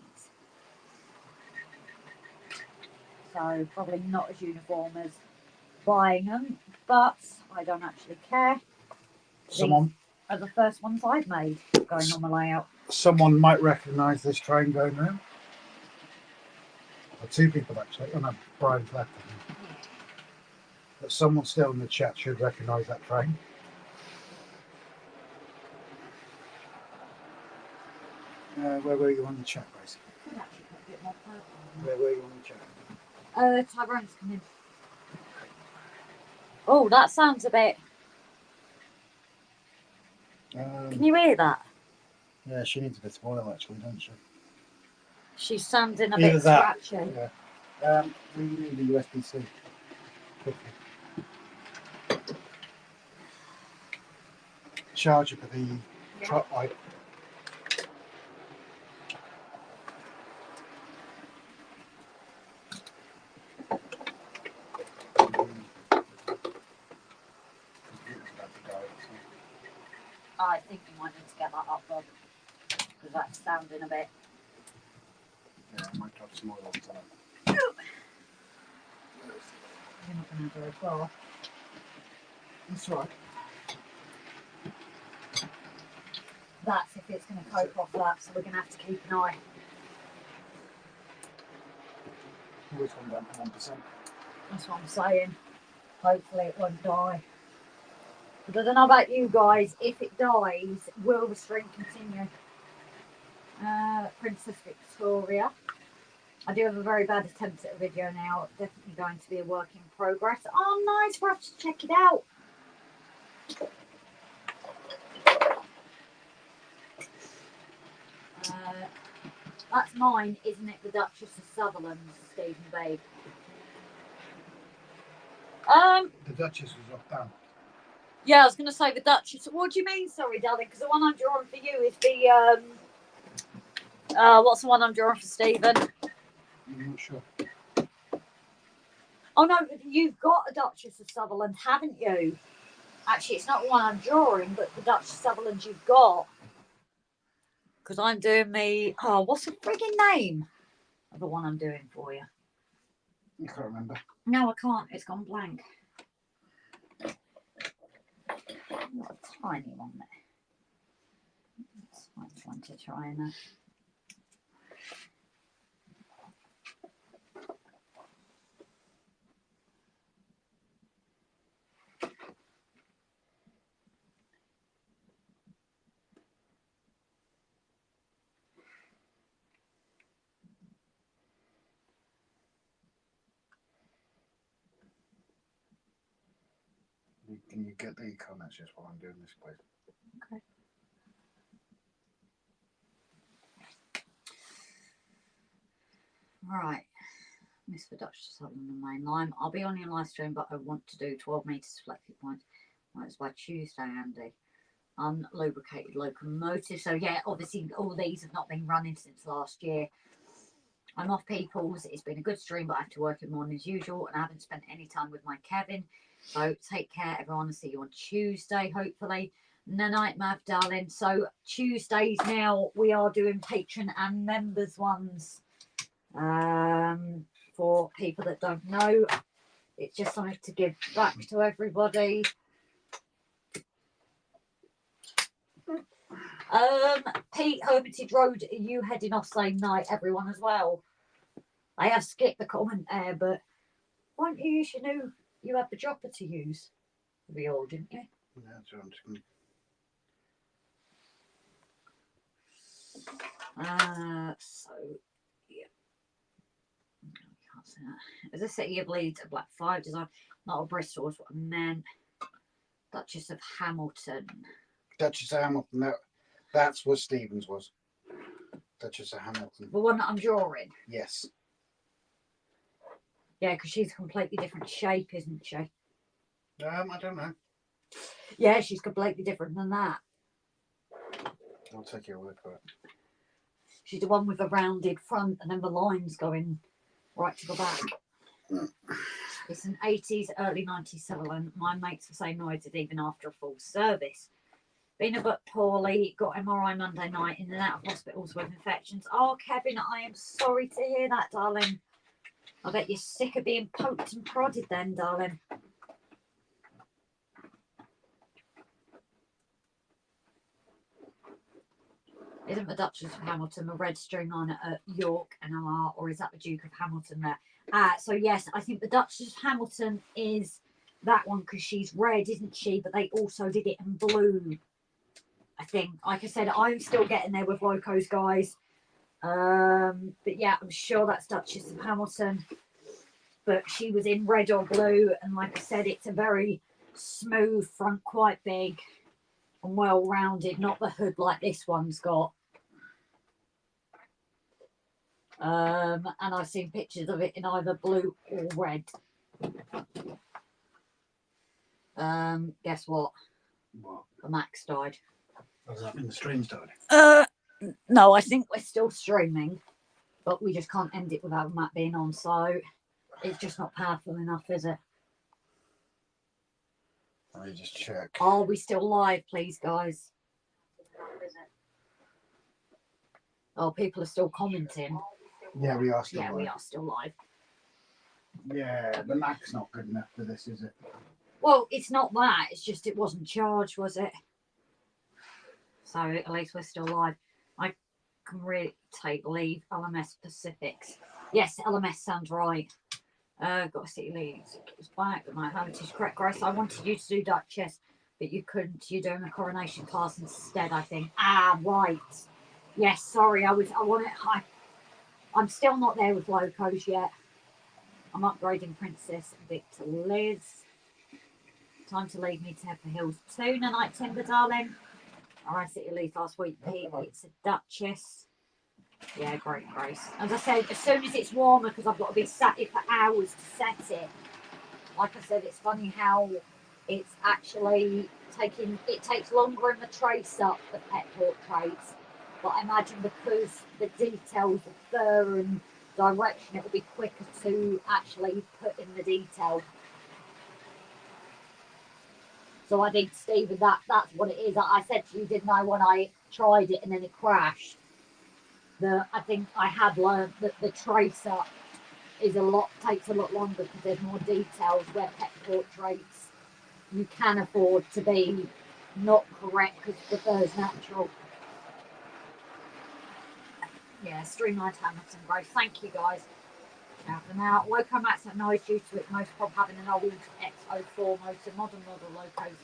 So probably not as uniform as buying them, but I don't actually care. Someone These are the first ones I've made going on the layout. Someone might recognise this train going round. Or two people actually. Oh no, Brian's left. But someone still in the chat should recognise that train. Where were you on the chat, Grace? Could actually put a bit more purple on Where were you on the chat? there. Tyrone's coming. Oh, that sounds a bit. Can you hear that? Yeah, she needs a bit of oil actually, don't she? She's sounding a Either bit that, scratchy. Yeah. We need a USB-C. Quickly. Charger for the truck light. I think you might need to get that up, Bob, because that's sounding a bit. Yeah, I might drop some oil on top. You're not going to do it well. That's right. That's if it's going to cope off that, so we're going to have to keep an eye. Always gone down to 1%. That's what I'm saying. Hopefully it won't die. But I don't know about you guys. If it dies, will the stream continue? Princess Victoria. I do have a very bad attempt at a video now. Definitely going to be a work in progress. Oh, nice. We'll have to check it out. That's mine, isn't it? The Duchess of Sutherland, Stephen Babe. The Duchess was off down. Yeah, I was going to say the Duchess. What do you mean? Sorry, darling. Because the one I'm drawing for you is the what's the one I'm drawing for Stephen? I'm not sure. Oh no, you've got a Duchess of Sutherland, haven't you? Actually, it's not the one I'm drawing, but the Duchess of Sutherland you've got. Because I'm doing me. Oh, what's the frigging name of the one I'm doing for you? I can't remember. No, I can't. It's gone blank. Not a tiny one there. That's a nice one to try and. Can you get the comments just while I'm doing this, please? Okay. Right. Miss the Dutch Sutherland on the main line. I'll be on your live stream, but I want to do 12 metres flexi points. Well, it's by Tuesday, Andy. Unlubricated locomotive. So yeah, obviously all these have not been running since last year. I'm off people's. It's been a good stream, but I have to work in the morning as usual, and I haven't spent any time with my Kevin. So take care, everyone. I'll see you on Tuesday, hopefully. No night, Mav, darling. So Tuesdays now we are doing patron and members ones. For people that don't know, it's just something to give back to everybody. Pete, Hermitage Road, are you heading off same night, everyone as well? I have skipped the comment there, but why don't you use your new, you had the dropper to use for the old, didn't you? Yeah, that's what I'm just going So, yeah. What's that? It was a City of Leeds, a Black 5 design, not a Bristol, is what I meant. Duchess of Hamilton. Duchess of Hamilton. That's what Stevens was. Duchess of Hamilton. The one that I'm drawing. Yes. Yeah, because she's a completely different shape, isn't she? I don't know. Yeah, she's completely different than that. I'll take your word for it. She's the one with a rounded front and then the lines going right to the back. It's an 80s, early 90s settlement. Mine makes the same noises even after a full service. Been a bit poorly, got MRI Monday night, in and out of hospitals with infections. Oh, Kevin, I am sorry to hear that, darling. I bet you're sick of being poked and prodded then, darling. Isn't the Duchess of Hamilton the red string on at York NLR, or is that the Duke of Hamilton there? So yes, I think the Duchess of Hamilton is that one because she's red, isn't she? But they also did it in blue. I think, like I said, I'm still getting there with locos, guys. But yeah, I'm sure that's Duchess of Hamilton. But she was in red or blue, and like I said, it's a very smooth front, quite big and well rounded, not the hood like this one's got. And I've seen pictures of it in either blue or red. Guess what? What? The Max died. Does that mean the stream's died? No, I think we're still streaming, but we just can't end it without Matt being on, so it's just not powerful enough, is it? Let me just check. Are we still live, please, guys? Oh, people are still commenting. Yeah, we are still Yeah, live. we are still live. Yeah, the Mac's not good enough for this, is it? Well, it's not that. It's just it wasn't charged, was it? So at least we're still live. I can really take leave. LMS Pacifics. Yes, LMS sounds right. Got to see Leeds. It was back. My heritage correct, Grace. I wanted you to do Duchess, but you couldn't. You're doing a coronation class instead, I think. Ah, right. Yes, sorry. I'm still not there with locos yet. I'm upgrading Princess Victor Liz. Time to leave me to head for Hills 2. No night timber, darling. I City Leeds last week, Pete. It's a Duchess. Yeah, great, Grace. As I said, as soon as it's warmer, because I've got to be sat here for hours to set it. Like I said, it's funny how it's actually it takes longer in the trace up the pet portraits. But I imagine because the details of fur and direction, it will be quicker to actually put in the detail. So I think, Stephen, that's what it is. I said to you, didn't I, when I tried it and then it crashed, that I think I had learned that the trace up takes a lot longer because there's more details, where pet portraits you can afford to be not correct because the fur's natural. Yeah, streamlined Hamilton Grace. Thank you, guys. Now for now, Loco Max at noise due to it most probably having an old X04 motor. Modern model locos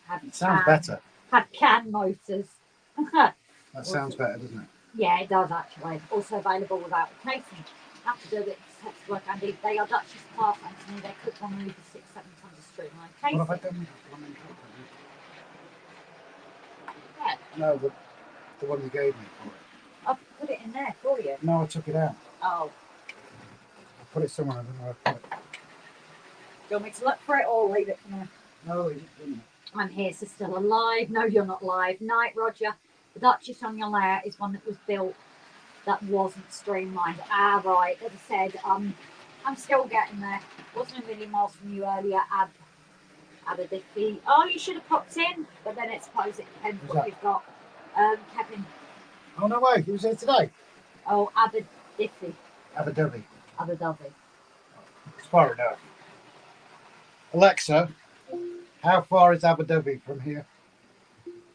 have Sounds better. Have can motors. That sounds better, doesn't it? Yeah, it does actually. Also available without replacement. Have to do it. Text work, Andy. They are Duchess class, Anthony. They could one move for 6-7 tons of streamlined casing. What have I done with that one? Yeah, No, the one you gave me for it. I'll put it in there for you. No, I took it out. Oh, I put it somewhere. I don't know where I put it. do you want me to look for it or leave it for now? No, it didn't. I'm here, so still alive. No, you're not live. Night, Roger. The Duchess on your layer is one that was built that wasn't streamlined. Ah, right. As I said, I'm still getting there. Wasn't a million miles from you earlier. Abadiffy. Oh, you should have popped in, but then I suppose it depends what you've got. Kevin. Oh, no way. He was here today. Oh, Abadiffy. Abu Dhabi. Abu Dhabi. It's far enough. Alexa, how far is Abu Dhabi from here?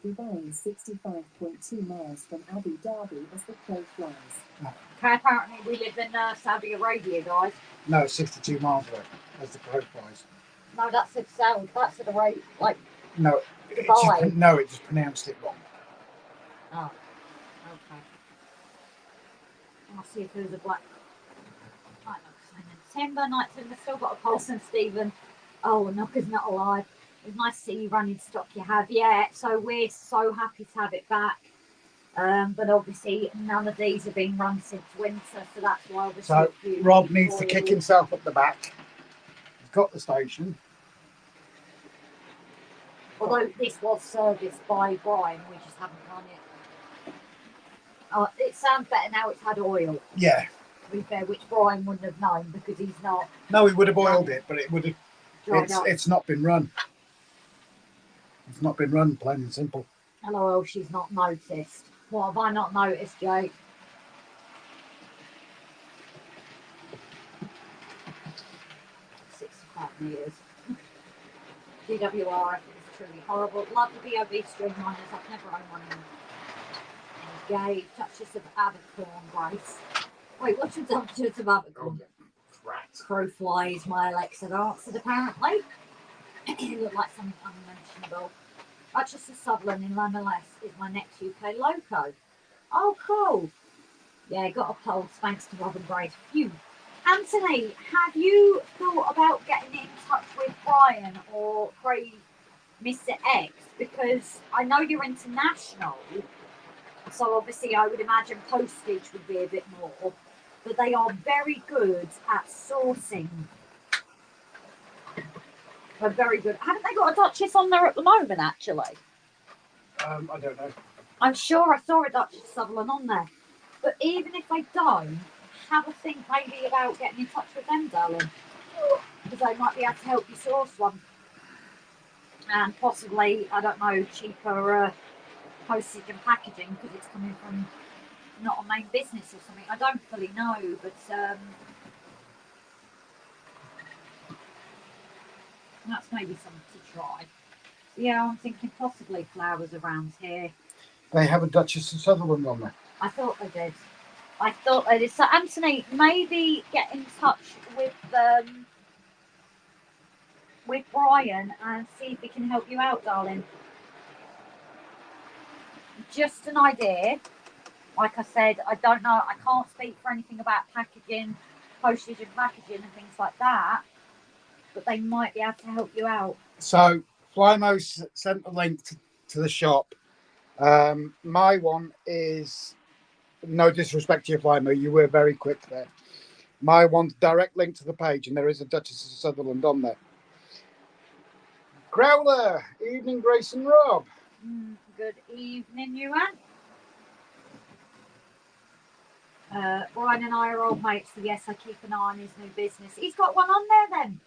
Dubai is 65.2 miles from Abu Dhabi as the crow flies. Okay, apparently we live in Saudi Arabia, guys. No, it's 62 miles away, as the crow flies. No, that's the sound. That's the rate, like. No, Dubai. it just pronounced it wrong. Oh, okay. I'll see if there's a black. I know, And then Timber, Night Timber, still got a pulse and Stephen. Oh, Knocker's not alive. It's nice to see you running stock you have. Yeah, so we're so happy to have it back. But obviously none of these have been run since winter, so that's why obviously. So Rob needs to kick himself up the back. He's got the station. Although this was serviced by Brian, we just haven't run it. Oh, it sounds better now it's had oil, Yeah. to be fair, which Brian wouldn't have known because he's not No, he would have oiled it, but it would have. dried up. It's not been run. It's not been run, plain and simple. LOL, she's not noticed. What have I not noticed, Jake? $65 GWR is truly horrible. Love the BOV streamliners. I've never owned one in gay touches of Abercorn Grace. Wait, what's your touches of Abercorn? Crow flies, my Alexa answered apparently. It looked like something unmentionable. Duchess of Sutherland in Lameless is my next UK loco. Oh, cool. Yeah, got a pulse thanks to Robin Grace. Phew. Anthony, have you thought about getting in touch with Brian or Mr. X? Because I know you're international, so obviously I would imagine postage would be a bit more, but they are very good at sourcing. They're very good. Haven't they got a Duchess on there at the moment, actually? I don't know. I'm sure I saw a Duchess of Sutherland on there. But even if they don't, have a think maybe about getting in touch with them, darling. Because they might be able to help you source one. And possibly, I don't know, cheaper postage and packaging because it's coming from not a main business or something. I don't fully know, but that's maybe something to try. Yeah, I'm thinking possibly flowers around here. They have a Duchess of Sutherland on there. I thought they did. I thought they did. So, Anthony, maybe get in touch with Brian and see if he can help you out, darling. Just an idea. Like I said, I don't know. I can't speak for anything about packaging, postage and packaging and things like that. But they might be able to help you out. So Flymo sent a link to the shop. My one is, no disrespect to your Flymo, you were very quick there. My one's direct link to the page, and there is a Duchess of Sutherland on there. Growler, evening, Grace and Rob. Good evening, you Brian and I are old mates, so yes, I keep an eye on his new business. He's got one on there then.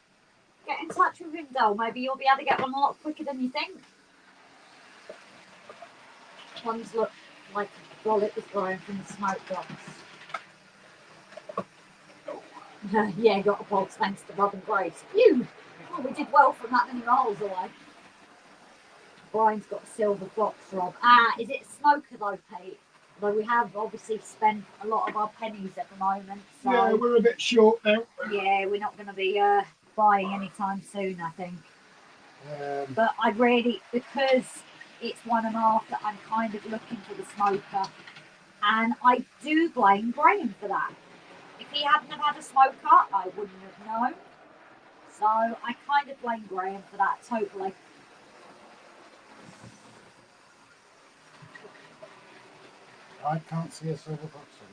Get in touch with him, Dole. Maybe you'll be able to get one a lot quicker than you think. Ones look like a wallet was growing from the smoke box. Yeah, got a pulse thanks to Robin Grace. Phew! Oh, we did well from that many miles away. Brian's got a silver box, Rob. Is it a smoker though, Pete? Though we have obviously spent a lot of our pennies at the moment. So Yeah, we're a bit short now. yeah, we're not going to be buying anytime soon, I think. But I really, because it's 1.5 that I'm kind of looking for the smoker. And I do blame Graham for that. If he hadn't have had a smoker, I wouldn't have known. So I kind of blame Graham for that, totally. I can't see a silver box on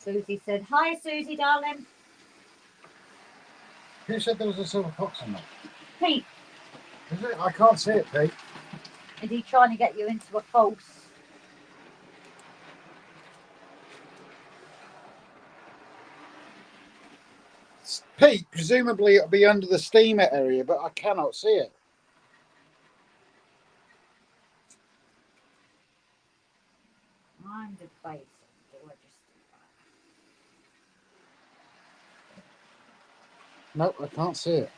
there. Susie said, hi, Susie, darling. Who said there was a silver box on there? Pete, Is it? I can't see it, Pete. is he trying to get you into a false? Pete, presumably it'll be under the steamer area, but I cannot see it. I'm the base. Do I just do that? No, I can't see it.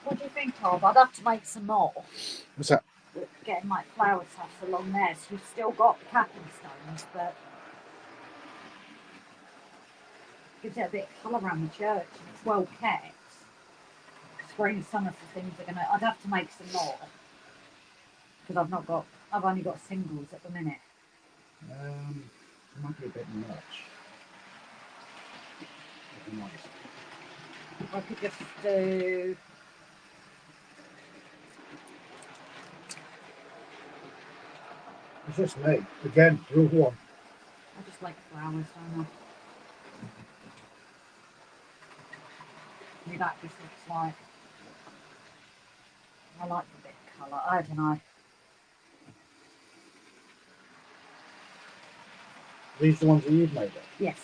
What do you think of? I'd have to make some more. What's that? Getting my flower taps along there. So you've still got the capping stones, but gives it a bit of colour around the church and it's well kept. Spring, summer for things are gonna. I'd have to make some more because I've only got singles at the minute. Might be a bit much. if I'm honest. I could just do. It's just me. Again, rule one. I just like flowers, don't I? Maybe that just looks like. I like the bit of colour. I don't know. These are the ones that you've made up. Yes.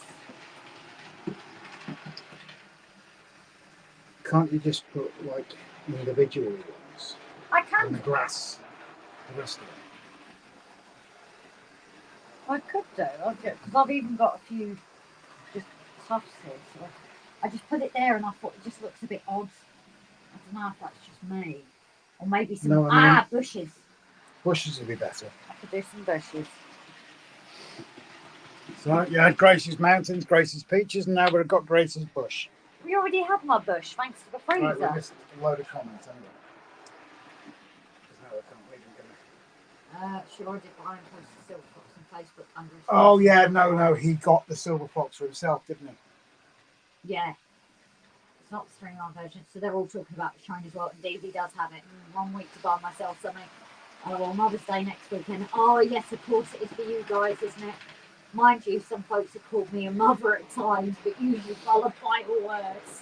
Can't you just put like individual ones? I And can. the grass, the rest of it. I could do. Because I've even got a few just tufts here. So I just put it there and I thought it just looks a bit odd. I don't know if that's just me. Or maybe some. No, I mean- Bushes. Bushes would be better. I could do some bushes. So you had Grace's Mountains, Grace's Peaches, and now we've got Grace's Bush. We already have my bush, thanks to the freezer. Right, we missed a load of comments anyway. 'Cause now I can't read them, can I? She already Brian posted Silver Fox on Facebook under his Oh face. yeah, no, he got the silver fox for himself, didn't he? Yeah. It's not the streamlined version, so they're all talking about the shine as well. And Davey does have it. 1 week to buy myself something. Oh, well, Mother's Day next weekend. Oh, yes, of course it is for you guys, isn't it? Mind you, some folks have called me a mother at times, but usually full of final words.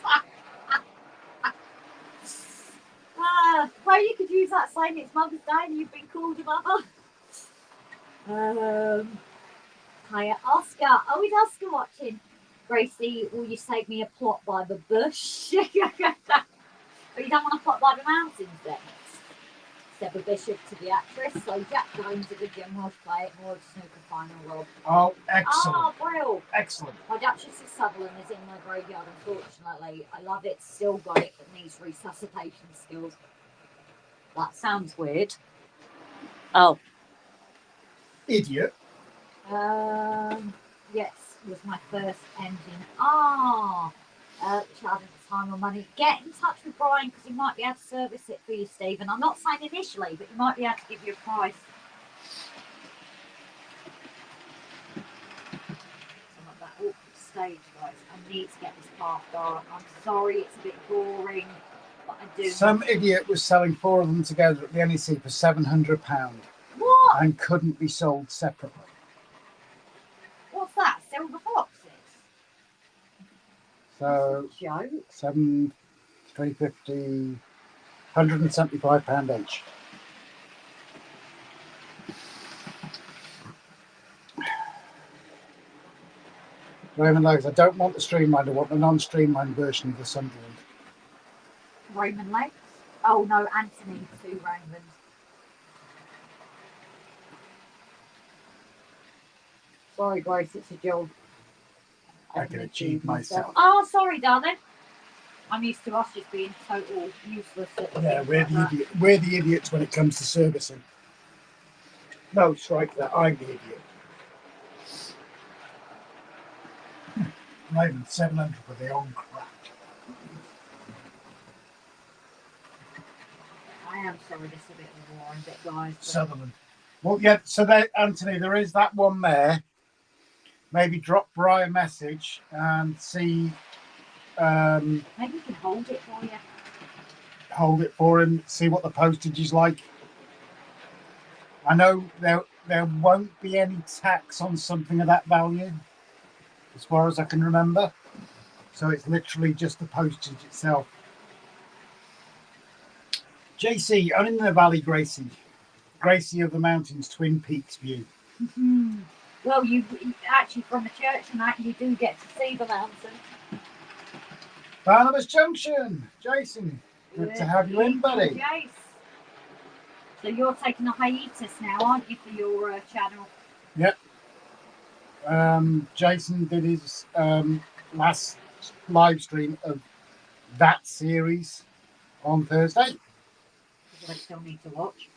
Well, you could use that saying it's Mother's Day and you've been called a mother. Hiya, Oscar. Oh, is Oscar watching? Gracie, will you save me a plot by the bush? But you don't want a plot by the mountains then? Step a Bishop to the actress, so Jack Jones a good young horse play it, more of snooker final Rob. Oh, excellent. Oh, brill. Excellent. My Duchess of Sutherland is in my graveyard, unfortunately. I love it, still got it, but needs resuscitation skills. That sounds weird. Oh. Idiot. Yes, was my first engine. Child at the time or money. Get in touch with Brian because he might be able to service it for you, Stephen. I'm not saying initially, but he might be able to give you a price. I'm at that awkward stage, guys. I need to get this part done. I'm sorry, it's a bit boring, but I do. Some idiot was selling 4 of them together at the NEC for £700 What? and couldn't be sold separately. What's that? Silver foxes? So Joke. 7, 350, £175 each. Raymond Lowe's, I don't want the streamlined, I want the non-streamlined version of the Sunderland. Raymond Legs? Oh no, Anthony to Raymond. Sorry, Grace, it's a job. I can achieve myself. Oh, sorry, darling. I'm used to us just being total useless. Yeah, we're the idiots when it comes to servicing. No, strike that. I'm the idiot. Raymond, 700 for the old crap. I am sorry, this is a bit of a boring bit, guys. Sutherland. Well, yeah, so there, Anthony, there is that one there. Maybe drop Brian a message and see. Maybe you can hold it for you. Hold it for him, see what the postage is like. I know there won't be any tax on something of that value, as far as I can remember. So it's literally just the postage itself. JC, I'm in the Valley, Gracie. Gracie of the Mountains, Twin Peaks view. Well, you actually from the church and that you do get to see the mountain. Barnabas Junction, Jason. Good to have you in, buddy. Jace. So you're taking a hiatus now, aren't you, for your channel? Yep. Jason did his last live stream of that series on Thursday. Which I still need to watch.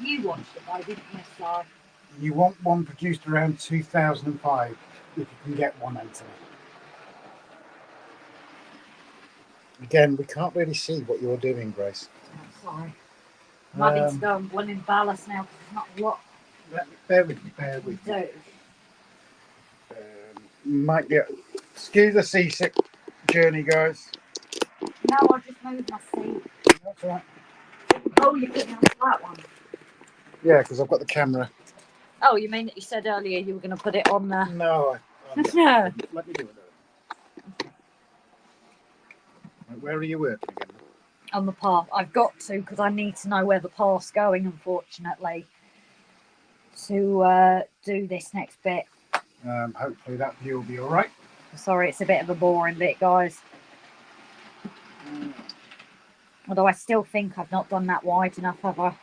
You watched it though, didn't you, So? You want one produced around 2005, if you can get one, Anthony. Again, we can't really see what you're doing, Grace. I'm sorry. I'm having to go and one in ballast now because there's not a lot Bear with me. Bear with me. Do. Might be. Excuse the seasick journey, guys. No, I just moved my seat. That's all right. Oh, you're putting on the flat one. Yeah, because I've got the camera. Oh, you mean that you said earlier you were going to put it on the... No, Yeah. let me do it. Right, where are you working again? On the path. I've got to, because I need to know where the path's going, unfortunately, to do this next bit. Hopefully that view will be all right. Sorry, it's a bit of a boring bit, guys. Although I still think I've not done that wide enough, have I?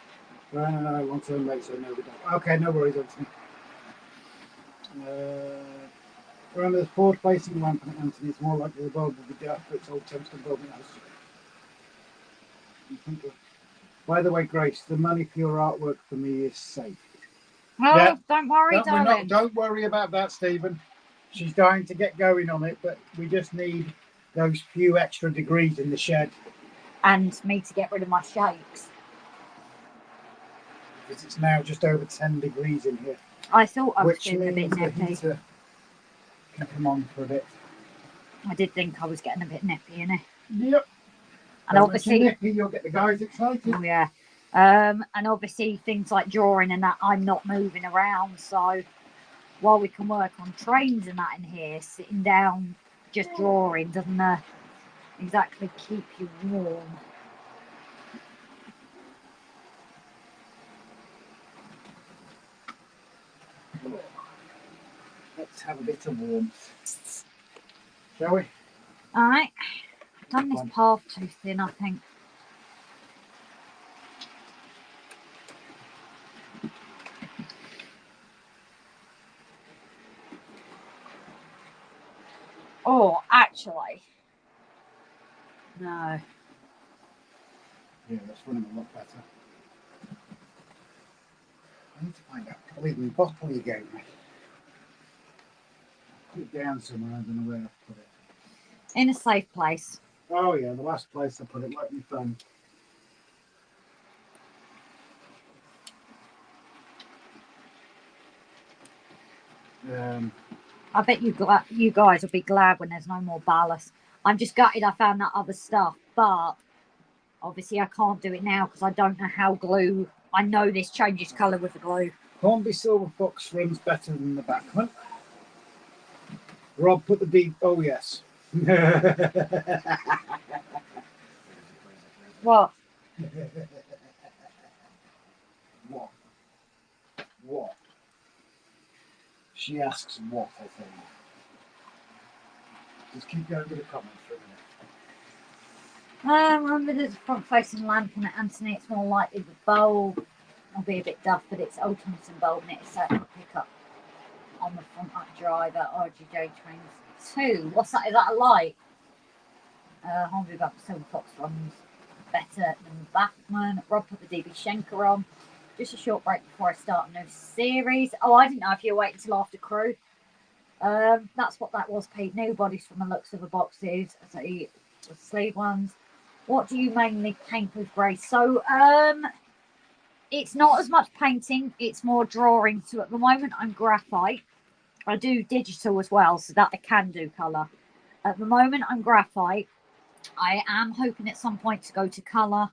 No, long term later, no, we don't. Okay, no worries, Anthony. Remember, the forward facing lamp on Anthony, it's more likely the bulb will be dark, but it's old tungsten bulb in the house. By the way, Grace, the money for your artwork for me is safe. Oh, Yeah. don't worry, darling. Don't worry about that, Stephen. She's dying to get going on it, but we just need those few extra degrees in the shed. And me to get rid of my shakes. Because it's now just over 10 degrees in here. I thought I was Which feeling a bit means the nippy. heater can come on for a bit. I did think I was getting a bit nippy, innit? Yep. And obviously, nippy, you'll get the guys excited. oh yeah. And obviously things like drawing and that, I'm not moving around. So while we can work on trains and that in here, sitting down just drawing doesn't exactly keep you warm. Let's have a bit of warmth. Shall we? All right. I've done this path too thin, I think. Oh, actually, no. Yeah, that's running a lot better. I need to find out with my bottle you gave me. Put it down somewhere, I don't know where I put it. In a safe place. Oh yeah, the last place I put it, like my phone. I bet you guys will be glad when there's no more ballast. I'm just gutted I found that other stuff, but obviously I can't do it now because I don't know how glue. I know this changes colour with the glue. Hornby Silver Fox runs better than the Bachman. Rob, put the D. Oh yes. What? What? What? She asks what, I think. Just keep going with the comments for a minute. Remember there's a front facing lamp on it, Anthony. It's more likely the bulb will be a bit duff, but it's old tungsten bulb and it's a pickup on the front driver RGJ trains 2. What's that? Is that a light? Hornby Silver Fox runs better than Bachman. Rob put the DB Schenker on. Just a short break before I start a new series. Oh, I didn't know if you were waiting until after crew. That's what that was, Pete. New bodies from the looks of the boxes. So the sleeve ones. What do you mainly paint with, Grace? So it's not as much painting, it's more drawing. So at the moment I'm graphite. I do digital as well, so that I can do colour. At the moment I'm graphite. I am hoping at some point to go to colour.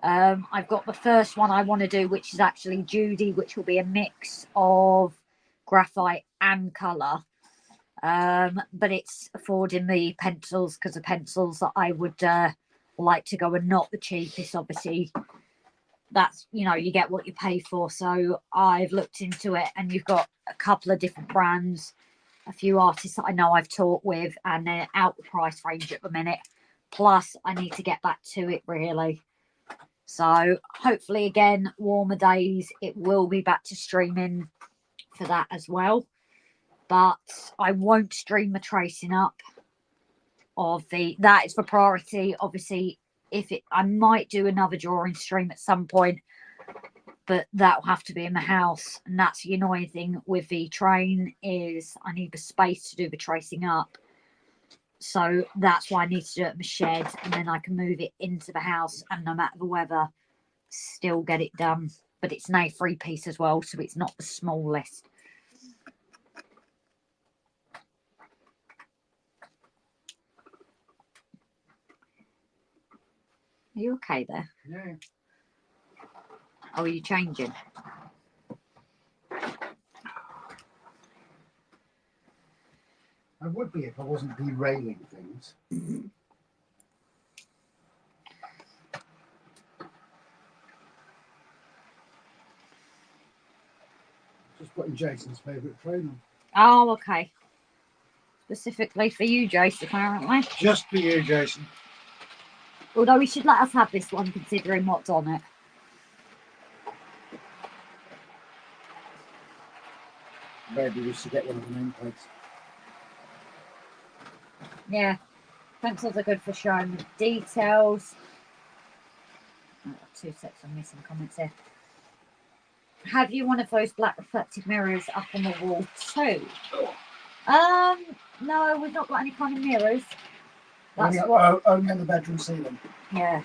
I've got the first one I want to do, which is actually Judy, which will be a mix of graphite and colour. But it's affording me pencils because the pencils that I would like to go and not the cheapest, obviously. That's, you know, you get what you pay for. So I've looked into it and you've got a couple of different brands, a few artists that I know I've talked with, and they're out the price range at the minute. Plus, I need to get back to it really. So hopefully, again, warmer days, it will be back to streaming for that as well. But I won't stream the tracing up of that is for priority. Obviously, I might do another drawing stream at some point, but that will have to be in the house. And that's the annoying thing with the train is I need the space to do the tracing up. So that's why I need to do it in the shed, and then I can move it into the house and no matter the weather, still get it done. but it's an A3 piece as well, so it's not the smallest. Are you okay there? Yeah. Oh, are you changing? I would be if I wasn't derailing things. Just putting Jason's favourite train on. Oh, okay. Specifically for you, Jace, apparently. Just for you, Jason. Although he should let us have this one, considering what's on it. Maybe we should get one of the nameplates. Yeah. Pencils are good for showing details. Oh, 2 sets of missing comments here. Have you one of those black reflective mirrors up on the wall too? No, we've not got any kind of mirrors. That's only on the bedroom ceiling. Yeah.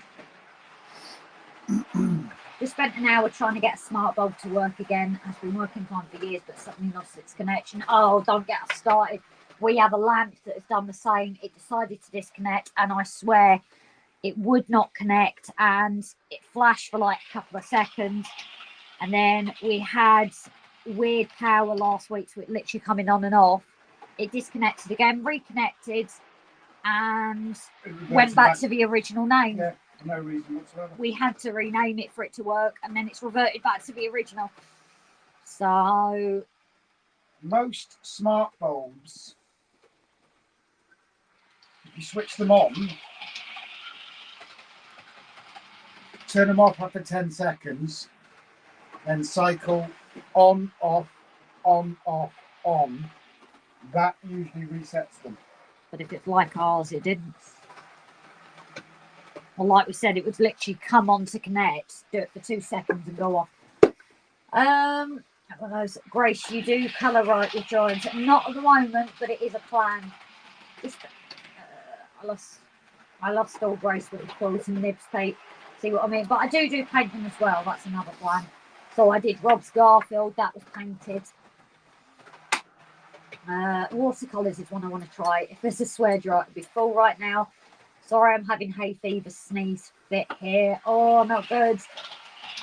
We spent an hour trying to get a smart bulb to work again. Has been working fine for years, but suddenly lost its connection. Oh, don't get us started. We have a lamp that has done the same. It decided to disconnect, and I swear it would not connect, and it flashed for like a couple of seconds. And then we had weird power last week, so it literally coming on and off. It disconnected again, reconnected, and went back to the original name. Yeah, for no reason whatsoever. We had to rename it for it to work, and then it's reverted back to the original. So most smart bulbs, if you switch them on, turn them off after 10 seconds, then cycle on, off, on, off, on, that usually resets them. but if it's like ours, it didn't. Well, like we said, it would literally come on to connect, do it for 2 seconds and go off. One of those, Grace, you do colour right your drawings. Not at the moment, but it is a plan. Just, I lost all Grace with the quills and nibs tape. See what I mean? But I do painting as well. That's another plan. So I did Rob's Garfield. That was painted. Watercolours is one I want to try. If there's a swear jar, it'll be full right now. Sorry, I'm having hay fever, sneeze fit here. Oh, not good.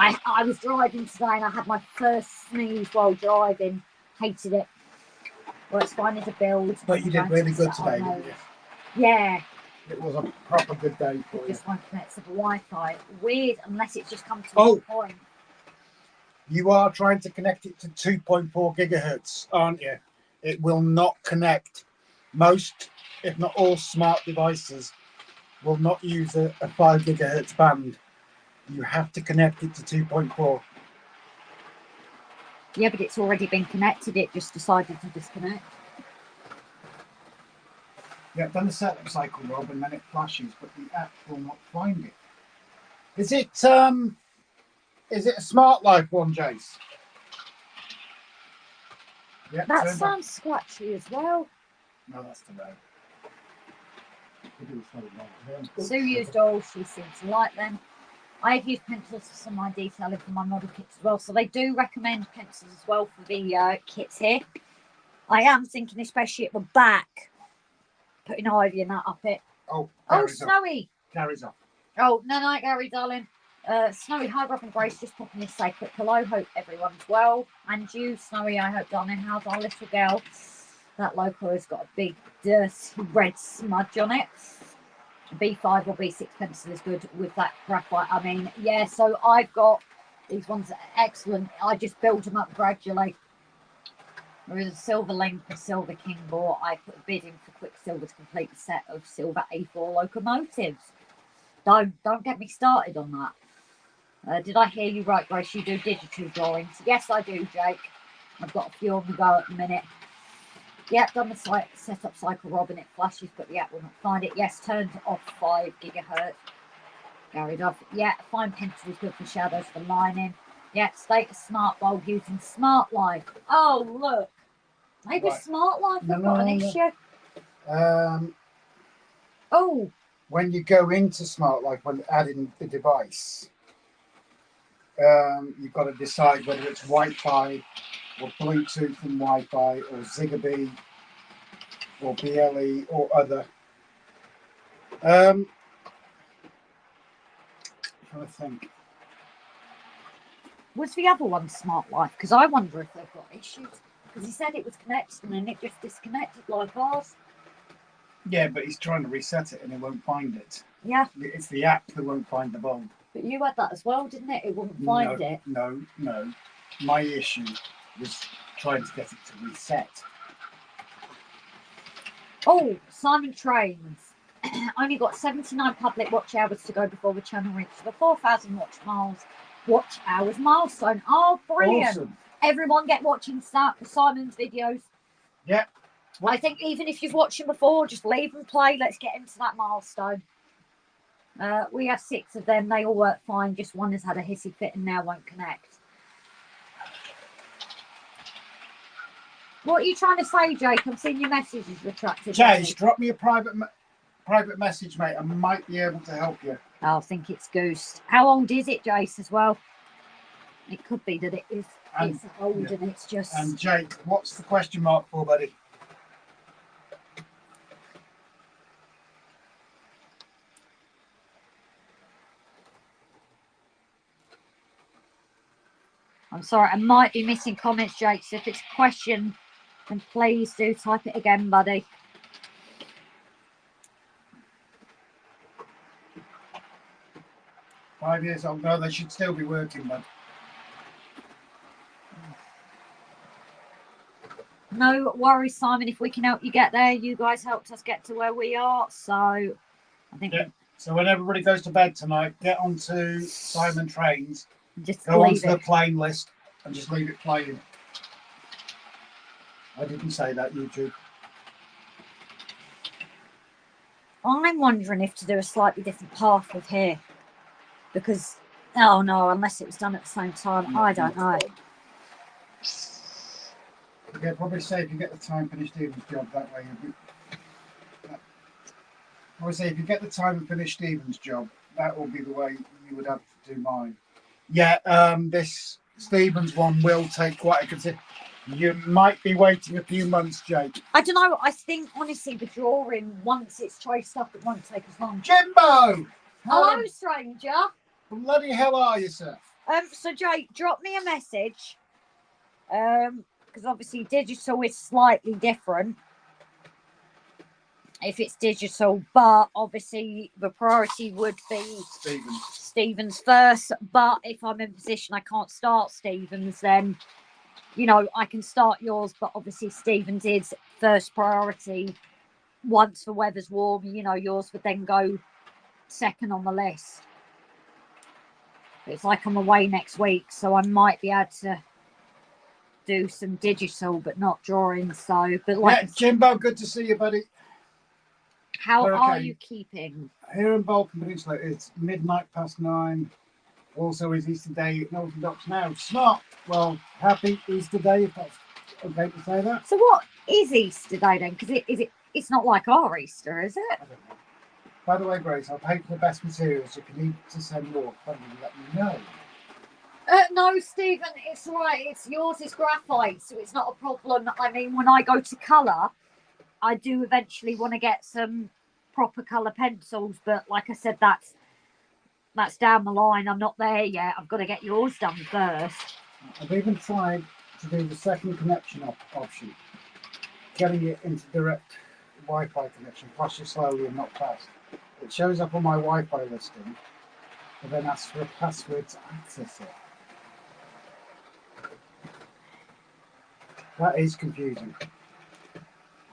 I was driving today and I had my first sneeze while driving. Hated it. Well, it's fine as a build. But you did really good today, didn't you? Yeah. It was a proper good day for you. Just won't connect to the Wi-Fi. Weird, unless it's just come to one point. You are trying to connect it to 2.4 gigahertz, aren't you? It will not connect. Most, if not all, smart devices will not use a 5 gigahertz band. You have to connect it to 2.4. Yeah, but it's already been connected. It just decided to disconnect. Yeah, I've done the setup cycle, Rob, and then it flashes, but the app will not find it. Is it a Smart Life one, Jace? Yeah, that sounds scratchy as well. No, that's the road. Sue used all. She seems to like them. I've used pencils for some of my detailing for my model kits as well. So they do recommend pencils as well for the kits here. I am thinking, especially at the back, putting Ivy and that up it. Oh, Snowy. Gary's off. Oh, no, Gary, darling. Snowy, hi, Rob and Grace. Just popping this say quick hello. Hope everyone's well. And you, Snowy, I hope, darling. How's our little girl? That loco has got a big, dirty red smudge on it. B5 or B6 pencil is good with that graphite. I mean, yeah, so I've got these ones that are excellent. I just build them up gradually. There is a Silver Link and Silver King bought. I put a bid in for Quicksilver to complete the set of silver A4 locomotives. Don't get me started on that. Did I hear you right, Grace? You do digital drawings? Yes, I do, Jake. I've got a few on the go at the minute. Yep, done the setup cycle, Rob, and it flashes, but the app will not find it. Yes, turned off 5 gigahertz. Carried off. Yeah, fine pencil is good for shadows, for lining. Yeah, status smart bulb using Smart Life. Oh, look. Maybe Right. Smart Life have got an issue. When you go into Smart Life, when adding the device, You've got to decide whether it's Wi-Fi or Bluetooth and Wi-Fi or Zigbee or BLE or other. I think. Was the other one Smart Life? Because I wonder if they've got issues. Because he said it was connected and then it just disconnected like ours. Yeah, but he's trying to reset it and it won't find it. Yeah. It's the app that won't find the bulb. But you had that as well, didn't it? It wouldn't find it. No. My issue was trying to get it to reset. Oh, Simon Trains. Only got 79 public watch hours to go before the channel reaches the 4,000 watch hours milestone. Oh, brilliant. Awesome. Everyone get watching Simon's videos. Yeah. I think even if you've watched them before, just leave them play. Let's get into that milestone. We have 6 of them. They all work fine. Just one has had a hissy fit and now won't connect. What are you trying to say, Jake? I'm seeing your messages retracted. Jace, drop me a private message, mate. I might be able to help you. I think it's Goose. How old is it, Jace, as well? It could be that it's old and it's just... And Jake, what's the question mark for, buddy? I'm sorry, I might be missing comments, Jake. So if it's a question, then please do type it again, buddy. Five years old. No, they should still be working, bud. No worries, Simon. If we can help you get there, you guys helped us get to where we are. So I think So when everybody goes to bed tonight, get onto Simon Trains, just go leave onto the it. playing list, and just leave it playing. I didn't say that, YouTube. I'm wondering if to do a slightly different path with here. Because, oh no, unless it was done at the same time. I don't know. Yeah, probably say if you get the time, finish Stephen's job that way. I would say if you get the time and finish Stephen's job, that will be the way you would have to do mine. Yeah, this Stephen's one will take quite a consider. You might be waiting a few months, Jake. I don't know. I think, honestly, the drawing, once it's traced up, it won't take as long. Jimbo! Hello, stranger. Bloody hell are you, sir? So, Jake, drop me a message. Because obviously digital is slightly different if it's digital, but obviously the priority would be Stephen's first. But if I'm in position I can't start Stephen's, then you know I can start yours, but obviously Stephen's is first priority. Once the weather's warm, you know, yours would then go second on the list. It's like I'm away next week, so I might be able to do some digital but not drawing. So but like, yeah, Jimbo, good to see you, buddy. how Okay. are you keeping? Here in Balkan Peninsula, it's 9:30. Also is Easter Day at Northern Docks now. Smart. Well, happy Easter Day, if that's okay to say that. So what is Easter Day then? Because it's not like our Easter, is it? I don't know. By the way, Grace, I'll pay for the best materials. If you need to send more, kindly let me know. No, Stephen, it's all right. It's yours is graphite, so it's not a problem. I mean, when I go to colour, I do eventually want to get some proper colour pencils, but like I said, that's down the line. I'm not there yet. I've got to get yours done first. I've even tried to do the second connection option, getting it into direct Wi-Fi connection, flashes slowly and not fast. It shows up on my Wi-Fi listing, but then asks for a password to access it. That is confusing.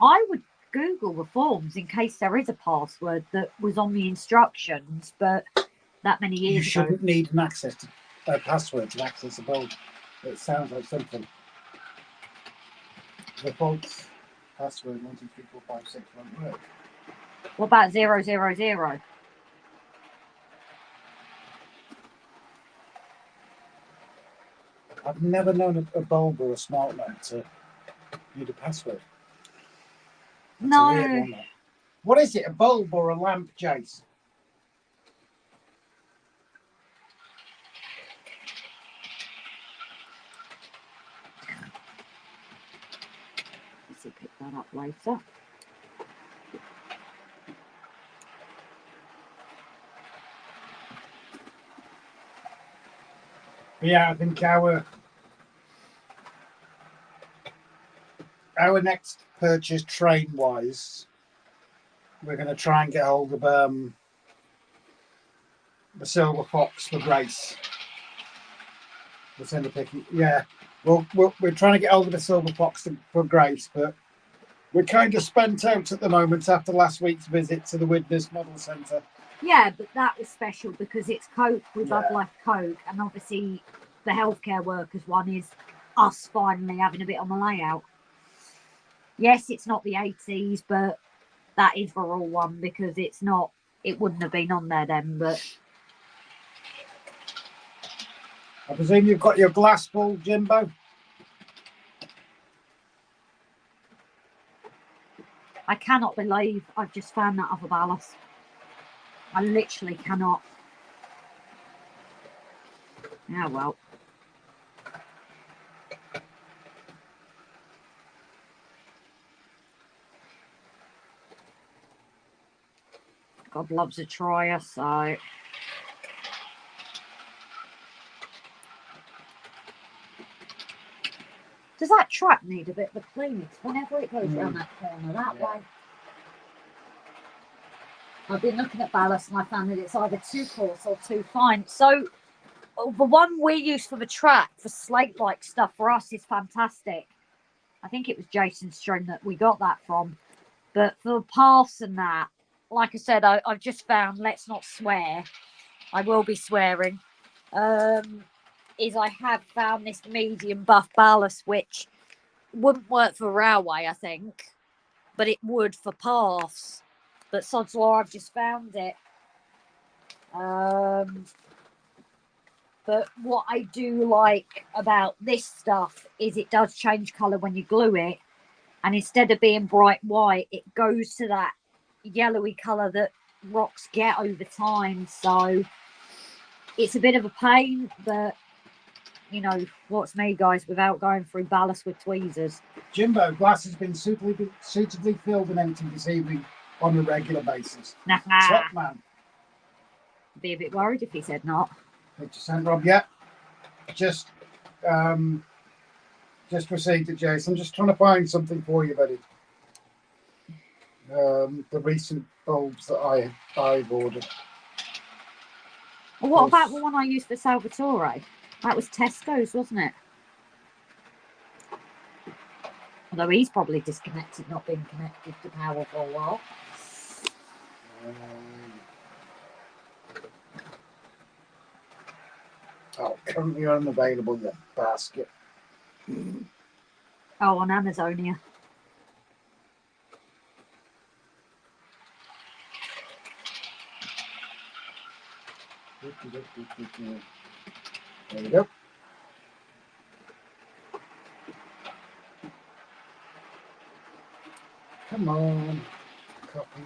I would Google the forms in case there is a password that was on the instructions, but that many years You ago. shouldn't need an password to access a bulb. It sounds like something. The default password 1 2 3 4 5 6 won't work. What about 000? I've never known a bulb or a smart lamp to need a password. That's a weird No. one, that. What is it, a bulb or a lamp, Jace? up later. Yeah, I think our next purchase train wise, we're going to try and get hold of the Silver Fox for Grace. The cinder picking. Yeah, we're trying to get hold of the Silver Fox for Grace, but we're kind of spent out at the moment after last week's visit to the Widnes Model Centre. Yeah, but that was special because it's Coke with Yeah. I've left Coke, and obviously the healthcare workers one is us finally having a bit on the layout. Yes, it's not the 80s, but that is for all one because it's not. It wouldn't have been on there then, but I presume you've got your glass full, Jimbo? I cannot believe I've just found that other ballast. I literally cannot. Yeah, well. God loves a trier, so. Does that track need a bit of a clean? Whenever it goes around that corner that way. I've been looking at ballast and I found that it's either too coarse or too fine. So the one we use for the track for slate-like stuff for us is fantastic. I think it was Jason's string that we got that from. But for the paths and that, like I said, I've just found, let's not swear, I will be swearing, is I have found this medium buff ballast, which wouldn't work for railway, I think, but it would for paths. But sod's law, I've just found it. But what I do like about this stuff is it does change colour when you glue it. And instead of being bright white, it goes to that yellowy colour that rocks get over time. So it's a bit of a pain, but, you know, what's me, guys, without going through ballast with tweezers. Jimbo, glass has been suitably filled and emptied this evening on a regular basis. Top man. Be a bit worried if he said not. 50%, Rob. Yeah. Just received it, Jason. I'm just trying to find something for you, buddy. The recent bulbs that I've ordered. Well, what about the one I used for Salvatore? That was Tesco's, wasn't it? Although he's probably disconnected, not been connected to power for a while. Currently unavailable, the basket. Oh, on Amazonia. There we go. Come on. Copy.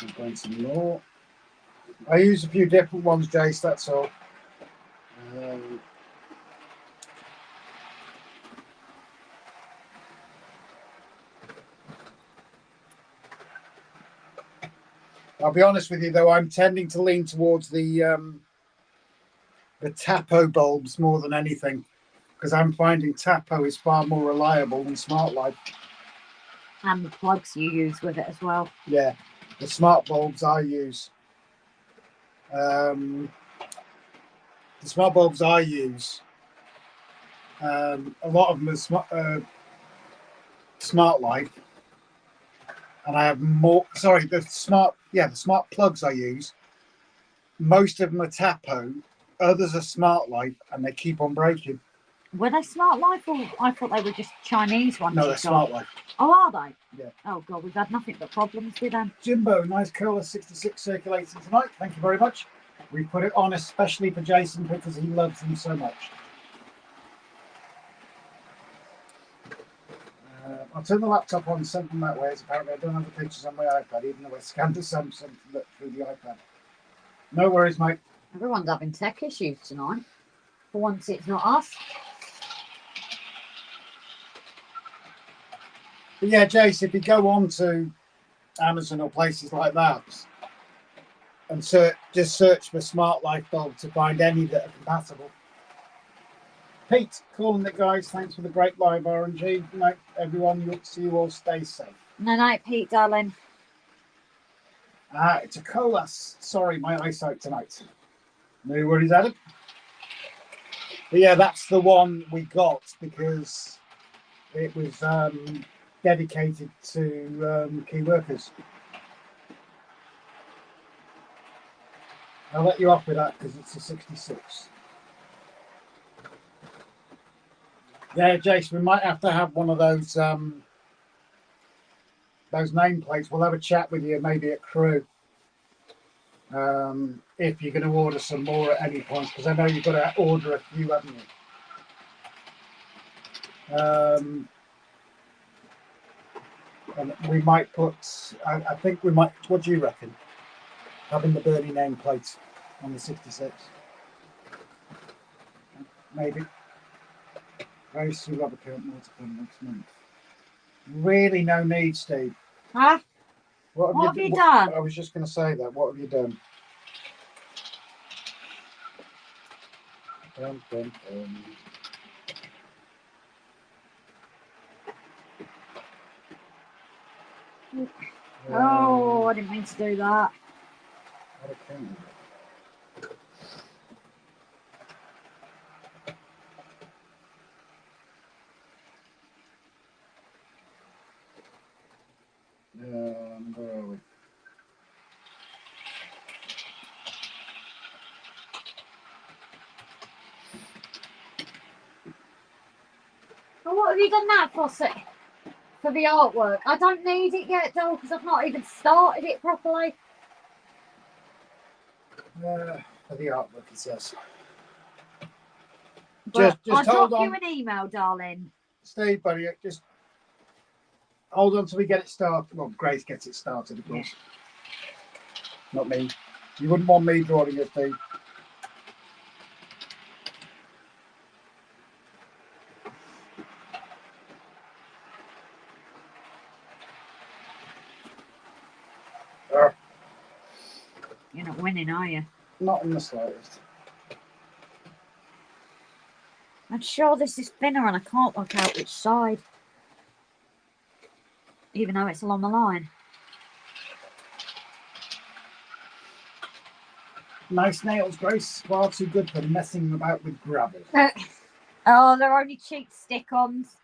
I'm going some more. I use a few different ones, Jace, that's all. I'll be honest with you, though, I'm tending to lean towards the Tapo bulbs more than anything, because I'm finding Tapo is far more reliable than Smart Life. And the plugs you use with it as well. Yeah, the smart bulbs I use. The smart bulbs I use, a lot of them are Smart Life, and I have more. Sorry, the smart plugs I use. Most of them are Tapo, others are Smart Life, and they keep on breaking. Were they Smart Life, or I thought they were just Chinese ones? No, they're Smart Life. Oh, are they? Yeah. Oh God, we've had nothing but problems with them. Jimbo, nice Cola 66 circulating tonight. Thank you very much. We put it on especially for Jason because he loves them so much. I'll turn the laptop on, send them that way. As apparently I don't have the pictures on my iPad, even though I scanned the Samsung through the iPad. No worries, mate. Everyone's having tech issues tonight. For once, it's not us. But yeah, Jace, if you go on to Amazon or places like that and just search for smart light bulb to find any that are compatible. Pete, calling it, guys. Thanks for the great live RNG. Night, everyone. You'll see you all. Stay safe. No night, Pete, darling. It's a colas. Sorry, my eyesight tonight. No worries, Adam. But yeah, that's the one we got because it was dedicated to key workers. I'll let you off with that because it's a 66. Yeah, Jason, we might have to have one of those nameplates. We'll have a chat with you maybe at Crew. If you're going to order some more at any point, because I know you've got to order a few, haven't you? And we might put, I think we might, what do you reckon? Having the Bernie nameplate on the 66. Maybe. Very soon have a current more to come next month. Really no need, Steve. Huh? What have you done? I was just going to say that. What have you done? Dun, dun, dun. Oh, I didn't mean to do that. Okay. Where are we? Well, what have you done that for, for the artwork? I don't need it yet, though, because I've not even started it properly. For the artwork, it says. But Just I'll hold drop on. you an email, darling. Steve, buddy, just hold on till we get it started. Well, Grace gets it started, of course. Not me. You wouldn't want me drawing it, Steve. You're not winning, are you? Not in the slightest. I'm sure this is thinner and I can't work out which side. Even though it's along the line. Nice nails, Grace. Far too good for messing about with gravel. Oh, they're only cheap stick-ons.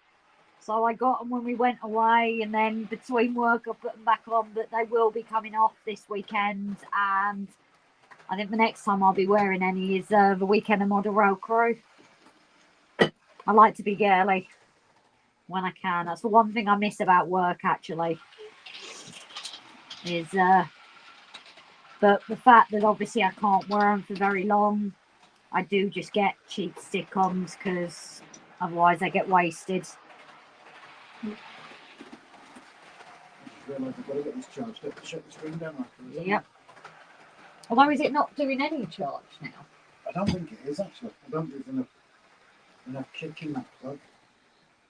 So I got them when we went away, and then between work I put them back on, but they will be coming off this weekend. And I think the next time I'll be wearing any is the weekend of Model Rail Crew. I like to be girly when I can. That's the one thing I miss about work, actually. Is but the fact that obviously I can't wear them for very long, I do just get cheap stick-ons because otherwise they get wasted. Realise I've got to get this charged up to shut the screen down afterwards. Yep. Although, is it not doing any charge now? I don't think it is actually. I don't think there's enough kick in that plug.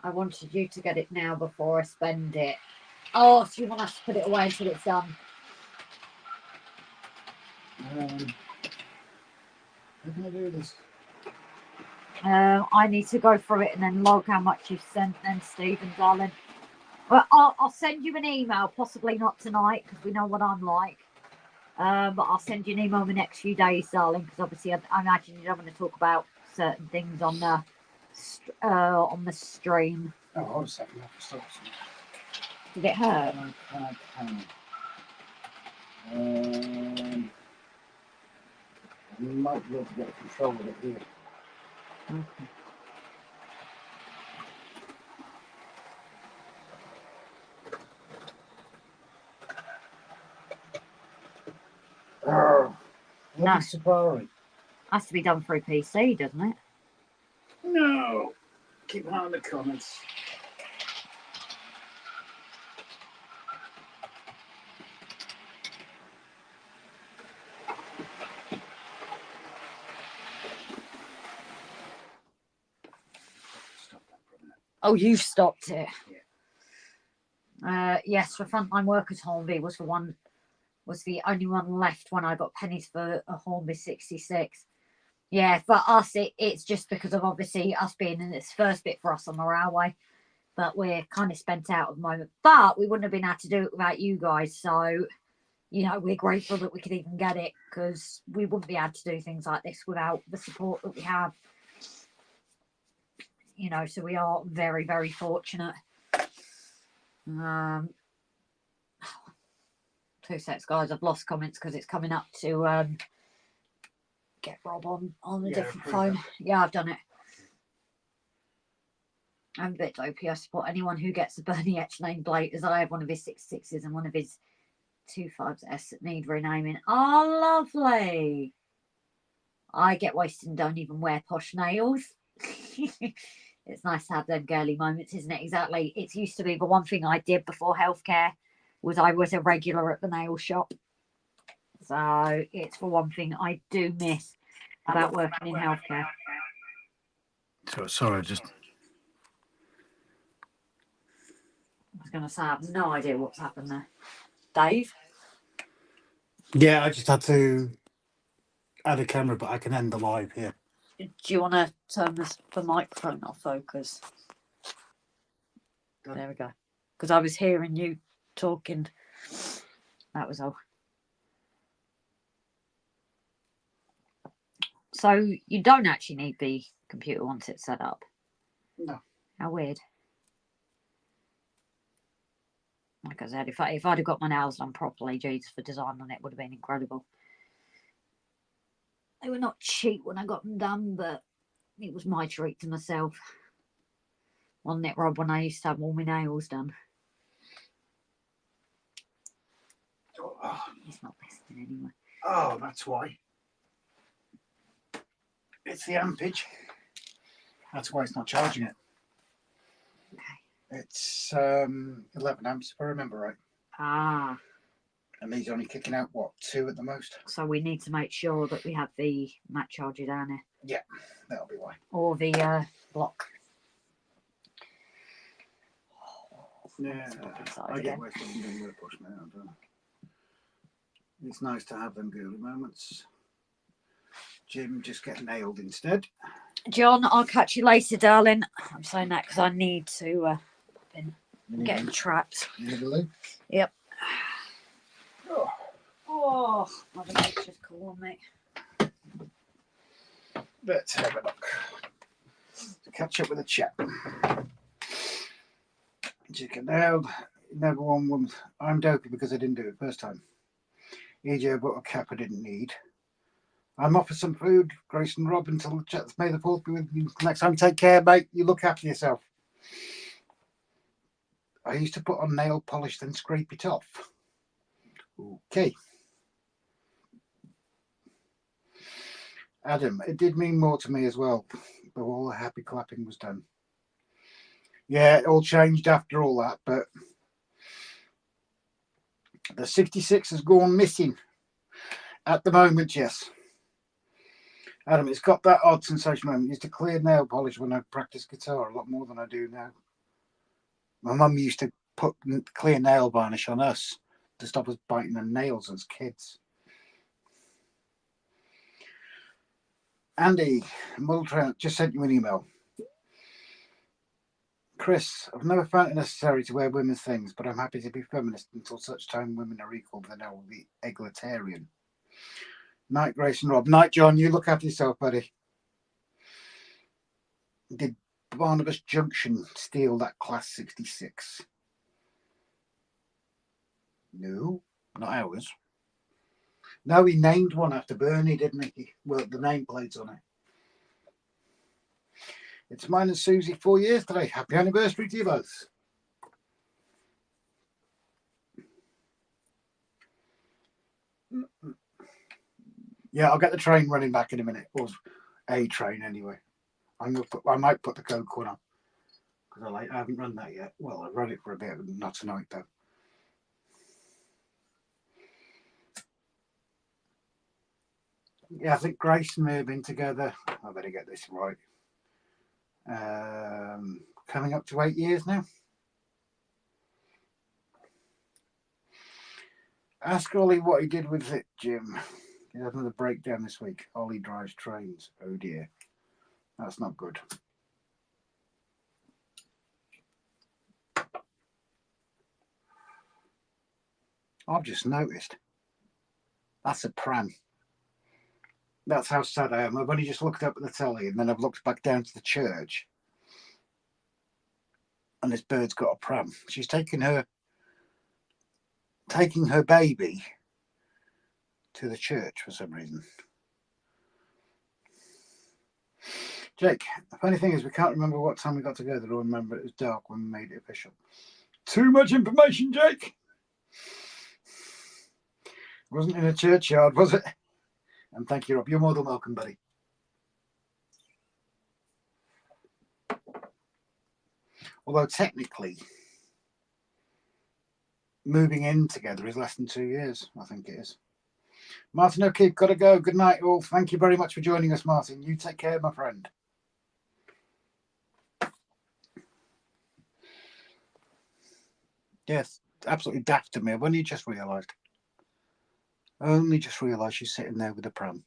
I wanted you to get it now before I spend it. Oh, so you want us to put it away until it's done? How can I do this? I need to go through it and then log how much you've sent then, Stephen, darling. Well, I'll send you an email, possibly not tonight, because we know what I'm like. But I'll send you an email in the next few days, darling, because obviously I imagine you don't want to talk about certain things on the stream. Oh, hold a second. I have to stop. Did it hurt? You might be able to get control of it here. Okay. Oh, No. Safari. Has to be done through PC, doesn't it? No. Keep an eye on the comments. Oh, you've stopped it. Yes, for frontline workers, Hornby was the only one left when I got pennies for a Hornby 66. Yeah, for us, it's just because of obviously us being in this first bit for us on the railway. But we're kind of spent out at the moment. But we wouldn't have been able to do it without you guys. So, you know, we're grateful that we could even get it because we wouldn't be able to do things like this without the support that we have. You know, so we are very, very fortunate. 2 sets, guys. I've lost comments because it's coming up to get Rob on a different phone. Yeah, I've done it. I'm a bit dopey. I support anyone who gets the Bernie Etch named Blake, as I have one of his 66s and one of his 25s that need renaming. Oh, lovely. I get wasted and don't even wear posh nails. It's nice to have them girly moments, isn't it? Exactly. It used to be the one thing I did before healthcare was I was a regular at the nail shop. So it's the one thing I do miss about working in healthcare. So sorry, just I was going to say, I have no idea what's happened there. Dave? I just had to add a camera, but I can end the live here. Do you want to turn the microphone off, focus? There we go. Because I was hearing you talking. That was all. So you don't actually need the computer once it's set up? No. How weird. Like I said, if I'd have got my nails done properly, Jesus, for design on it would have been incredible. They were not cheap when I got them done, but it was my treat to myself. Wasn't it, Rob, when I used to have all my nails done? He's not listening anyway. Oh, that's why. It's the ampage. That's why it's not charging it. Okay. It's 11 amps, if I remember right. Ah. And these are only kicking out, what, 2 at the most? So we need to make sure that we have the mat charger down here. Yeah, that'll be why. Or the block. Yeah, I get where something doesn't work push now, don't I? It's nice to have them girly moments. Jim just get nailed instead. John, I'll catch you later, darling. I'm saying that because I need to get trapped. You need a loo? Yep. Oh, Mother Nature's calling me. let's have a look. To catch up with the chat. Chicken nailed. Never one woman. I'm dopey because I didn't do it first time. EJ bought a cap I didn't need. I'm off for some food. Grace and Rob until the chat's May the 4th be with you. Next time, take care, mate. You look after yourself. I used to put on nail polish, then scrape it off. Okay. Adam, it did mean more to me as well, but all the happy clapping was done. Yeah, it all changed after all that, but the 66 has gone missing at the moment, yes. Adam, it's got that odd sensation moment. I used to clear nail polish when I practiced guitar a lot more than I do now. My mum used to put clear nail varnish on us to stop us biting the nails as kids. Andy, Muldrow just sent you an email. Chris, I've never found it necessary to wear women's things, but I'm happy to be feminist until such time women are equal, then I will be egalitarian. Night, Grace and Rob. Night, John. You look after yourself, buddy. Did Barnabas Junction steal that Class 66? No, not ours. No, he named one after Bernie, didn't he? Well, the nameplate's on it. It's mine and Susie 4 years today. Happy anniversary to you both. Yeah, I'll get the train running back in a minute, or a train anyway. I might put the Coke one on because I haven't run that yet. Well, I've run it for a bit, but not tonight though. Yeah, I think Grace may have been together. I better get this right. coming up to 8 years now. Ask Ollie what he did with it, Jim. He had another breakdown this week. Ollie drives trains. Oh dear. That's not good. I've just noticed. That's a pram. That's how sad I am. I've only just looked up at the telly and then I've looked back down to the church. And this bird's got a pram. She's taking her baby to the church for some reason. Jake, the funny thing is we can't remember what time we got together or remember it was dark when we made it official. Too much information, Jake. Wasn't in a churchyard, was it? And thank you, Rob. You're more than welcome, buddy. Although technically, moving in together is less than 2 years, I think it is. Martin O'Keefe, gotta go. Good night, all. Thank you very much for joining us, Martin. You take care, my friend. Yes, absolutely daft of me. I've only just realised. She's sitting there with a pram.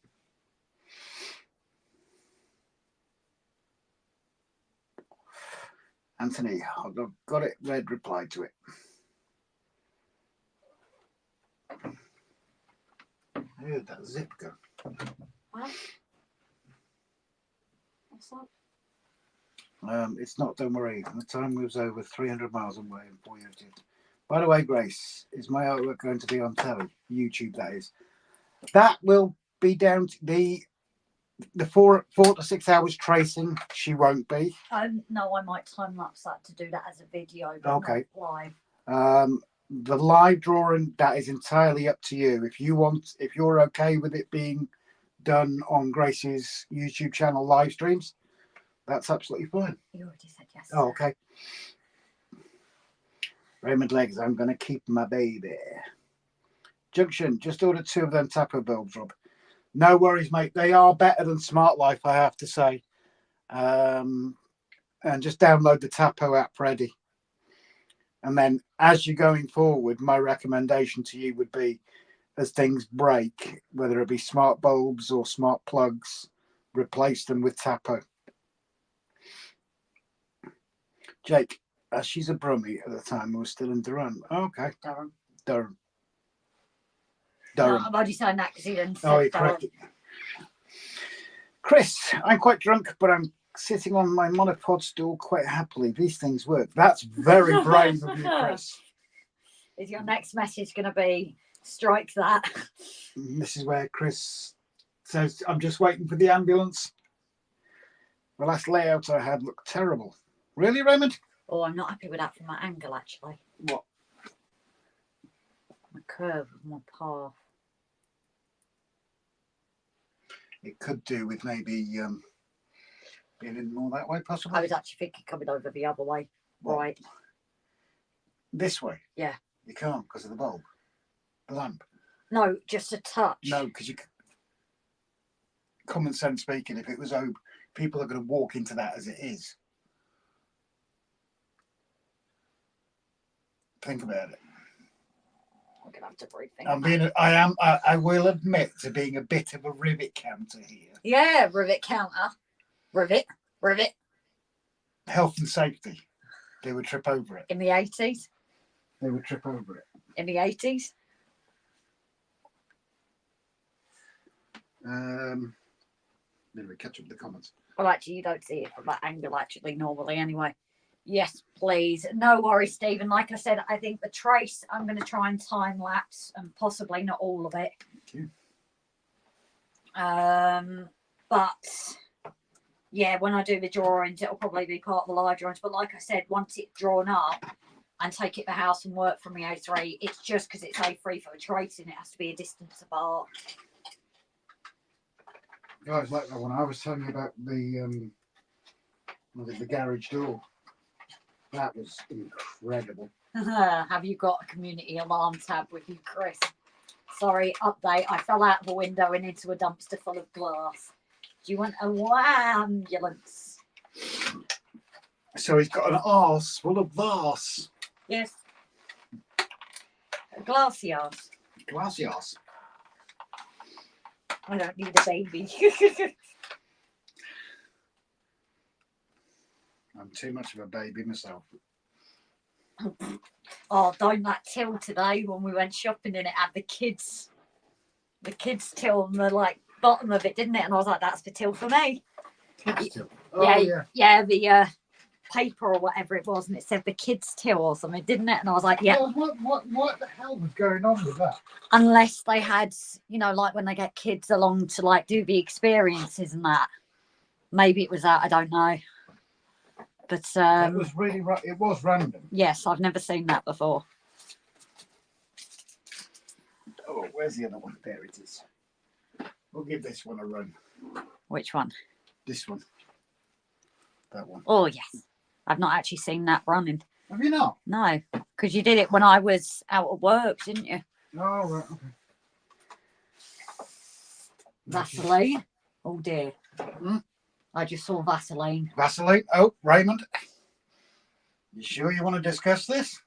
Anthony, I've got it read, replied to it. Where'd that zip go? What? What's that? It's not, don't worry. The time moves over 300 miles away in 4 years. By the way, Grace, is my artwork going to be on telly? YouTube, that is. That will be down to the 4 to 6 hours tracing. She won't be. No, I might time lapse that to do that as a video, but Okay. not live. The live drawing, that is entirely up to you. If you're okay with it being done on Grace's YouTube channel live streams, that's absolutely fine. You already said yes. Oh, okay. Raymond Legs, I'm going to keep my baby. Junction, just ordered 2 of them tapo bulbs, Rob. No worries, mate. They are better than Smart Life, I have to say. And just download the Tapo app ready. And then as you're going forward, my recommendation to you would be, as things break, whether it be smart bulbs or smart plugs, replace them with Tapo. Jake, she's a Brummie at the time. We were still in Durham. Oh, okay. Durham. No, I'm only saying that because he didn't say Oh, you Durham. corrected. Chris, I'm quite drunk, but I'm sitting on my monopod stool quite happily. These things work. That's very brave of you, Chris. Is your next message going to be strike that? And this is where Chris says, I'm just waiting for the ambulance. The last layout I had looked terrible. Really, Raymond? Oh, I'm not happy with that from my angle, actually. What? My curve of my path. It could do with maybe being in more that way, possibly. I was actually thinking coming over the other way. What? Right. This way? Yeah. You can't because of the bulb. The lamp. No, just a touch. No, because you... Common sense speaking, if it was open, people are going to walk into that as it is. Think about it. I'm gonna have to rethink. I will admit to being a bit of a rivet counter here. Yeah, rivet counter. Rivet. Health and safety. They would trip over it. In the 80s. They would trip over it. In the 80s. Anyway, catch up with the comments. Well, actually, you don't see it from that angle, actually, normally, anyway. Yes, please. No worries, Stephen. Like I said, I think the trace, I'm going to try and time lapse and possibly not all of it. Thank you. But yeah, when I do the drawings, it'll probably be part of the live drawings. But like I said, once it's drawn up and take it to the house and work from the A3, it's just because it's A3 for the tracing, it has to be a distance apart. Guys, like that one. I was telling you about the garage door. That was incredible. Have you got a community alarm tab with you, Chris? Sorry, update. I fell out of a window and into a dumpster full of glass. Do you want a ambulance? So he's got an arse full of vase. Yes. A glassy arse. Glassy arse. I don't need a baby. I'm too much of a baby myself. Oh, down that till today when we went shopping and it had the kids till on the like bottom of it, didn't it? And I was like, that's the till for me. Kids till. Yeah, the paper or whatever it was, and it said the kids till or something, didn't it? And I was like, yeah. Oh, what the hell was going on with that? Unless they had, you know, like when they get kids along to like do the experiences and that. Maybe it was that, I don't know. But It was really it was random. yes, I've never seen that before. Oh, where's the other one? There it is. We'll give this one a run. Which one? This one. That one. Oh yes. I've not actually seen that running. Have you not? No, because you did it when I was out of work, didn't you? Oh, right, okay. Vaseline. Oh dear. Hmm? I just saw Vaseline. Vaseline. Oh, Raymond. You sure you want to discuss this?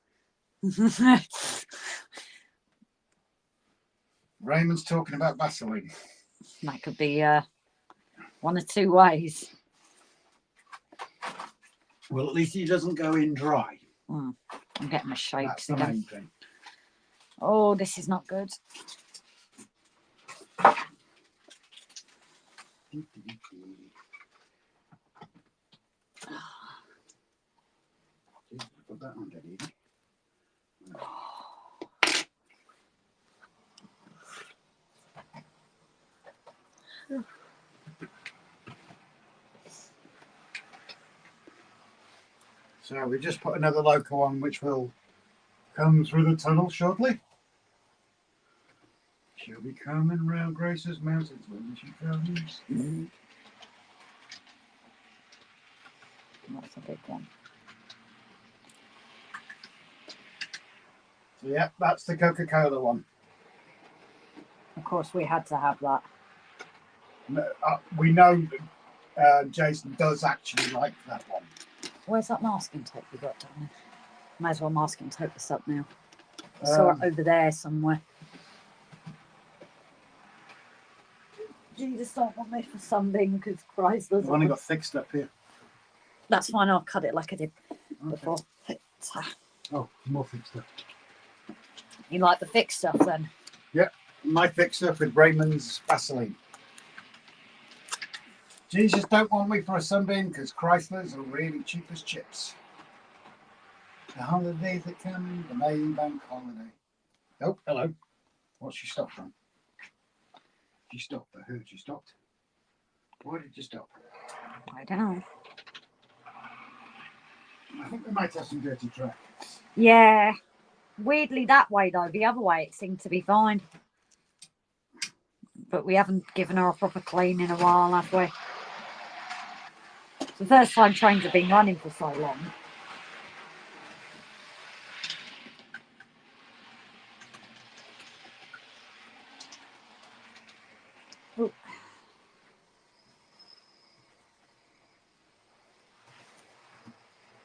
Raymond's talking about Vaseline. That could be one of two ways. Well, at least he doesn't go in dry. I'm getting my That's shakes the again. main thing. Oh, this is not good. Put that on, Daddy. So we just put another loco on, which will come through the tunnel shortly. She'll be coming round Grace's Mountains when she comes. That's a big one. So yeah, that's the Coca-Cola one. Of course, we had to have that. We know Jason does actually like that one. Where's that masking tape you got down there? Might as well masking tape this up now. I saw it over there somewhere. You just don't want me for something because Christ doesn't. I've only got thick stuff here. That's fine, I'll cut it like I did before. Oh, more thick stuff. You like the thick stuff then? My thick stuff with Raymond's Vaseline. Jesus don't want me for a sunbeam because Chryslers are really cheap as chips. The holidays that come, the May bank holiday. Oh, hello. What's she stopped from? She stopped. I heard she stopped. Why did you stop? I don't know. I think we might have some dirty tracks. Yeah. Weirdly that way though. The other way it seemed to be fine. But we haven't given her a proper clean in a while, have we? It's the first time trains have been running for so long. Ooh.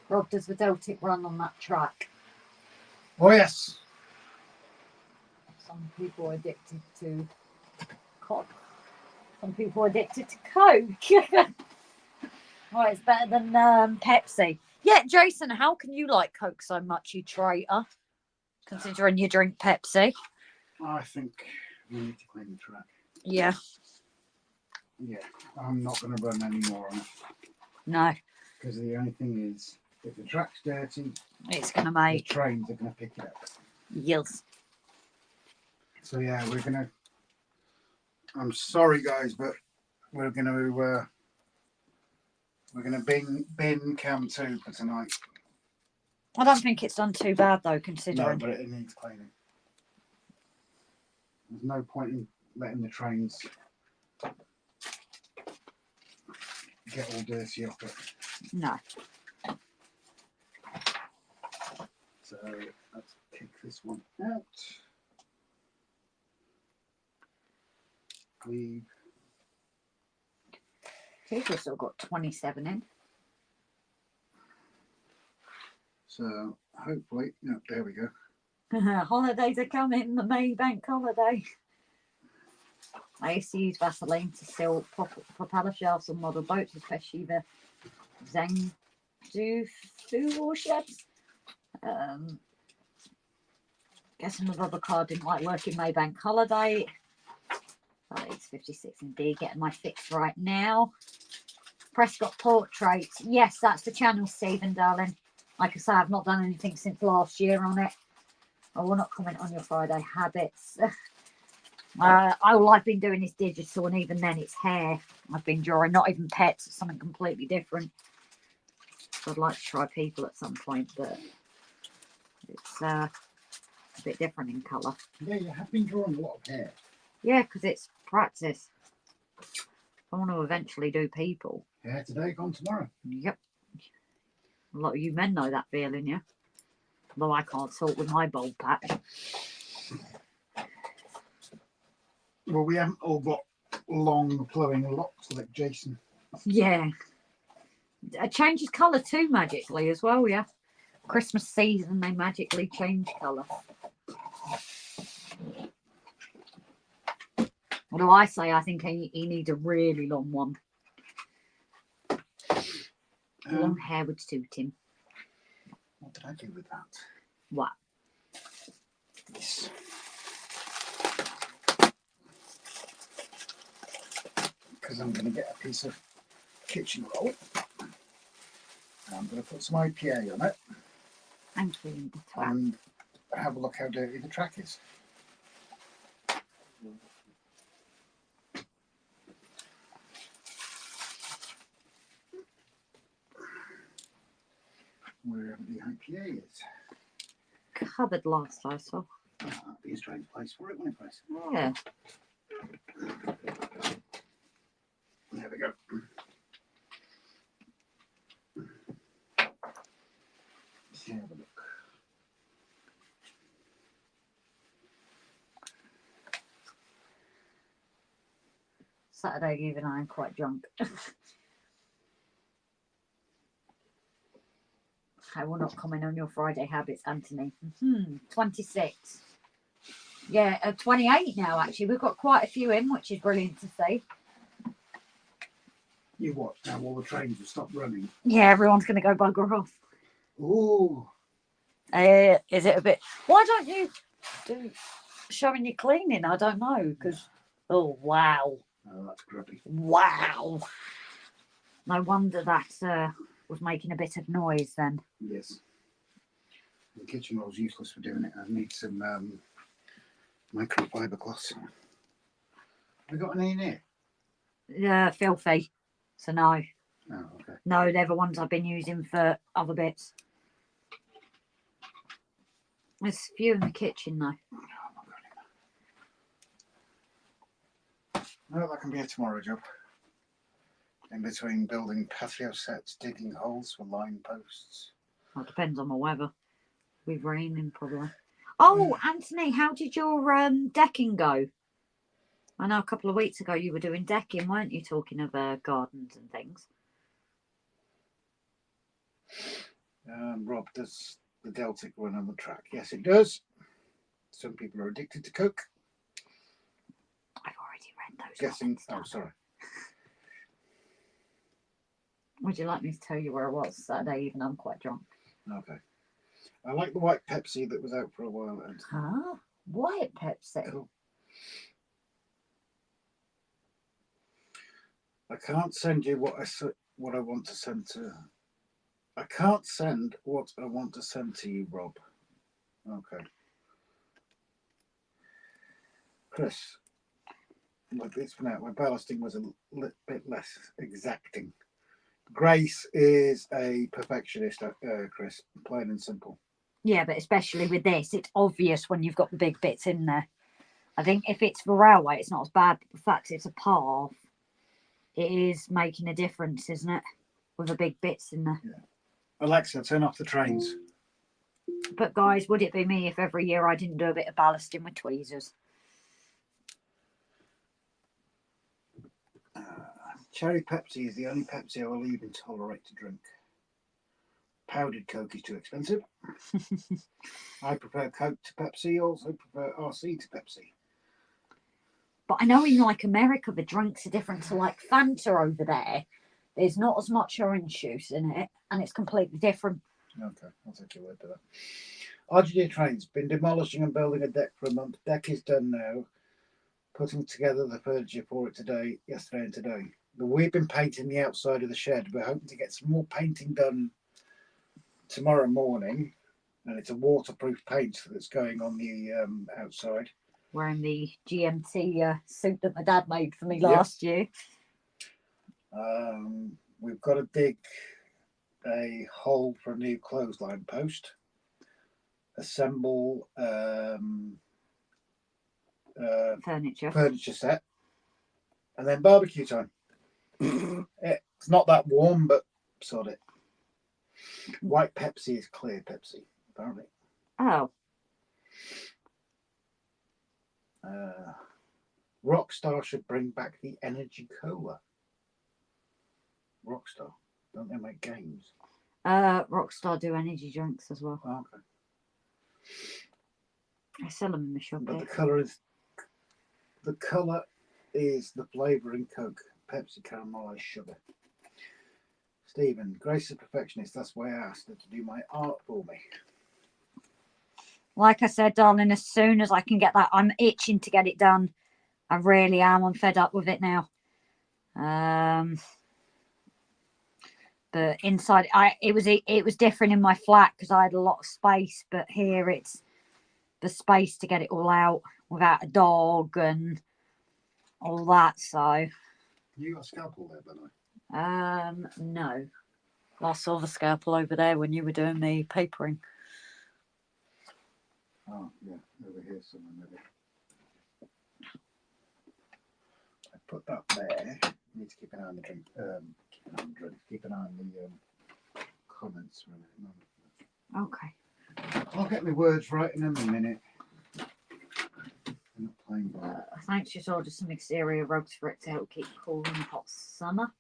Rob, does the Deltic run on that track? Oh, yes. Some people are addicted to coke. Some people are addicted to Coke. Well, it's better than Pepsi. Yeah, Jason, how can you like Coke so much, you traitor? Considering you drink Pepsi. I think we need to clean the track. Yeah. Yeah, I'm not going to run any more on it. No. Because the only thing is, if the track's dirty, It's going to the make trains are going to pick it up. yields. So yeah, we're going to, I'm sorry guys, but we're going to bin Cam 2 for tonight. I don't think it's done too bad though, No, considering. but it needs cleaning. There's no point in letting the trains get all dirty off it. No. So let's kick this one out. We've We've still got 27 in. So hopefully, no, there we go. Holidays are coming, the May bank holiday. I used to use Vaseline to seal propeller shafts on model boats, especially the Zhangjiafu warships. Guessing the rubber card didn't like working May bank holiday. Oh, it's 56 indeed. Getting my fix right now. Prescott Portraits. Yes, that's the channel, Stephen, darling. Like I say, I've not done anything since last year on it. I will not comment on your Friday habits. All I've been doing is digital, and even then it's hair I've been drawing, not even pets. It's something completely different. So I'd like to try people at some point, but it's a bit different in colour. Yeah, you have been drawing a lot of hair. Yeah, because it's practice. I want to eventually do people. Hair today, gone tomorrow. Yep. A lot of you men know that feeling, yeah? Though I can't talk with my bald patch. Well, we haven't all got long flowing locks like Jason. Yeah. It changes colour too magically as well, yeah. Christmas season, they magically change colour. What do I say? I think he needs a really long one. Long hair would suit him. What did I do with that? What? This. Because I'm going to get a piece of kitchen roll. And I'm going to put some IPA on it. Thank you. And have a look how dirty the track is. Wherever the IPA is. Cupboard last I saw. Oh, that'd be a strange place for it, wouldn't it, Chris? Yeah. There we go. Let's have a look. Saturday Eve and I am quite drunk. I will not comment on your Friday habits, Anthony. 26. Yeah, 28 now, actually. We've got quite a few in, which is brilliant to see. You watch now, all the trains have stopped running. Yeah, everyone's going to go bugger off. Ooh. Is it a bit... Why don't you do showing you cleaning? I don't know, because... Oh, wow. Oh, that's grubby. Wow. No wonder that was making a bit of noise then. Yes. The kitchen roll's useless for doing it. I need some microfiber cloths. Have we got any in here? Yeah, filthy. So no. Oh, okay. No, they're the ones I've been using for other bits. There's a few in the kitchen though. Well, that can be a tomorrow job. In between building patio sets, digging holes for line posts. Well, it depends on the weather. With raining probably. Oh, Anthony, how did your decking go? I know a couple of weeks ago you were doing decking, weren't you? Talking of gardens and things. Rob, does the Deltic run on the track? Yes, it does. Some people are addicted to Coke. I've already read those. Guessing. Oh, comments. sorry. Would you like me to tell you where I was Saturday evening? I'm quite drunk. Okay. I like the white Pepsi that was out for a while. And Huh? White Pepsi? cool. I can't send you what I want to send to. I can't send what I want to send to you, Rob. Okay. Chris, like this one out. My ballasting was a bit less exacting. Grace is a perfectionist, Chris, plain and simple. Yeah, but especially with this, it's obvious when you've got the big bits in there. I think if it's for railway, it's not as bad. But the fact it's a path, it is making a difference, isn't it? With the big bits in there. Yeah. Alexa, turn off the trains. But guys, would it be me if every year I didn't do a bit of ballasting with tweezers? Cherry Pepsi is the only Pepsi I will even tolerate to drink. Powdered Coke is too expensive. I prefer Coke to Pepsi. Also prefer RC to Pepsi. But I know in like America the drinks are different to like Fanta over there. There's not as much orange juice in it, and it's completely different. Okay, I'll take your word for that. RGJ Trains been demolishing and building a deck for a month. Deck is done now. Putting together the furniture for it today, yesterday, and today. But we've been painting the outside of the shed. We're hoping to get some more painting done tomorrow morning, and it's a waterproof paint that's going on the outside. Wearing the GMT suit that my dad made for me Yep. last year. We've got to dig a hole for a new clothesline post, assemble Furniture set, and then barbecue time. It's not that warm, but sod it. White Pepsi is clear Pepsi, apparently. Oh, Rockstar should bring back the energy cola. Rockstar, don't they make games? Rockstar do energy drinks as well. Oh, okay. I sell them in the shop. But the colour is the flavour in Coke. Pepsi caramelised sugar. Stephen, Grace is a perfectionist. That's why I asked her to do my art for me. Like I said, darling, as soon as I can get that, I'm itching to get it done. I really am. I'm fed up with it now. But inside, it was different in my flat because I had a lot of space. But here, it's the space to get it all out without a dog and all that. So, You got a scalpel there, don't I? no. I saw the scalpel over there when you were doing the papering. Oh, yeah, over here somewhere maybe. I put that there. You need to keep an eye on the drink. Keep an eye on the comments for a minute. Okay. I'll get my words right in a minute. I'm not playing ball. Thanks, you ordered some exterior rugs for it to help keep cool in the hot summer.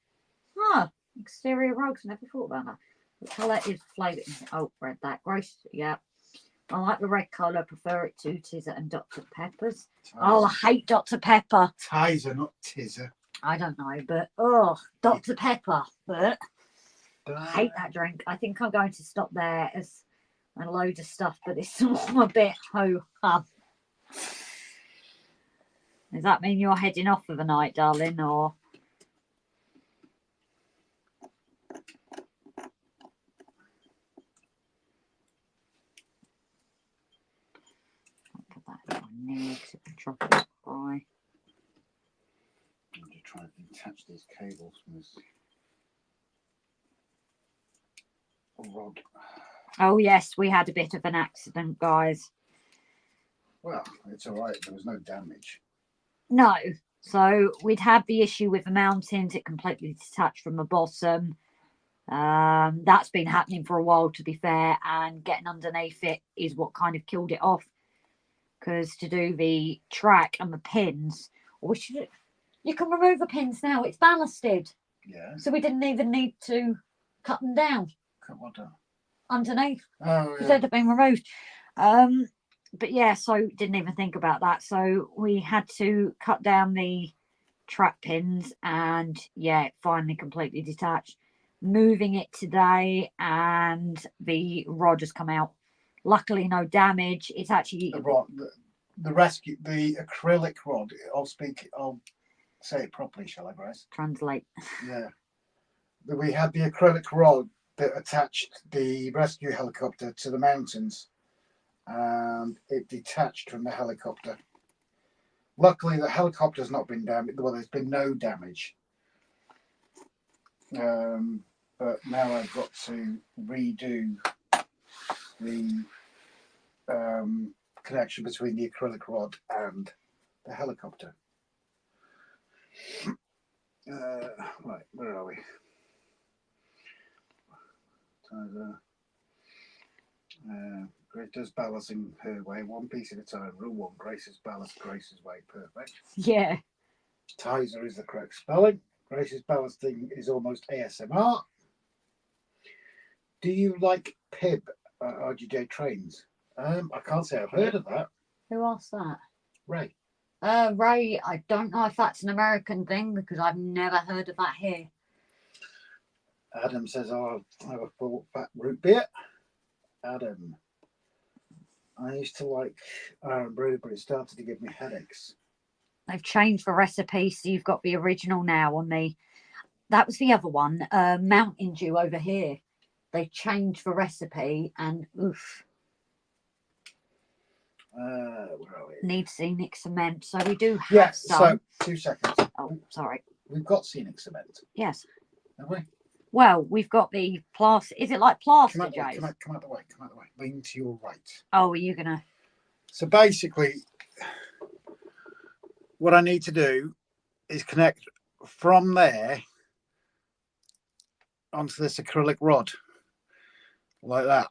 Ah, exterior rugs. Never thought about that. The colour is flavoured. Oh, read that. Gross. Yeah. I like the red colour. Prefer it to Tizzer and Dr. Pepper's. Oh, I hate Dr. Pepper. Tizer, not Tizzer. I don't know, but Dr. Pepper. But I hate that drink. I think I'm going to stop there as a load of stuff, but it's all a bit ho-hum. Does that mean you're heading off for the night, darling, or? Put that on next. Drop it by. I'm just trying to detach these cables from this rod. Oh yes, we had a bit of an accident, guys. Well, it's all right. There was no damage. No. So we'd had the issue with the mountains. It completely detached from the bottom. That's been happening for a while, to be fair, and getting underneath it is what kind of killed it off. Because to do the track and the pins, you can remove the pins now. It's ballasted. Yeah. So we didn't even need to cut them down. Cut what down? Underneath. Oh, Because yeah. they'd have been removed. But yeah, so didn't even think about that. So we had to cut down the track pins, and yeah, it finally completely detached. Moving it today, and the rod has come out. Luckily, no damage. It's actually The rod, the rescue, the acrylic rod. I'll say it properly, shall I, Grace? translate. Yeah. We had the acrylic rod that attached the rescue helicopter to the mountains, and it detached from the helicopter. Luckily, the helicopter's not been damaged. Well, there's been no damage. But now I've got to redo the connection between the acrylic rod and the helicopter. Right, where are we? Grace does balancing her way, one piece at a time. Rule 1, Grace's balance, Grace's way. Perfect. Yeah. Tizer is the correct spelling. Grace's balancing is almost ASMR. Do you like Pib RGJ trains? I can't say I've heard of that. Who asked that? Ray. Ray, I don't know if that's an American thing because I've never heard of that here. Adam says, "Oh, I'll have a full fat root beer." Adam, I used to like Iron Brew, but it started to give me headaches. They've changed the recipe, so you've got the original now on the. That was the other one, Mountain Dew over here. They changed the recipe and oof. Where are we? Need scenic cement, so we do have Yeah. some. So 2 seconds. Oh, sorry. We've got scenic cement, Yes. have we? Well, we've got the plaster. Is it like plaster, Come out, Jace? come out the way. Come out the way. Lean to your right. Oh, are you gonna? So basically, what I need to do is connect from there onto this acrylic rod, like that.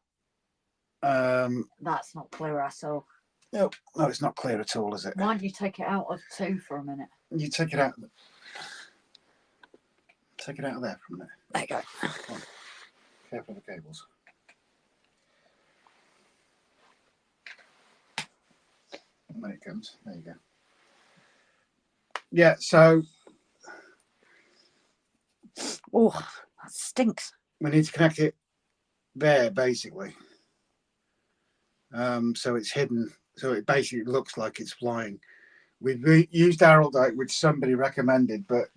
That's not clear at all. No, it's not clear at all, is it? Why don't you take it out of 2 for a minute? You take it out. Take it out of there for a minute. There you go. Come on. Careful of the cables. And when it comes, there you go. Yeah, so Oh, that stinks. we need to connect it there, basically. So it's hidden. So it basically looks like it's flying. We've used Araldite, which somebody recommended, but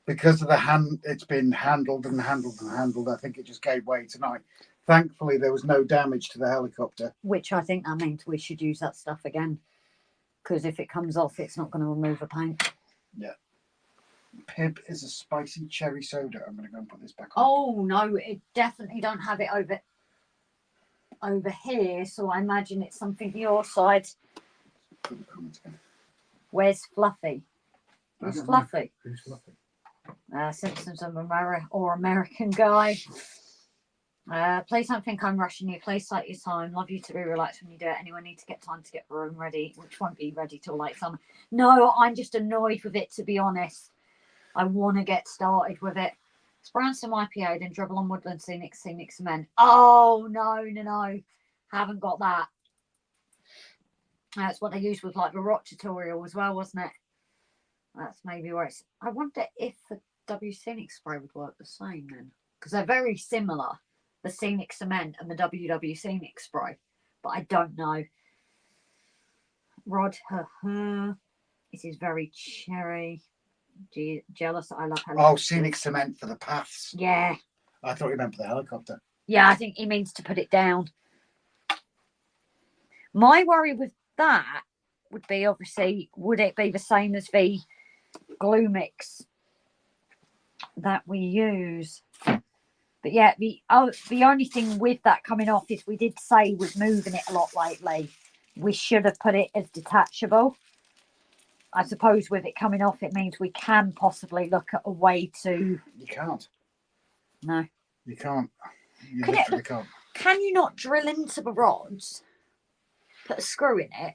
because of the hand, it's been handled and handled and handled. I think it just gave way tonight. Thankfully, there was no damage to the helicopter. Which I think that means we should use that stuff again. Because if it comes off, it's not going to remove the paint. Yeah. Pib is a spicy cherry soda. I'm going to go and put this back on. Oh, no, it definitely don't have it over here. So I imagine it's something your side. Put the comments again. Where's Fluffy? I Who's don't know. Fluffy? Who's Fluffy? Simpsons of American guy. Please don't think I'm rushing you. Please take your time. Love you to be relaxed when you do it. Anyone need to get time to get the room ready, which won't be ready till late summer. No, I'm just annoyed with it, to be honest. I want to get started with it. Brown some IPA, then dribble on woodland scenic cement. Oh no. Haven't got that. That's what they used with like the rock tutorial as well, wasn't it? That's maybe where it's. I wonder if the W Scenic spray would work the same then, because they're very similar, the scenic cement and the WW Scenic spray, but I don't know. Rod, it is very cherry. Jealous that I love helicopters. Oh, scenic cement for the paths. Yeah. I thought you meant for the helicopter. Yeah, I think he means to put it down. My worry with that would be, obviously, would it be the same as the glue mix that we use? But yeah, the only thing with that coming off is we did say with moving it a lot lately, we should have put it as detachable. I suppose with it coming off, it means we can possibly look at a way to. You can't. No. You can't. You Can literally can't. Can you not drill into the rods, put a screw in it,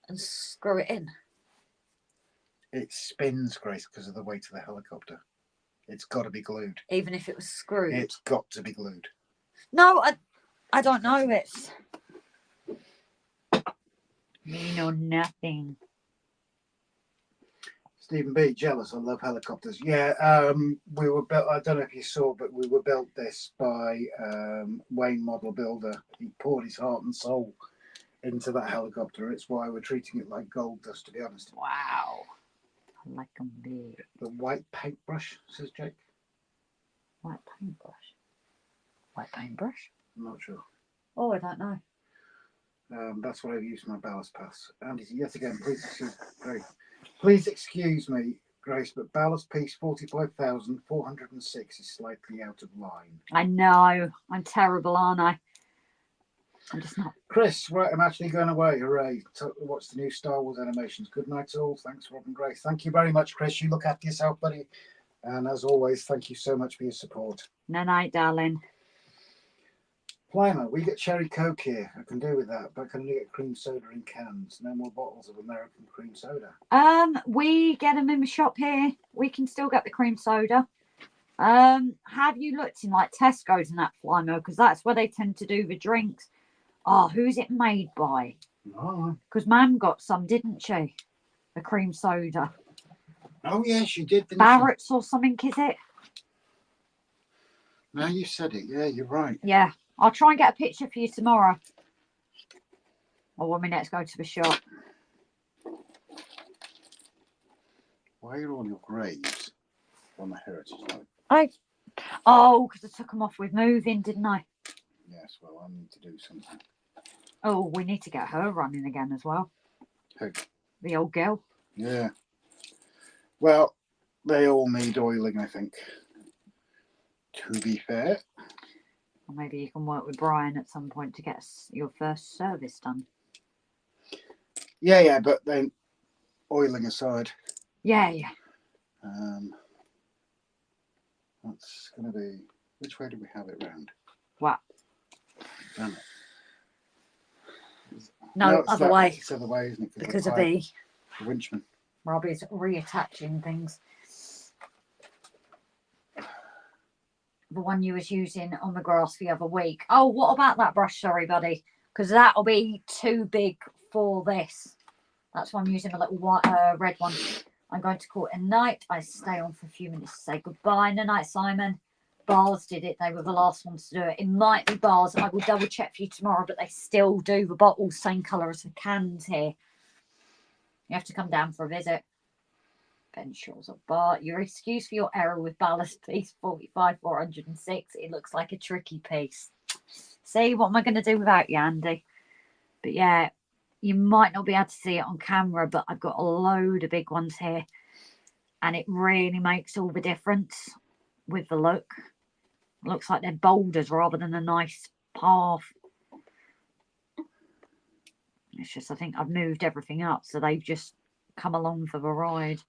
and screw it in? It spins, Grace, because of the weight of the helicopter. It's got to be glued. Even if it was screwed? It's got to be glued. No, I don't know. It's me know nothing. Stephen B, jealous. I love helicopters. Yeah, we were built. I don't know if you saw, but we were built this by Wayne Model Builder. He poured his heart and soul into that helicopter. It's why we're treating it like gold dust, to be honest. Wow, I like them big. The white paintbrush, says Jake. White paintbrush. White paintbrush. I'm not sure. Oh, I don't know. That's what I've used for my ballast pass. And yet again, please excuse me, Grace, but ballast piece 45,406 is slightly out of line. I know. I'm terrible, aren't I? I'm just not. Chris, right, I'm actually going away. Hooray. Watch the new Star Wars animations. Good night all. Thanks, Rob and Grace. Thank you very much, Chris. You look after yourself, buddy. And as always, thank you so much for your support. No night, darling. Plywood, we get cherry coke here. I can do with that, but I can only get cream soda in cans. No more bottles of American cream soda. We get them in the shop here. We can still get the cream soda. Have you looked in like Tesco's and that fly mill? Because that's where they tend to do the drinks. Oh, who's it made by? Oh, Because Mam got some, didn't she? The cream soda. oh yeah, she did. Didn't Barrett's or something, is it? she? Now you said it. Yeah, you're right. Yeah. I'll try and get a picture for you tomorrow. Or when we next go to the shop. Why are all your graves on the heritage line? Oh, because I took them off with moving, didn't I? Yes, well, I need to do something. Oh, we need to get her running again as well. Who? The old girl. Yeah. Well, they all need oiling, I think. To be fair. Or maybe you can work with Brian at some point to get your first service done. Yeah, but then oiling aside, Yeah. that's going to be. Which way do we have it round? What? Damn it. No, it's other that way. It's the other way, isn't it? Because of the winchman. Robbie's reattaching things. The one you was using on the grass the other week. Oh, what about that brush? Sorry, buddy. Because that'll be too big for this. That's why I'm using a little white, red one. I'm going to call it a night. I stay on for a few minutes to say goodbye. No night, Simon. Bars did it. They were the last ones to do it. It might be Bars. I will double check for you tomorrow, but they still do the bottles same colour as the cans here. You have to come down for a visit. Ben Shaw's a bar. Your excuse for your error with ballast piece 45,406. It looks like a tricky piece. See, what am I going to do without you, Andy? But yeah, you might not be able to see it on camera, but I've got a load of big ones here. And it really makes all the difference with the look. It looks like they're boulders rather than a nice path. It's just, I think I've moved everything up, so they've just come along for the ride.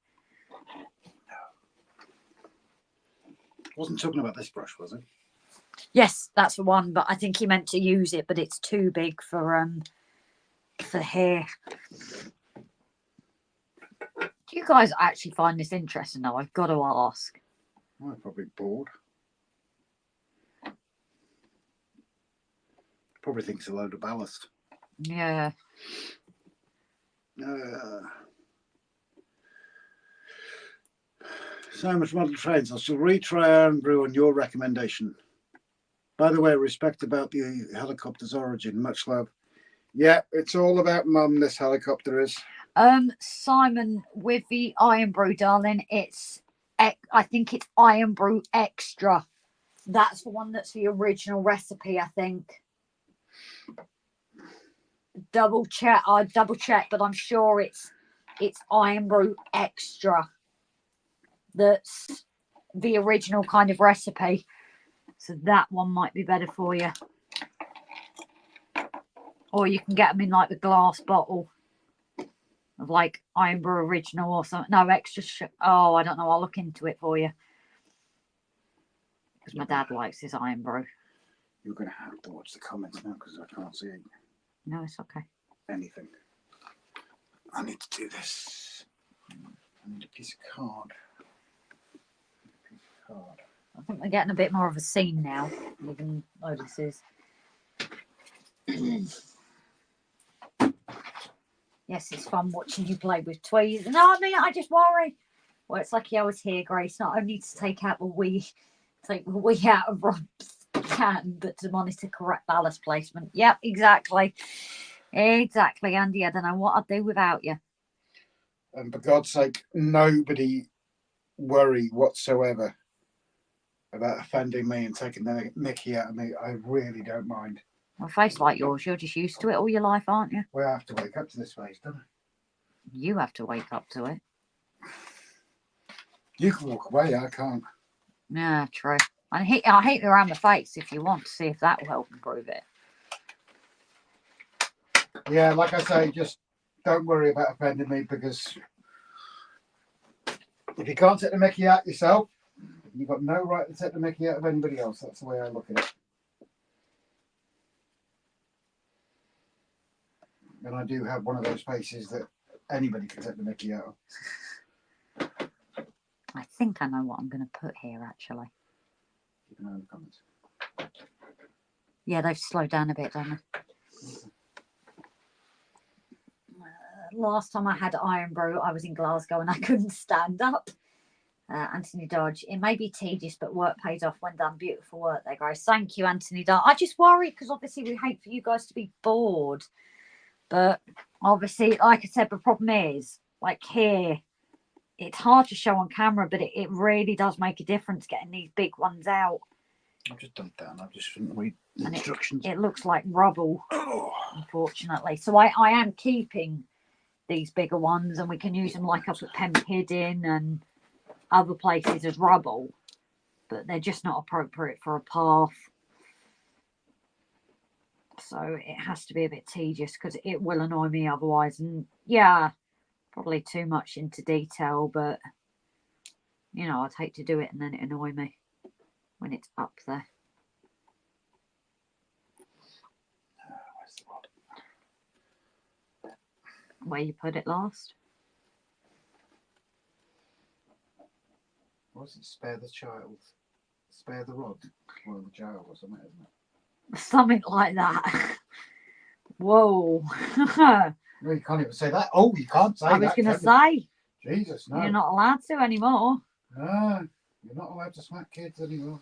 Wasn't talking about this brush, was it? Yes, that's the one, but I think he meant to use it, but it's too big for here. Do you guys actually find this interesting though? I've got to ask. I'm probably bored. Probably thinks a load of ballast. Yeah. So much model trains. I shall retry Iron Brew on your recommendation. By the way, respect about the helicopter's origin. Much love. Yeah, it's all about Mum, this helicopter is. Simon, with the Iron Brew, darling, I think it's Iron Brew Extra. That's the one that's the original recipe, I think. Double check, but I'm sure it's Iron Brew Extra. That's the original kind of recipe. So that one might be better for you. Or you can get them in like the glass bottle of like Iron Brew Original or something. No, extra. Oh, I don't know. I'll look into it for you. Because my dad likes his Iron Brew. You're going to have to watch the comments now because I can't see No, it's okay. anything. I need to do this. I need a piece of card. I think we're getting a bit more of a scene now. You can notice this. Yes, it's fun watching you play with toys. No, I mean, I just worry. Well, it's like you always hear, Grace, not only to take the wee out of Rob's can, but to monitor correct ballast placement. Yep, exactly. Exactly, Andy. I don't know what I'd do without you. And for God's sake, nobody worry whatsoever about offending me and taking the mickey out of me. I really don't mind. A face like yours, you're just used to it all your life, aren't you? Well, I have to wake up to this face, don't I? You have to wake up to it. You can walk away, I can't. Yeah, true. I hit you around the face if you want to see if that will help improve it. Yeah, like I say, just don't worry about offending me because if you can't take the mickey out yourself, you've got no right to take the mickey out of anybody else. That's the way I look at it. And I do have one of those faces that anybody can take the mickey out of. I think I know what I'm going to put here, actually. Keep an eye on the comments. Yeah, they've slowed down a bit, don't they? Last time I had iron brew, I was in Glasgow and I couldn't stand up. Anthony Dodge, it may be tedious, but work pays off when done. Beautiful work there, guys. Thank you, Anthony Dodge. I just worry because obviously we hate for you guys to be bored. But obviously, like I said, the problem is, like here, it's hard to show on camera, but it really does make a difference getting these big ones out. I've just done it down. I've just didn't read the instructions. It looks like rubble, unfortunately. So I am keeping these bigger ones, and we can use them like up at Penpidden and other places as rubble, but they're just not appropriate for a path. So it has to be a bit tedious because it will annoy me otherwise. And yeah, probably too much into detail, but you know, I'd hate to do it and then it annoy me when it's up there. Where's the rod? Where you put it last? What was it? Spare the child. Spare the rod. Or the child or something, isn't it? Something like that. Whoa. No, you can't even say that. Oh, you can't say that. I was going to can you? say, Jesus, no. you're not allowed to anymore. No, you're not allowed to smack kids anymore.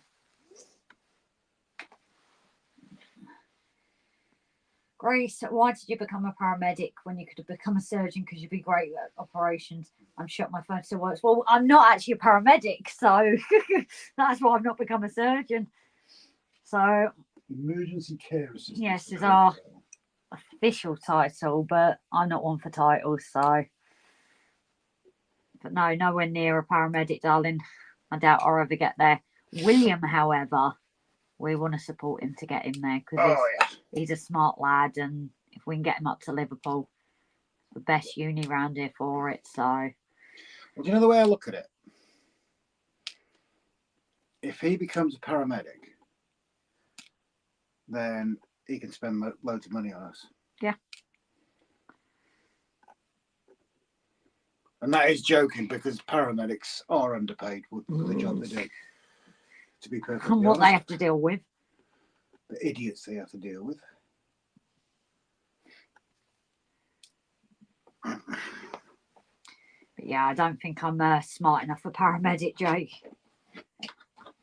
Grace, why did you become a paramedic when you could have become a surgeon because you'd be great at operations? I'm sure my phone still works. Well, I'm not actually a paramedic, so that's why I've not become a surgeon. So, Emergency care assistant. yes, is our official title, but I'm not one for titles, so. But no, nowhere near a paramedic, darling. I doubt I'll ever get there. William, however, we want to support him to get him there because he's a smart lad, and if we can get him up to Liverpool, the best uni round here for it. So, well, do you know the way I look at it? If he becomes a paramedic, then he can spend loads of money on us. Yeah. And that is joking because paramedics are underpaid for the job they do. To be perfectly and what honest, they have to deal with. the idiots they have to deal with. But yeah, I don't think I'm smart enough for paramedic, Jake.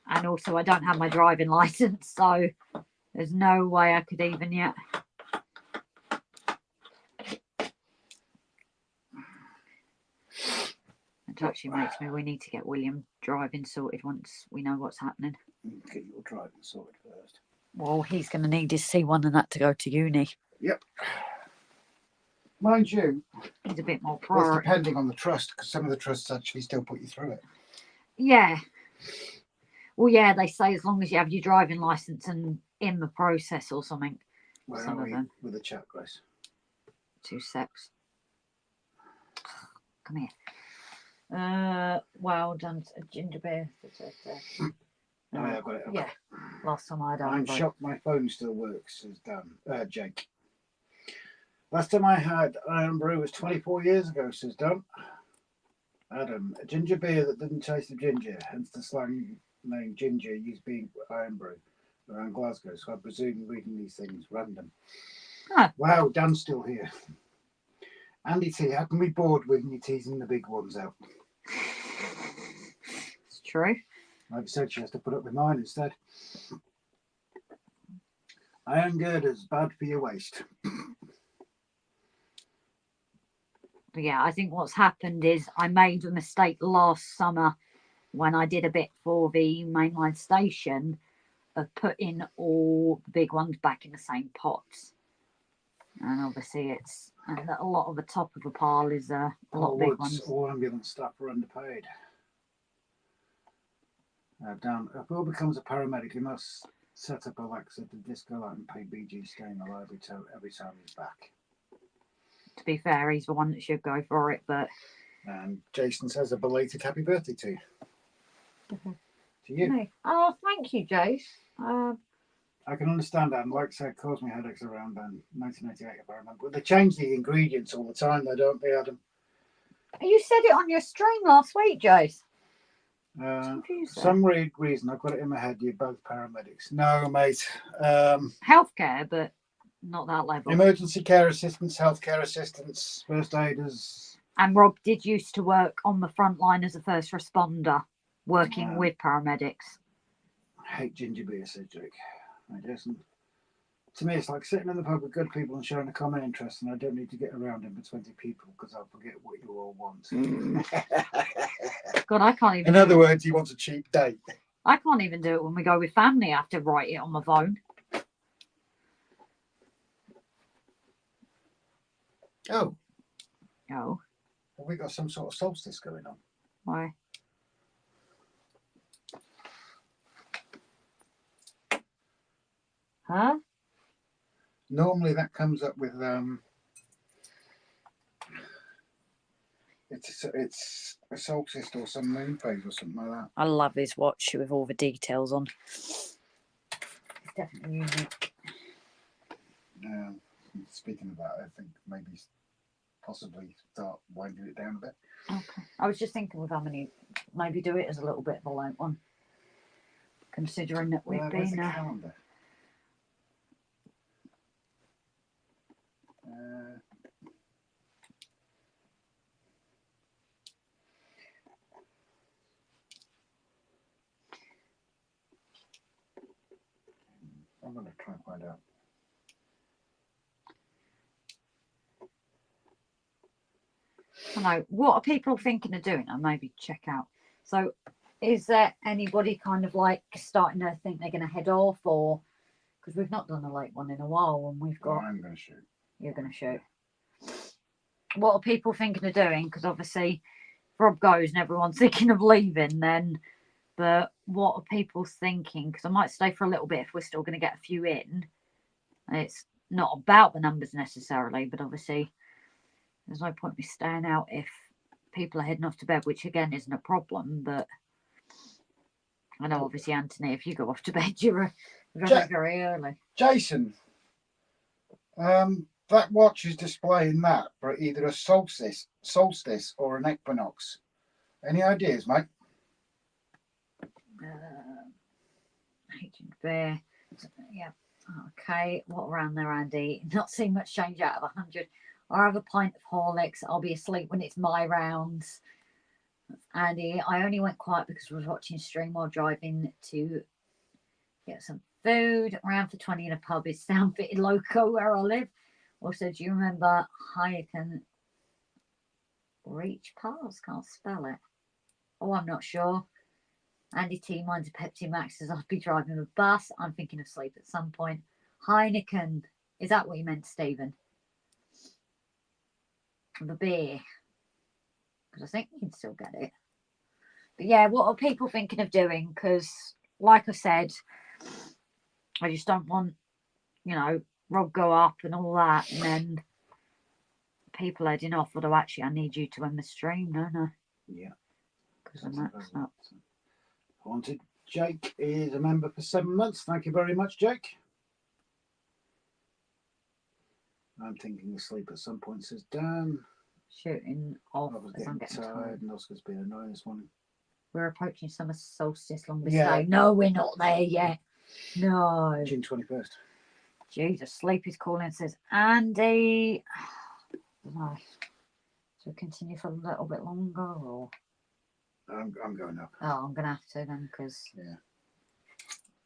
And also, I don't have my driving license, so there's no way I could even yet. It actually makes me, we need to get William driving sorted once we know what's happening. Get your driving sorted first. Well, he's going to need his C1 and that to go to uni. Yep. Mind you, He's a bit more it's pro. depending on the trust because some of the trusts actually still put you through it. Yeah. Well, yeah, they say as long as you have your driving license and in the process or something. Where Some are of we them. with the chat, Grace? 2 secs. Come here. Well done, ginger beer. Oh, yeah, I've got it. Yeah. Last time I had I'm iron brew. shocked my phone still works, says Dan. Jake. Last time I had iron brew was 24 years ago, says Dan. Adam, a ginger beer that didn't taste of ginger, hence the slang name ginger used being iron brew around Glasgow. So I presume reading these things random. Huh. Wow, Dan's still here. Andy T, how can we be bored with you teasing the big ones out? It's true. Like I said, she has to put up with mine instead. Iron girders, bad for your waist. But yeah, I think what's happened is I made a mistake last summer when I did a bit for the mainline station of putting all the big ones back in the same pots. And obviously it's, and a lot of the top of the pile is a lot of big ones. All ambulance staff are underpaid. Dan, if Will becomes a paramedic, he must set up Alexa to disco light and pay BG staying alive every time he's back. To be fair, he's the one that should go for it, but... And Jason says a belated happy birthday to you. To you. No. Oh, thank you, Jace. I can understand that, and like I said, caused me headaches around then, 1988 if I remember. But they change the ingredients all the time, though, don't they, Adam? You said it on your stream last week, Jace. Confused there. Some reason I've got it in my head. You're both paramedics. No, mate. Healthcare, but not that level. Emergency care assistants, healthcare assistants, first aiders. And Rob did used to work on the front line as a first responder, working Wow. with paramedics. I hate ginger beer, said Jake. I listen. To me, it's like sitting in the pub with good people and sharing a common interest, and I don't need to get around in with 20 people because I'll forget what you all want. God, I can't even. In other words, he wants a cheap date. I can't even do it when we go with family. I have to write it on my phone. Oh, Oh, have we got some sort of solstice going on? why? Huh? Normally that comes up with it's a solstice or some moon phase or something like that. I love his watch with all the details on. It's definitely unique. Speaking of that, I think maybe possibly start winding it down a bit. Okay. I was just thinking with how many, maybe do it as a little bit of a light one, considering that we've Where's been. the calendar? I'm going to try and find out. I know. What are people thinking of doing? I'll maybe check out. So, is there anybody kind of like starting to think they're going to head off, or because we've not done a late one in a while, and we've got. I'm going to shoot. You're going to shoot. What are people thinking of doing? Because obviously, if Rob goes and everyone's thinking of leaving, then. But what are people thinking? Because I might stay for a little bit if we're still going to get a few in. It's not about the numbers necessarily, but obviously, there's no point me staying out if people are heading off to bed, which again isn't a problem. But I know, obviously, Anthony, if you go off to bed, you're very early. Jason, that watch is displaying that for either a solstice or an equinox. Any ideas, mate? Agent Bear. Yeah. Okay. What around there, Andy? Not seeing much change out of 100. I'll have a pint of Horlicks. I'll be asleep when it's my rounds. Andy, I only went quiet because I was watching stream while driving to get some food. Around for 20 in a pub is sound fitted loco where I live. Also, do you remember Heineken Reach Pass? Can't spell it. Oh, I'm not sure. Andy T, mine's a Pepsi Max, says I'll be driving a bus. I'm thinking of sleep at some point. Heineken. Is that what you meant, Stephen? The beer. Because I think you can still get it. But yeah, what are people thinking of doing? Because, like I said, I just don't want, Rob go up and all that, and then people heading off. Although, actually, I need you to end the stream, don't I? Yeah. Because then that's not. Haunted Jake is a member for 7 months. Thank you very much, Jake. I'm thinking of sleep at some point, says Dan. Shooting off I was as I'm getting getting tired tired. and Oscar's been annoying this morning. We're approaching summer solstice longest Yeah. day. No, we're not there yet. No. June 21st. Jesus, sleep is calling and says, Andy. No. So we continue for a little bit longer, or? I'm going up. Oh, I'm going to have to then, because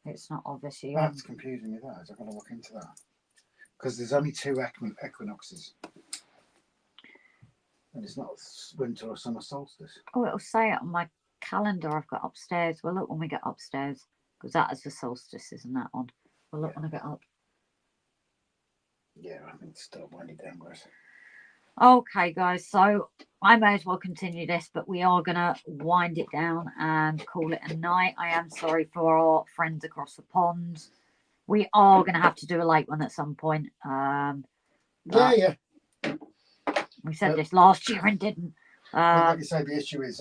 it's not obviously. That's confusing me, that is. I've got to look into that. Because there's only 2 equinoxes. And it's not winter or summer solstice. Oh, it'll say it on my calendar I've got upstairs. We'll look when we get upstairs, because that is the solstice, isn't that on? We'll look when I get up. Yeah, I think it's still winding down, guys. Okay, guys, so I may as well continue this, but we are going to wind it down and call it a night. I am sorry for our friends across the pond. We are going to have to do a late one at some point. Yeah. We said this last year and didn't. But like you say, the issue is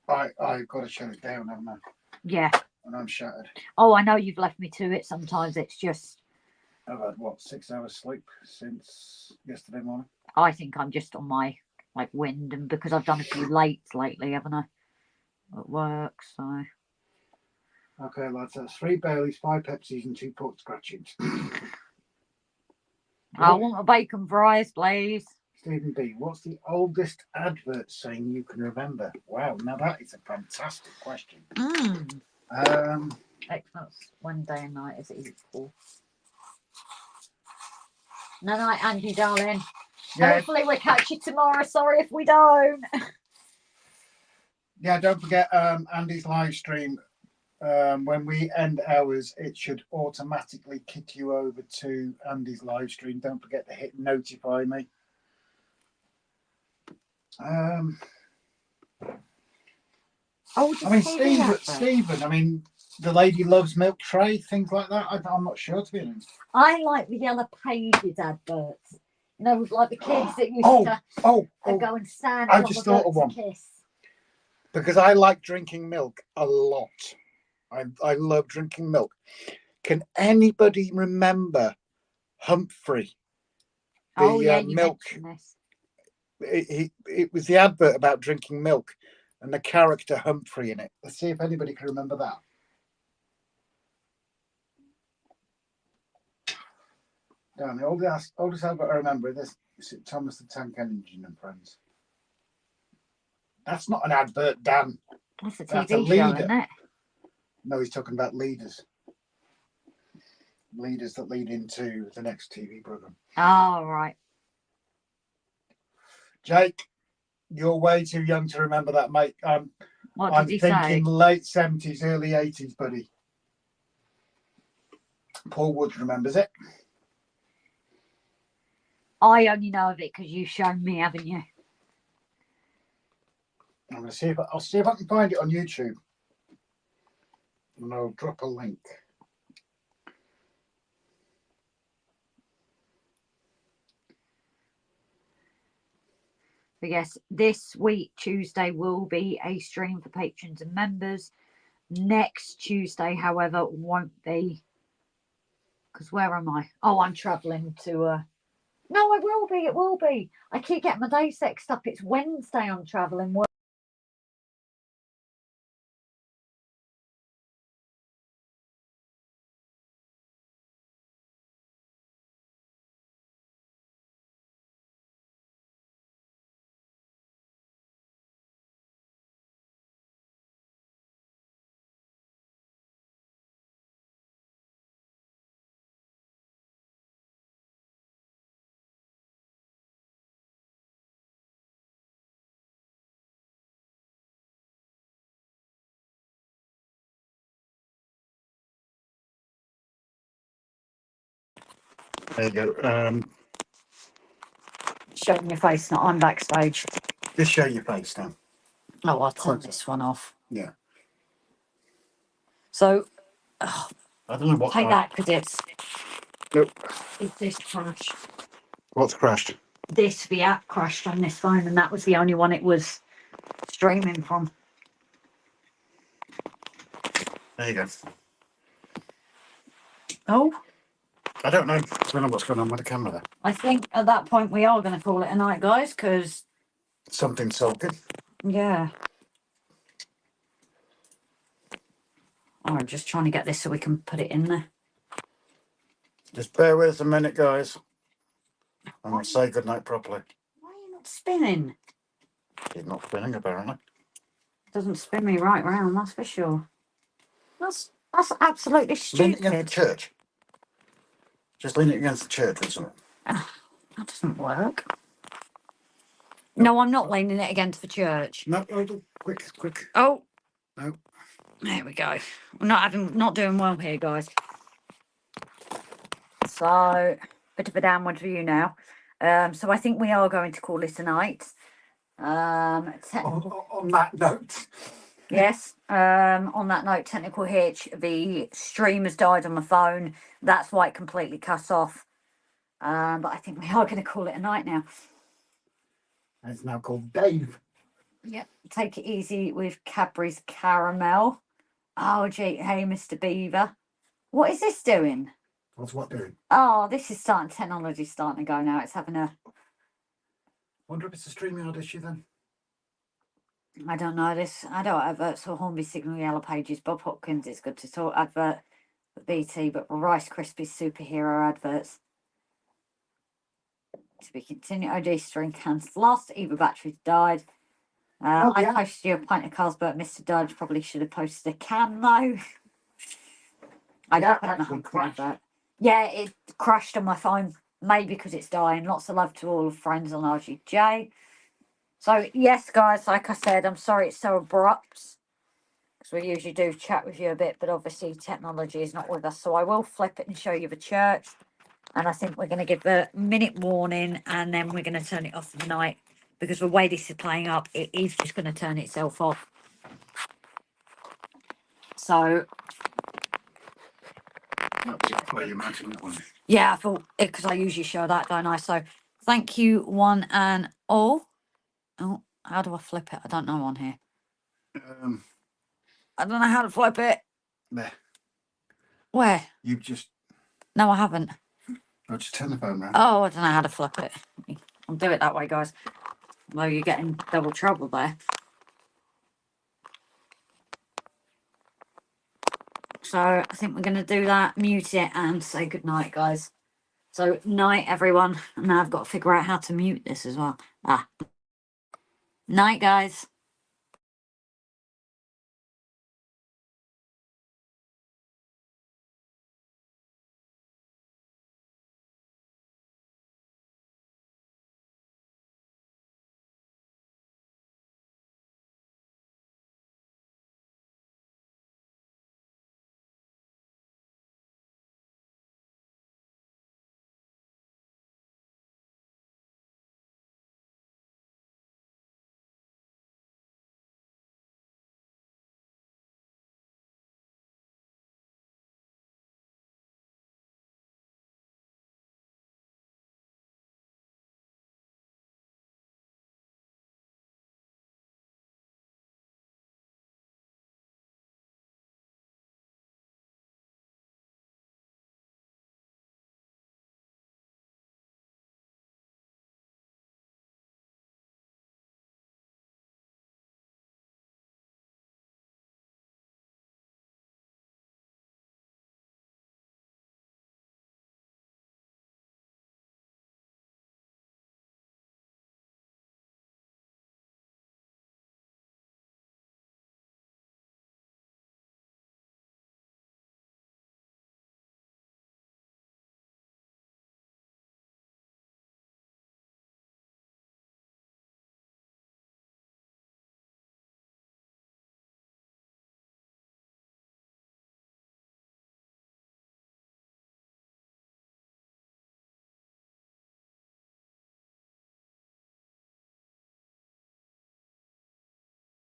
I've got to shut it down, haven't I? Yeah. And I'm shattered. Oh, I know you've left me to it. Sometimes it's just... I've had, 6 hours sleep since yesterday morning? I think I'm just on my, wind, and because I've done a few lates lately, haven't I? at work, so. Okay, lads, that's 3 Baileys, 5 Pepsis, and 2 pork scratchings. I want a bacon fries, please. Stephen B, what's the oldest advert saying you can remember? Wow, now that is a fantastic question. Xmas, one day and night is equal. No night, Andy, darling. Yeah, Hopefully we'll catch you tomorrow. Sorry if we don't. yeah. Don't forget Andy's live stream. When we end ours, it should automatically kick you over to Andy's live stream. Don't forget to hit notify me. I mean, Stephen. I mean, the lady loves milk tray, things like that. I'm not sure, to be honest. I like the Yellow Pages adverts. You know, like the kids that used to go and stand I on just the thought of boat one. to kiss. Because I like drinking milk a lot. I love drinking milk. Can anybody remember Humphrey? The milk. It was the advert about drinking milk and the character Humphrey in it. Let's see if anybody can remember that. Down the oldest advert I remember is Thomas the Tank Engine and Friends. That's not an advert, Dan. That's a That's TV a leader. show, isn't it? No, he's talking about leaders. Leaders that lead into the next TV program. Oh, right. Jake, you're way too young to remember that, mate. What I'm did he thinking say? late 70s, early 80s, buddy. Paul Woods remembers it. I only know of it because you've shown me, haven't you? I'm going to see if I'll see if I can find it on YouTube. And I'll drop a link. But yes, this week, Tuesday, will be a stream for patrons and members. Next Tuesday, however, won't be. Because where am I? Oh, I'm travelling to... No, I will be. It will be. I keep getting my days mixed up. It's Wednesday I'm travelling. There you go. Showing your face, not I'm backstage. Just show your face now. Oh, I'll turn this one off. Yeah. So, I don't know what. take that because it's this crashed. What's crashed? The app crashed on this phone, and that was the only one it was streaming from. There you go. Oh, I don't know what's going on with the camera there. I think at that point we are going to call it a night, guys, because Something's sulking. yeah. Oh, I'm just trying to get this so we can put it in there. Just bear with us a minute, guys. I'm going to say goodnight properly. Why are you not spinning? He's not spinning, apparently. Doesn't spin me right round, that's for sure. That's absolutely Lean it stupid. against the church. Just lean it against the church or something. That doesn't work. No, I'm not leaning it against the church. No, quick. Oh. No. There we go. We're not doing well here, guys. So, bit of a downward view now. So I think we are going to call it a night. On that note. Yes. On that note, technical hitch. The stream has died on my phone. That's why it completely cut off. But I think we are going to call it a night now. It's now called Dave. Yep. Take it easy with Cadbury's Caramel. Oh, gee. Hey, Mr. Beaver. What is this doing? What's what doing? Oh, this is technology's starting to go now. It's having a... Wonder if it's a StreamYard issue then. I don't know this. Adult adverts for Hornby Signal Yellow Pages. Bob Hopkins, it's good to talk advert for BT, but for Rice Krispies superhero adverts. To be continued. OD string cans lost. Either batteries died. I posted you a pint of Carlsberg. Mr. Dodge probably should have posted a can though. I don't know how to advert. Yeah, it crashed on my phone. Maybe because it's dying. Lots of love to all of friends on RGJ. So yes, guys, like I said, I'm sorry it's so abrupt. Because we usually do chat with you a bit, but obviously technology is not with us. So I will flip it and show you the church. And I think we're going to give a minute warning and then we're going to turn it off for the night. Because the way this is playing up, it is just going to turn itself off. So, Well, you mounting that one. yeah, I thought it because I usually show that, don't I? So, thank you, one and all. Oh, how do I flip it? I don't know on here. I don't know how to flip it. There. Where? You've just. No, I haven't. I'll just turn the phone round. Oh, I don't know how to flip it. I'll do it that way, guys. Although you're getting double trouble there. So I think we're going to do that, mute it and say goodnight, guys. So night, everyone. And now I've got to figure out how to mute this as well. Night, guys.